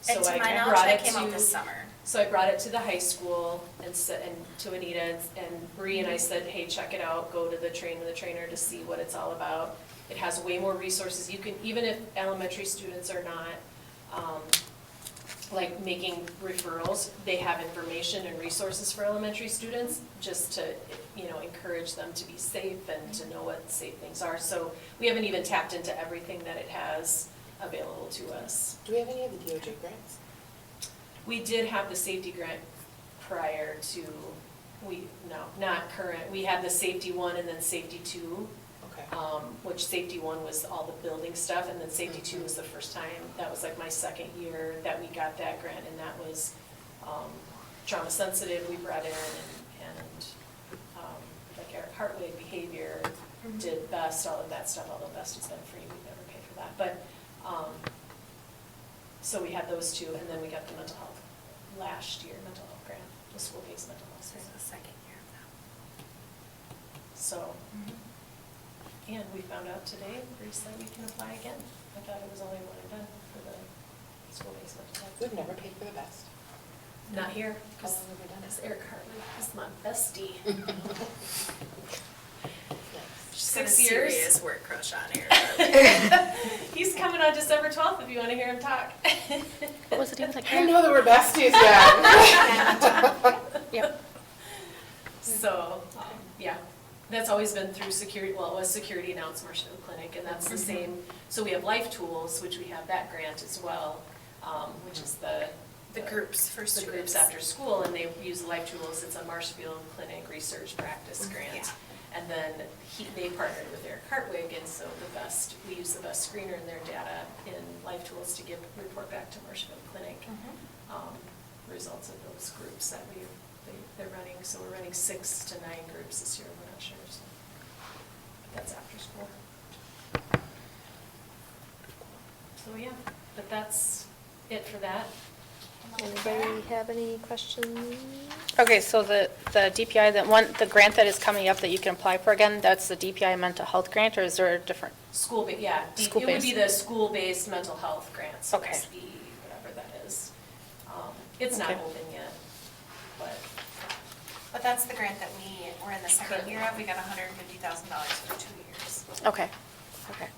so to I my knowledge, brought that it came out this to, summer. so I brought it to the high school and to Anita and Bree, and I said, hey, check it out, go to the trainer to see what it's all about. It has way more resources, you can, even if elementary students are not, like making referrals, they have information and resources for elementary students, just to, encourage them to be safe and to know what safe things are. So we haven't even tapped into everything that it has available to us. Do we have any of the DOJ grants? We did have the safety grant prior to not current. We had the safety one and then safety two. Okay. Which safety one was all the building stuff, and then safety two was the first time, that was like my second year that we got that grant, and that was trauma sensitive, we brought in, and like Eric Hartwig, behavior, did BEST, all of that stuff, although BEST has been free, we've never paid for that, but, so we had those two, and then we got the mental health last year, mental health grant, the school-based mental health This is grant. the second year of that. So, and we found out today, Bruce said we can apply again. I thought it was only one and done for the school-based mental health. We've never paid for the best. Not here, How because long have we done it? Eric Hartley is my bestie. She's got a 6 years. serious work crush on here. He's coming on December 12th if you want to hear him talk. What was the name of the I didn't grant? know that we're besties yet. Yep. So, yeah, that's always been through security, well, it was Security Announce Marshfield Clinic, and that's the same. So we have Life Tools, which we have that grant as well, which is the groups for the students. groups after school, and they use Life Tools. It's a Marshfield Clinic research practice grant. Yeah. And then they partnered with Eric Hartwig, and so we use the BEST screener in their data in Life Tools to report back to Marshfield Clinic results of those groups that they're running. So we're running 6 to 9 groups this year, we're not sure, so. But that's after school. So yeah, but that's it for that. Anybody have any questions? Okay, so the DPI, the grant that is coming up that you can apply for again, that's the DPI mental health grant, or is there a different? School-based, yeah. It would School-based. be the school-based mental health grant, so Okay. SB, whatever that is. It's not Okay. open yet, but, But that's the grant that we're in the second year of. We got $150,000 for 2 years. Okay, okay.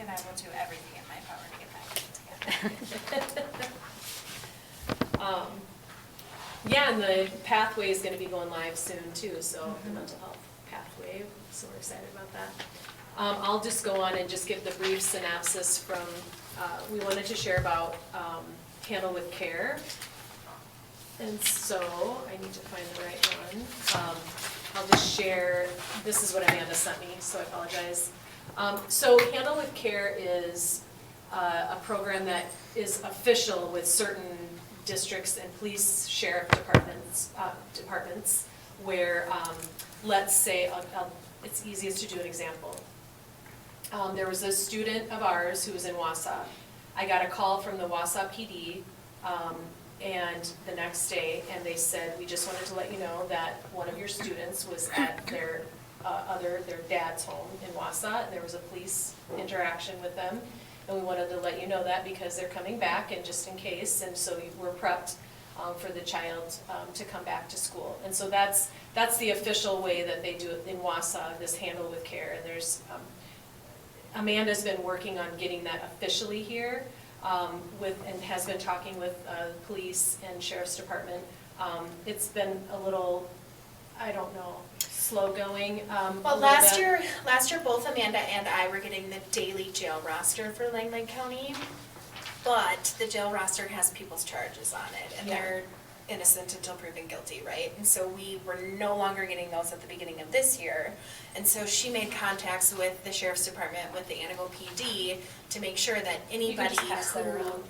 And I will do everything in my power to get that grant together. yeah, and the pathway is gonna be going live soon too, so the mental health pathway, so we're excited about that. I'll just go on and just give the brief synopsis from, we wanted to share about Handle with Care. And so, I need to find the right one. I'll just share, this is what Amanda sent me, so I apologize. So Handle with Care is a program that is official with certain districts and police, sheriff departments, where, let's say, it's easiest to do an example. There was a student of ours who was in Wausau. I got a call from the Wausau PD, and the next day, and they said, we just wanted to let you know that one of your students was at their dad's home in Wausau, and there was a police interaction with them. And we wanted to let you know that because they're coming back, and just in case, and so we're prepped for the child to come back to school. And so that's the official way that they do it in Wausau, this Handle with Care. And there's, Amanda's been working on getting that officially here, and has been talking with police and sheriff's department. It's been a little, I don't know, slow going. Well, last year, both Amanda and I were getting the daily jail roster for Langland County, but the jail roster has people's charges on it, and they're innocent until proven guilty, right? And so we were no longer getting those at the beginning of this year. And so she made contacts with the sheriff's department, with the Antigo PD, to make sure that anybody who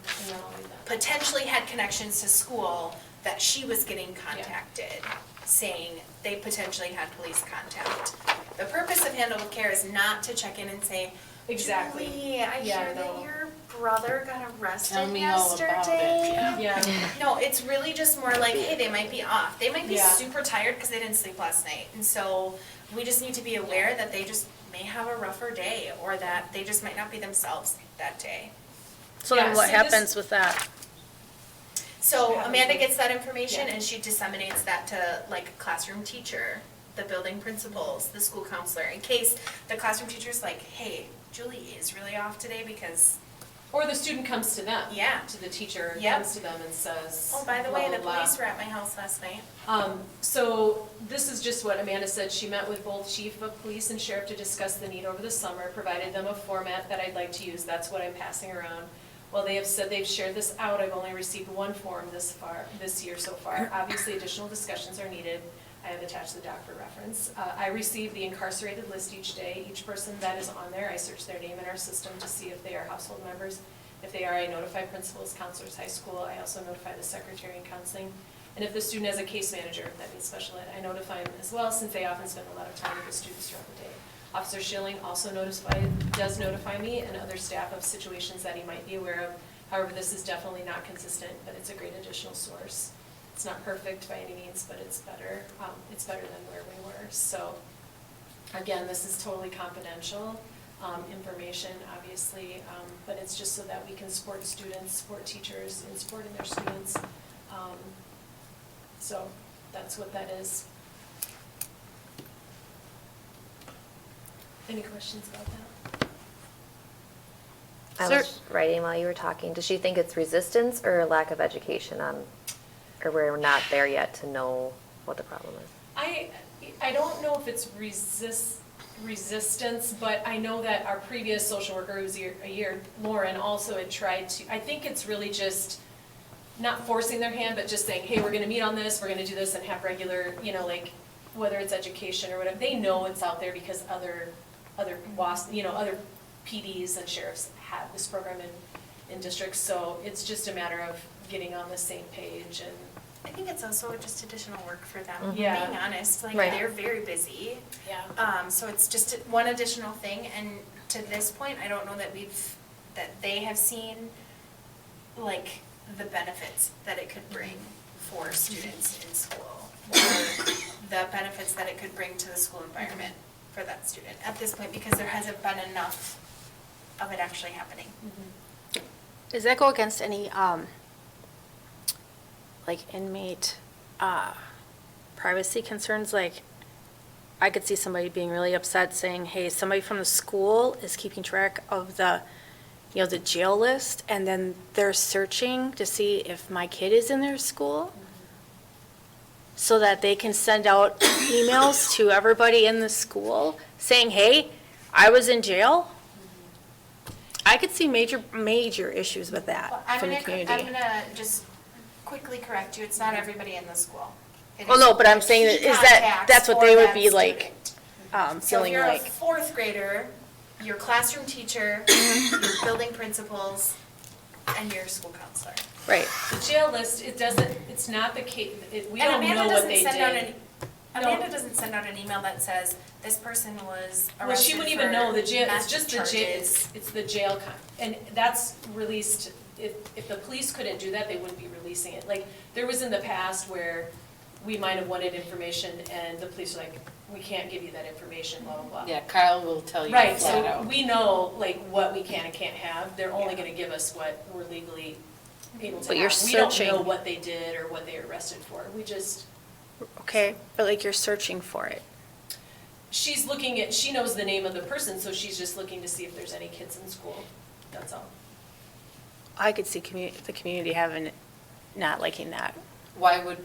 potentially had connections to school, that she was getting contacted, saying they potentially had police contact. The purpose of Handle with Care is not to check in and say, Exactly. Julie, I hear that your brother got arrested Tell me all about it. yesterday. Yeah. No, it's really just more like, hey, they might be off. They might be Yeah. super tired because they didn't sleep last night. And so we just need to be aware that they just may have a rougher day, or that they just might not be themselves that day. So Yeah, then what so this- happens with that? So Yeah. Amanda gets that information Yeah. and she disseminates that to like a classroom teacher, the building principals, the school counselor, in case the classroom teacher's like, hey, Julie is really off today because, Or the student comes to them. Yeah. To the teacher, Yep. comes to them and says. oh, by the blah, way, blah, the blah. police were at my house last night. So this is just what Amanda said. She met with both chief of police and sheriff to discuss the need over the summer, provided them a format that I'd like to use. That's what I'm passing around. While they have said they've shared this out, I've only received one form this year so far. Obviously, additional discussions are needed. I have attached the doc for reference. I receive the incarcerated list each day. Each person that is on there, I search their name in our system to see if they are household members. If they are, I notify principals, counselors, high school. I also notify the secretary in counseling. And if the student has a case manager, that means special ed, I notify them as well, since they often spend a lot of time with the students throughout the day. Officer Schilling also does notify me and other staff of situations that he might be aware of. However, this is definitely not consistent, but it's a great additional source. It's not perfect by any means, but it's better. It's better than where we were. So, again, this is totally confidential information, obviously, but it's just so that we can support students, support teachers, and supporting their students. So that's what that is. Any questions about that? I was writing while you were talking. Does she think it's resistance or a lack of education on, or we're not there yet to know what the problem is? I don't know if it's resistance, but I know that our previous social worker, who was a year, Lauren, also had tried to, I think it's really just not forcing their hand, but just saying, hey, we're gonna meet on this, we're gonna do this and have regular, like, whether it's education or whatever, they know it's out there because other other PDs and sheriffs have this program in districts, so it's just a matter of getting on the same page. And I think it's also just additional work for them, Yeah. being honest, like, Right. they're very busy. yeah, So it's just one additional thing, and to this point, I don't know that they have seen, like, the benefits that it could bring for students in school, or the benefits that it could bring to the school environment for that student at this point, because there hasn't been enough of it actually happening. Does that go against any, like inmate, privacy concerns? Like, I could see somebody being really upset saying, hey, somebody from the school is keeping track of the jail list, and then they're searching to see if my kid is in their school, so that they can send out emails to everybody in the school saying, hey, I was in jail. I could see major issues with Well, that I'm from the gonna community. just quickly correct you, it's not everybody in the school. It Well, is no, but I'm saying key is that, contacts that's what for they would that be like, student. So if feeling you're a like. fourth grader, your classroom teacher, your building principals, and your school counselor. Right. the jail list, it's not the case, we And don't Amanda know what doesn't they send out did. Amanda doesn't send out an email that says, this person was Well, arrested she for wouldn't even know the jail, it's massive just the jail, charges. it's the jail, and that's released, if the police couldn't do that, they wouldn't be releasing it. Like, there was in the past where we might have wanted information and the police were like, we can't give you that information, blah, blah, blah. Yeah, Kyle will tell you Right, flat so out. we know, like, what we can and can't have, they're only gonna give us what we're legally able to But have. you're We don't know searching. what they did or what they were arrested for, we just, Okay, but like you're searching for it. she's looking at, she knows the name of the person, so she's just looking to see if there's any kids in school, that's all. I could see the community not liking that. Why would,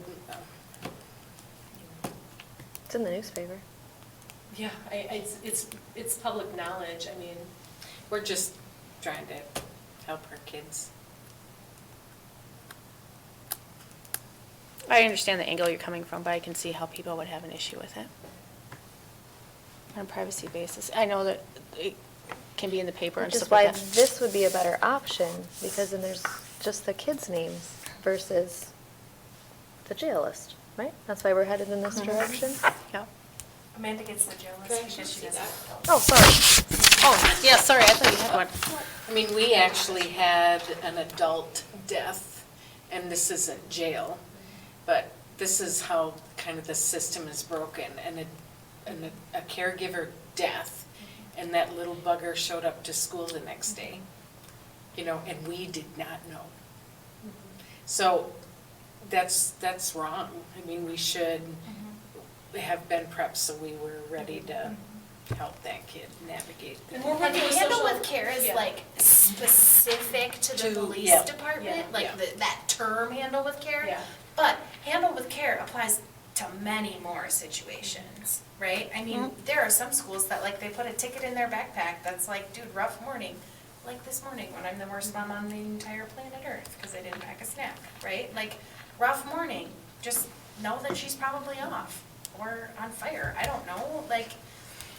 It's in the newspaper. Yeah, it's public knowledge, I mean, we're just trying to help our kids. I understand the angle you're coming from, but I can see how people would have an issue with it. On a privacy basis. I know that it can be in the paper and Which is stuff why like that. this would be a better option, because then there's just the kids' names versus the jail list, right? That's why we're headed in this direction? Yeah. Amanda gets the jail Can I list because she see doesn't. that? Oh, sorry. Oh, yeah, sorry, I thought you had one. I mean, we actually had an adult death, and this isn't jail, but this is how kind of the system is broken, and a caregiver death, and that little bugger showed up to school the next day, and we did not know. So that's wrong. I mean, we should have been prepped so we were ready to help that kid navigate. and we're And working with Handle social. with Care is yeah. like specific to the To- police yeah. department, Yeah. like Yeah. that term, Handle with Care. Yeah. But Handle with Care applies to many more situations, right? I mean, there are some schools that like, they put a ticket in their backpack that's like, dude, rough morning. like this morning when I'm the worst mom on the entire planet Earth because I didn't pack a snack, right? Like, rough morning, just know that she's probably off or on fire, I don't know, like,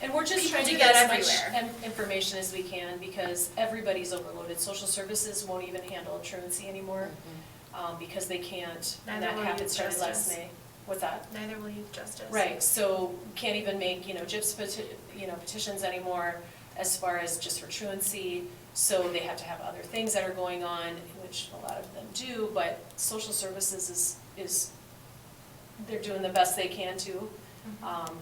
And we're just People trying to do get that as much everywhere. information as we can because everybody's overloaded. Social services won't even handle truancy anymore because they can't. And Neither that will happened youth started last justice. May. What's that? neither will youth justice. Right, so can't even make, JIPS petitions anymore as far as just for truancy. So they have to have other things that are going on, which a lot of them do, but social services is they're doing the best they can to.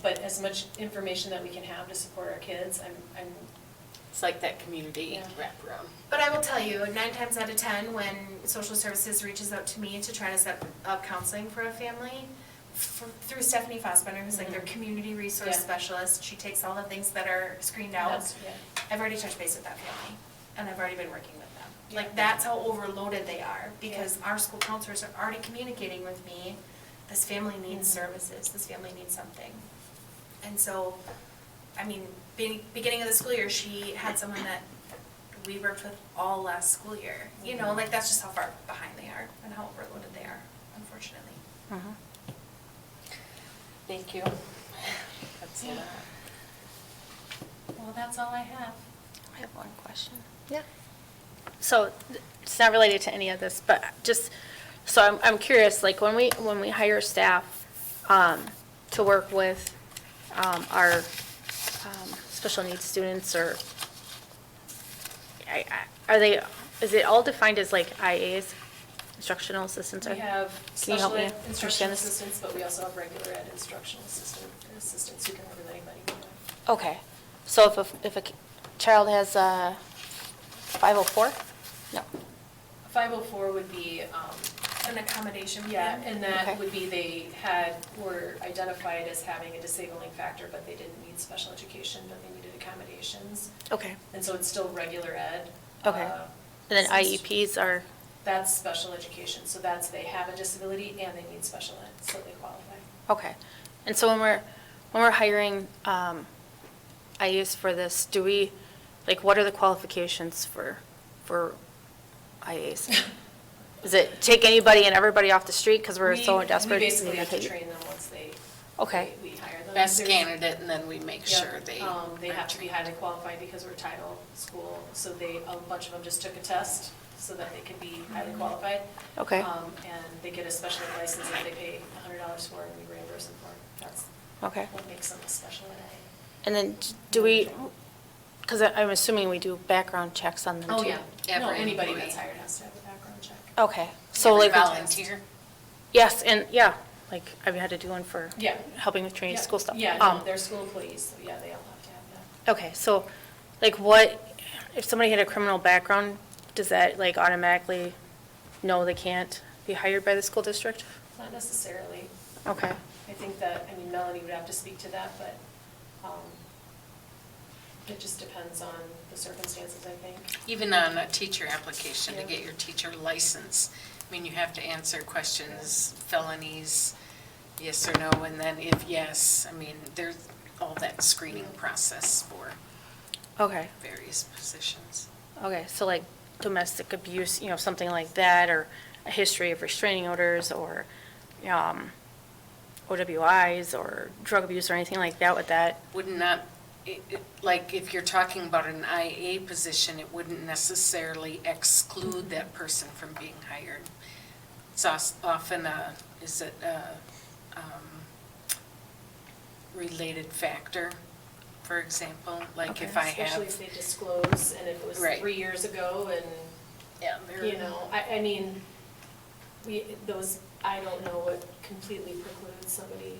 But as much information that we can have to support our kids, I'm It's like that community Yeah. wraparound. But I will tell you, 9 times out of 10, when social services reaches out to me to try to set up counseling for a family, through Stephanie Fossbender, who's like their community resource Yeah. specialist, she takes all the things that are screened out. that's, yeah. I've already touched base with that family, and I've already been working with them. Yeah. Like, that's how overloaded they are, because our school counselors are already communicating with me, this family needs services, this family needs something. And so, I mean, beginning of the school year, she had someone that we worked with all last school year. You know, like, that's just how far behind they are and how overloaded they are, unfortunately. Thank you. That's a Yeah. lot. Well, that's all I have. I have one question. Yeah. So it's not related to any of this, but just, so I'm curious, like when we hire staff to work with our special needs students, or are they, is it all defined as like IAs, instructional assistants? We have Can you help special me ed instructional understand this? assistants, but we also have regular ed instructional assistants who can work with anybody. Okay, so if a child has 504? No. 504 would be, An accommodation yeah, plan. and that Okay. would be were identified as having a disabling factor, but they didn't need special education, but they needed accommodations. Okay, And so it's still regular ed. Okay. and then since IEPs are, That's special education, so they have a disability and they need special ed, so they qualify. okay. And so when we're hiring IAs for this, do we, like, what are the qualifications for IAs? Is it take anybody and everybody off the street because we're so desperate? We basically have to need train them once Okay. we hire them. Best There's- candidate, and then we make Yep, sure they. They have to be highly qualified because we're a title school, so a bunch of them just took a test so that they could be highly qualified. Okay. And they get a special ed license that they pay $100 for and we reimburse them for. That's Okay. what makes them a special ed. And then do we, because I'm assuming we do background checks on them too? Oh, yeah. No, Every anybody employee. that's hired has to have a background check. Okay, so Every like. volunteer. Yes, and yeah, like I've had to do one for Yeah. helping with training Yeah. school stuff. Yeah, no, they're school employees, so yeah, they all have to have that. Okay, so like if somebody had a criminal background, does that like automatically know they can't be hired by the school district? Not necessarily. Okay, I think that, Melanie would have to speak to that, but it just depends on the circumstances, I think. Even on a teacher application to Yeah. get your teacher license, you have to answer questions, felonies, yes or no, and then if yes, there's all that screening process for okay, various positions. okay, so like domestic abuse, something like that, or a history of restraining orders, or OWIs, or drug abuse, or anything like that with that? Would not, like if you're talking about an IA position, it wouldn't necessarily exclude that person from being hired. It's often related factor, for example, like if I have. Especially if they disclose, and if it was Right. 3 years ago, and, Yeah, I don't know what completely precludes somebody,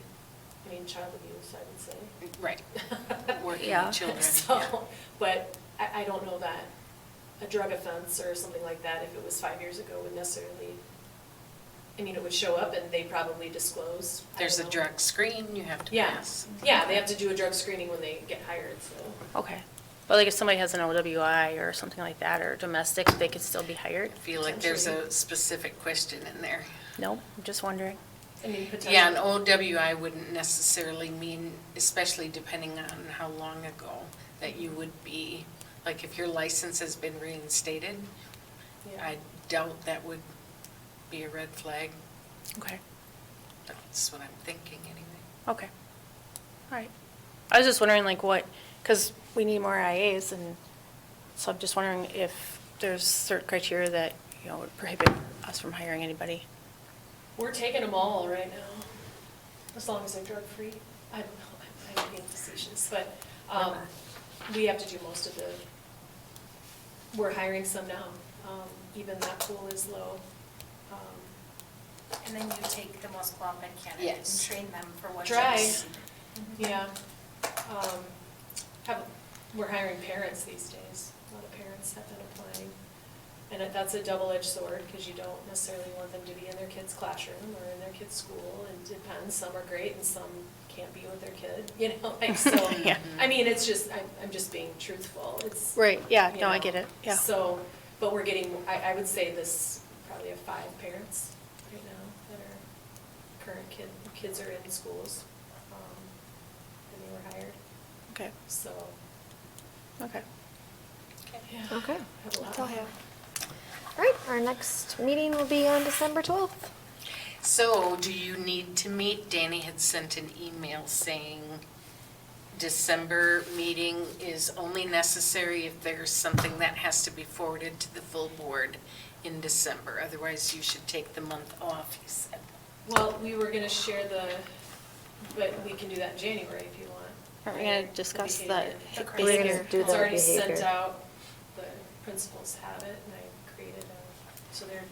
child abuse, I would say. Right, working Yeah. with children, yeah. So, but I don't know that a drug offense or something like that, if it was 5 years ago, would necessarily, it would show up and they probably disclose. I There's a don't know. drug screen you have to Yeah, pass. yeah, they have to do a drug screening when they get hired, so. Okay, but like if somebody has an OWI or something like that, or domestic, they could still be hired? I feel like there's a specific question in there. No, I'm just wondering. Potentially. Yeah, an OWI wouldn't necessarily mean, especially depending on how long ago, that you would be, Like if your license has been reinstated, Yeah. I doubt that would be a red flag. Okay. That's what I'm thinking anyway. Okay. All right. I was just wondering like what, because we need more IAs, and so I'm just wondering if there's certain criteria that, you know, would prohibit us from hiring anybody. We're taking them all right now, as long as they're drug-free. I don't know, I'm being facetious, but we have to do most of the, we're hiring some now. Even that pool is low. And then you take the most qualified candidate and Yes. train them for what Try. jobs. Yeah. We're hiring parents these days. A lot of parents have been applying. And that's a double-edged sword, because you don't necessarily want them to be in their kid's classroom or in their kid's school. It depends, some are great and some can't be with their kid, you know, like, so. Yeah. I mean, it's just, I'm just being truthful. It's. Right, yeah, you no, I know, get it, yeah. So, but we're getting, I would say this, probably have 5 parents right now that are current kids are in schools. And they were hired, Okay, so. okay. Yeah. Okay. Have a lot. That's all I have. All right, our next meeting will be on December 12th. So do you need to meet? Danny had sent an email saying December meeting is only necessary if there's something that has to be forwarded to the full board in December. Otherwise, you should take the month off, he said. Well, we were gonna share but we can do that in January if you want. Are we gonna discuss the behavior. We're gonna behavior? do It's the already sent behavior. out, the principals have it, and I created so they're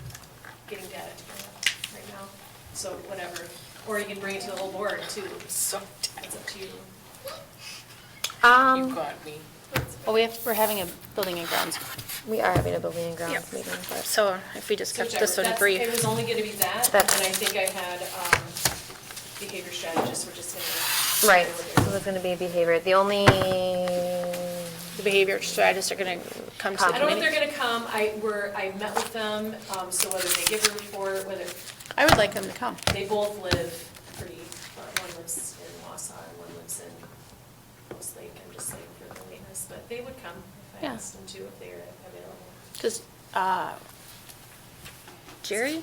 getting data together right now. So whatever, or you can bring it to the whole board too, So it's up to you. you got me. Well, we're having a building and grounds, We are having a building and grounds Yep. meeting, but so if we just kept Whichever. this one It brief. was only gonna be that, and That's- then I think I had, behavior strategists, we're just gonna. right, so there's gonna be behavior. The only, The behavior strategists are gonna come to the I don't know if committee. they're gonna come, I met with them, so whether they give a report, whether, I would like them to come. they both live pretty, one lives in Wausau and one lives in Post Lake, I'm just saying for the lateness, but they would come if I Yeah. asked them to, if they're available. Because, Jerry?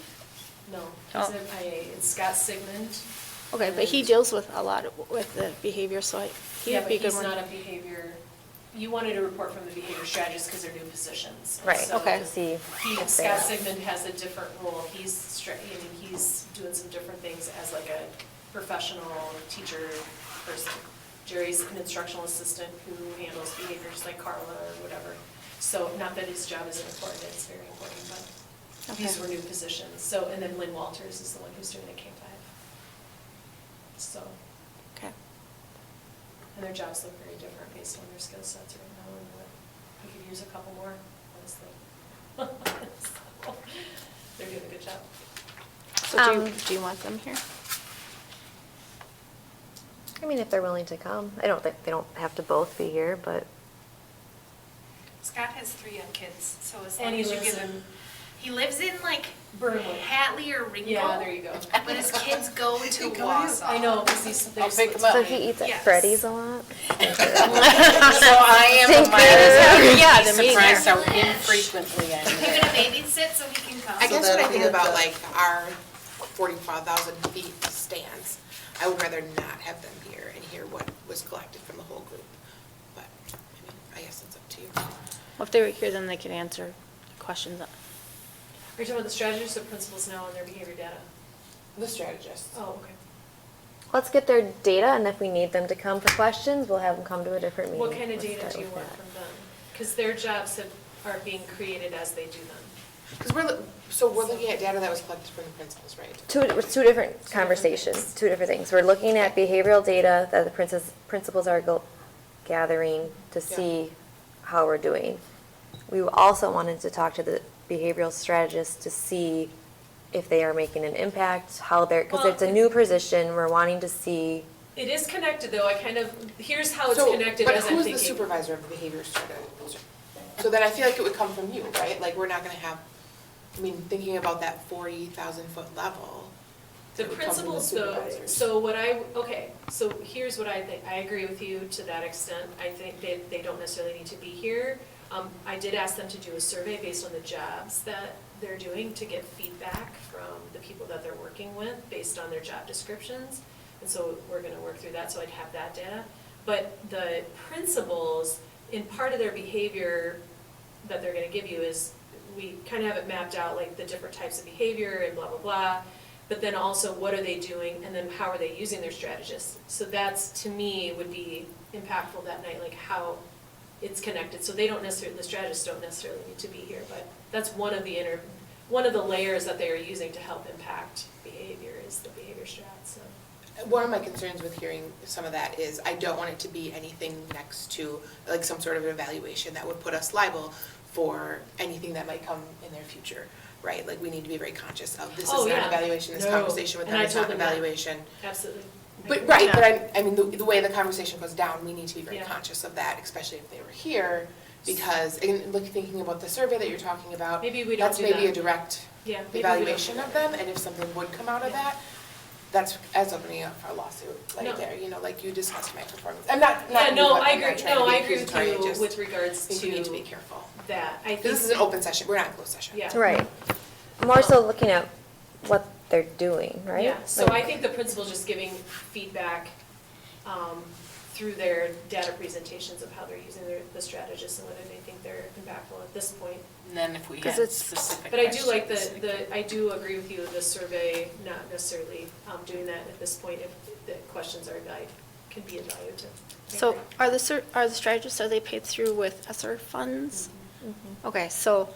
No, Oh. he's an IA, it's Scott Sigmund. Okay, but he deals with a lot with the behavior, so he Yeah, would but be a good he's one. not a behavior, you wanted a report from the behavior strategist because they're new positions. and right, so Okay. to see He, if Scott they're, Sigmund has a different role, he's doing some different things as like a professional teacher person. Jerry's an instructional assistant who handles behaviors like Carla or whatever. So, not that his job isn't important, it's very important, but these Okay. were new positions. So, and then Lynn Walters is the one who's doing the K-5. So, Okay. and their jobs look very different based on their skill sets right now, and we could use a couple more, honestly. So, they're doing a good job. So do you want them here? I mean, if they're willing to come. I don't think, they don't have to both be here, but Scott has 3 young kids, so as And long he as you lives give him, in he lives in like Burnwood. Hatley or Ringo. Yeah, there you go. But his kids go to Wausau. I know, because he's, I'll there's. pick 'em up. so he eats at Yes. Freddy's a lot? So I am a Tinker. Yeah, minor, the meeting. surprised how infrequently I'm You're there. gonna babysit so he can come. I guess when I think about like our 45,000 feet stands, I would rather not have them here and hear what was collected from the whole group. But, I mean, I guess it's up to you. Well, if they were here, then they could answer questions. Are you talking about the strategists or principals now on their behavior data? The strategists. Oh, okay. Let's get their data, and if we need them to come for questions, we'll have them come to a different meeting. What kind of Let's data start do you with want that. from them? Because their jobs are being created as they do them. Because we're looking at data that was collected from the principals, right? It's two different conversations, two different things. We're looking at behavioral data that the principals are gathering to see how we're doing. We also wanted to talk to the behavioral strategists to see if they are making an impact, how they're, because Well, it's a new position, we're wanting to see. It is connected, though. Here's how it's So, connected but as I'm who's thinking. the supervisor of the behavior strategy? So then I feel like it would come from you, right? Like, we're not gonna have, I mean, thinking about that 40,000 foot level. The it would come from principals, though, supervisors. so here's what I think. I agree with you to that extent. I think they don't necessarily need to be here. I did ask them to do a survey based on the jobs that they're doing to get feedback from the people that they're working with based on their job descriptions. And so we're gonna work through that, so I'd have that data. But the principals, in part of their behavior that they're gonna give you is, we kind of have it mapped out, like the different types of behavior and blah, blah, blah. But then also, what are they doing, and then how are they using their strategists? So that's, to me, would be impactful that night, like how it's connected. So they don't necessarily, the strategists don't necessarily need to be here, but that's one of the layers that they are using to help impact behavior is the behavior strat, so. One of my concerns with hearing some of that is I don't want it to be anything next to, like, some sort of evaluation that would put us liable for anything that might come in their future, right? Like, we need to be very conscious of, this is Oh, not yeah. an evaluation, this No. conversation with And them I is told not an them that. evaluation. Absolutely. But, right, but I mean, the way the conversation goes down, we need to be very Yeah. conscious of that, especially if they were here, because, and look, thinking about the survey that you're talking about, Maybe we don't that's do maybe a that. direct Yeah, maybe we don't evaluation do of that. them, and if something would come out of Yeah. that, that's as opening up for a lawsuit No. right there, you know, like you discussed my performance. I'm not Yeah, you, no, but I I'm not agree, trying to no, be I agree with accusatory, you just with regards think we need to be to careful. that. I think. This is an open session, we're not in closed session. Yeah. Right. More so looking at what they're doing, right? Yeah, so Like- I think the principal's just giving feedback through their data presentations of how they're using the strategists and whether they think they're impactful at this point. And then if we 'Cause had it's- specific But I do like questions, I do agree with you, the survey, not necessarily doing that at this point if the questions are can be evaluated. I So agree. are the strategists, are they paid through with ESSER funds? Okay, so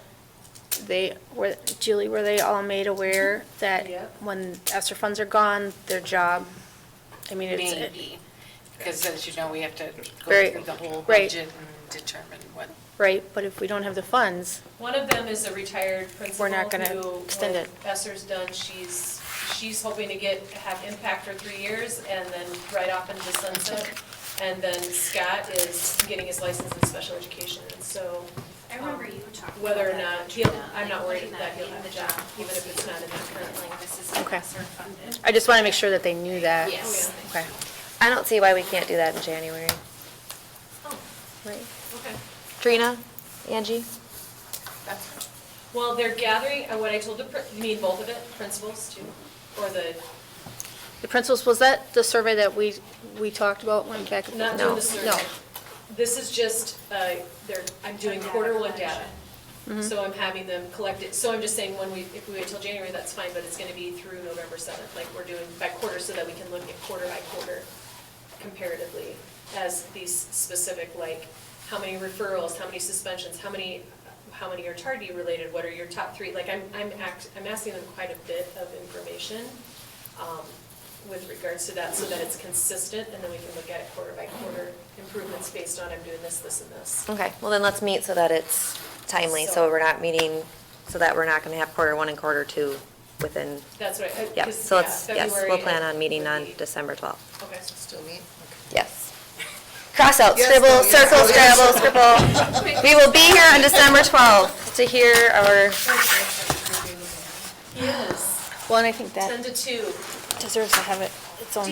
Julie, were they all made aware that Yep. when ESSER funds are gone, their job, I mean, it's. Maybe, because as you know, we have to go Right, through the whole right. budget and determine what. Right, but if we don't have the funds, One of them is a retired principal We're not gonna who, extend when it. Esser's done, she's hoping to have impact for 3 years and then right off into the sunset. And then Scott is getting his license in special education, and so. I remember you talking Whether or about that, not, Katrina, I'm not worried like that he'll have a job, even if it's not in that currently. Like, this is Okay. ESSER funded. I just want to make sure that they knew that. Yes. Okay. I don't see why we can't do that in January. Oh, Right. okay. Trina, Angie? That's Well, they're gathering, what I told you mean both of it, principals too? Or The principals, was that the survey that we talked about, went back? and not forth? doing the survey? No. This is just, I'm doing quarter one data. Mm-hmm. So I'm having them collect it, so I'm just saying if we wait till January, that's fine, but it's gonna be through November 7th, like we're doing by quarter so that we can look at quarter by quarter comparatively as these specific, like, how many referrals, how many suspensions, how many are tardy related, what are your top 3? Like, I'm asking them quite a bit of information with regards to that, so that it's consistent, and then we can look at it quarter by quarter, improvements based on I'm doing this, this, and this. Okay, well then let's meet so that it's timely, so So- we're not meeting, so that we're not gonna have quarter one and quarter two within, That's right. yeah, so let's, yes, we'll February plan on meeting would on be- December 12th. Okay. still me. Yes. Cross out, Yes, scribble, no, yes, circle, no, yes. scrabble, scribble. We will be here on December 12th to hear our, Yes, Well, and I think 10 that to 2. deserves to have its own.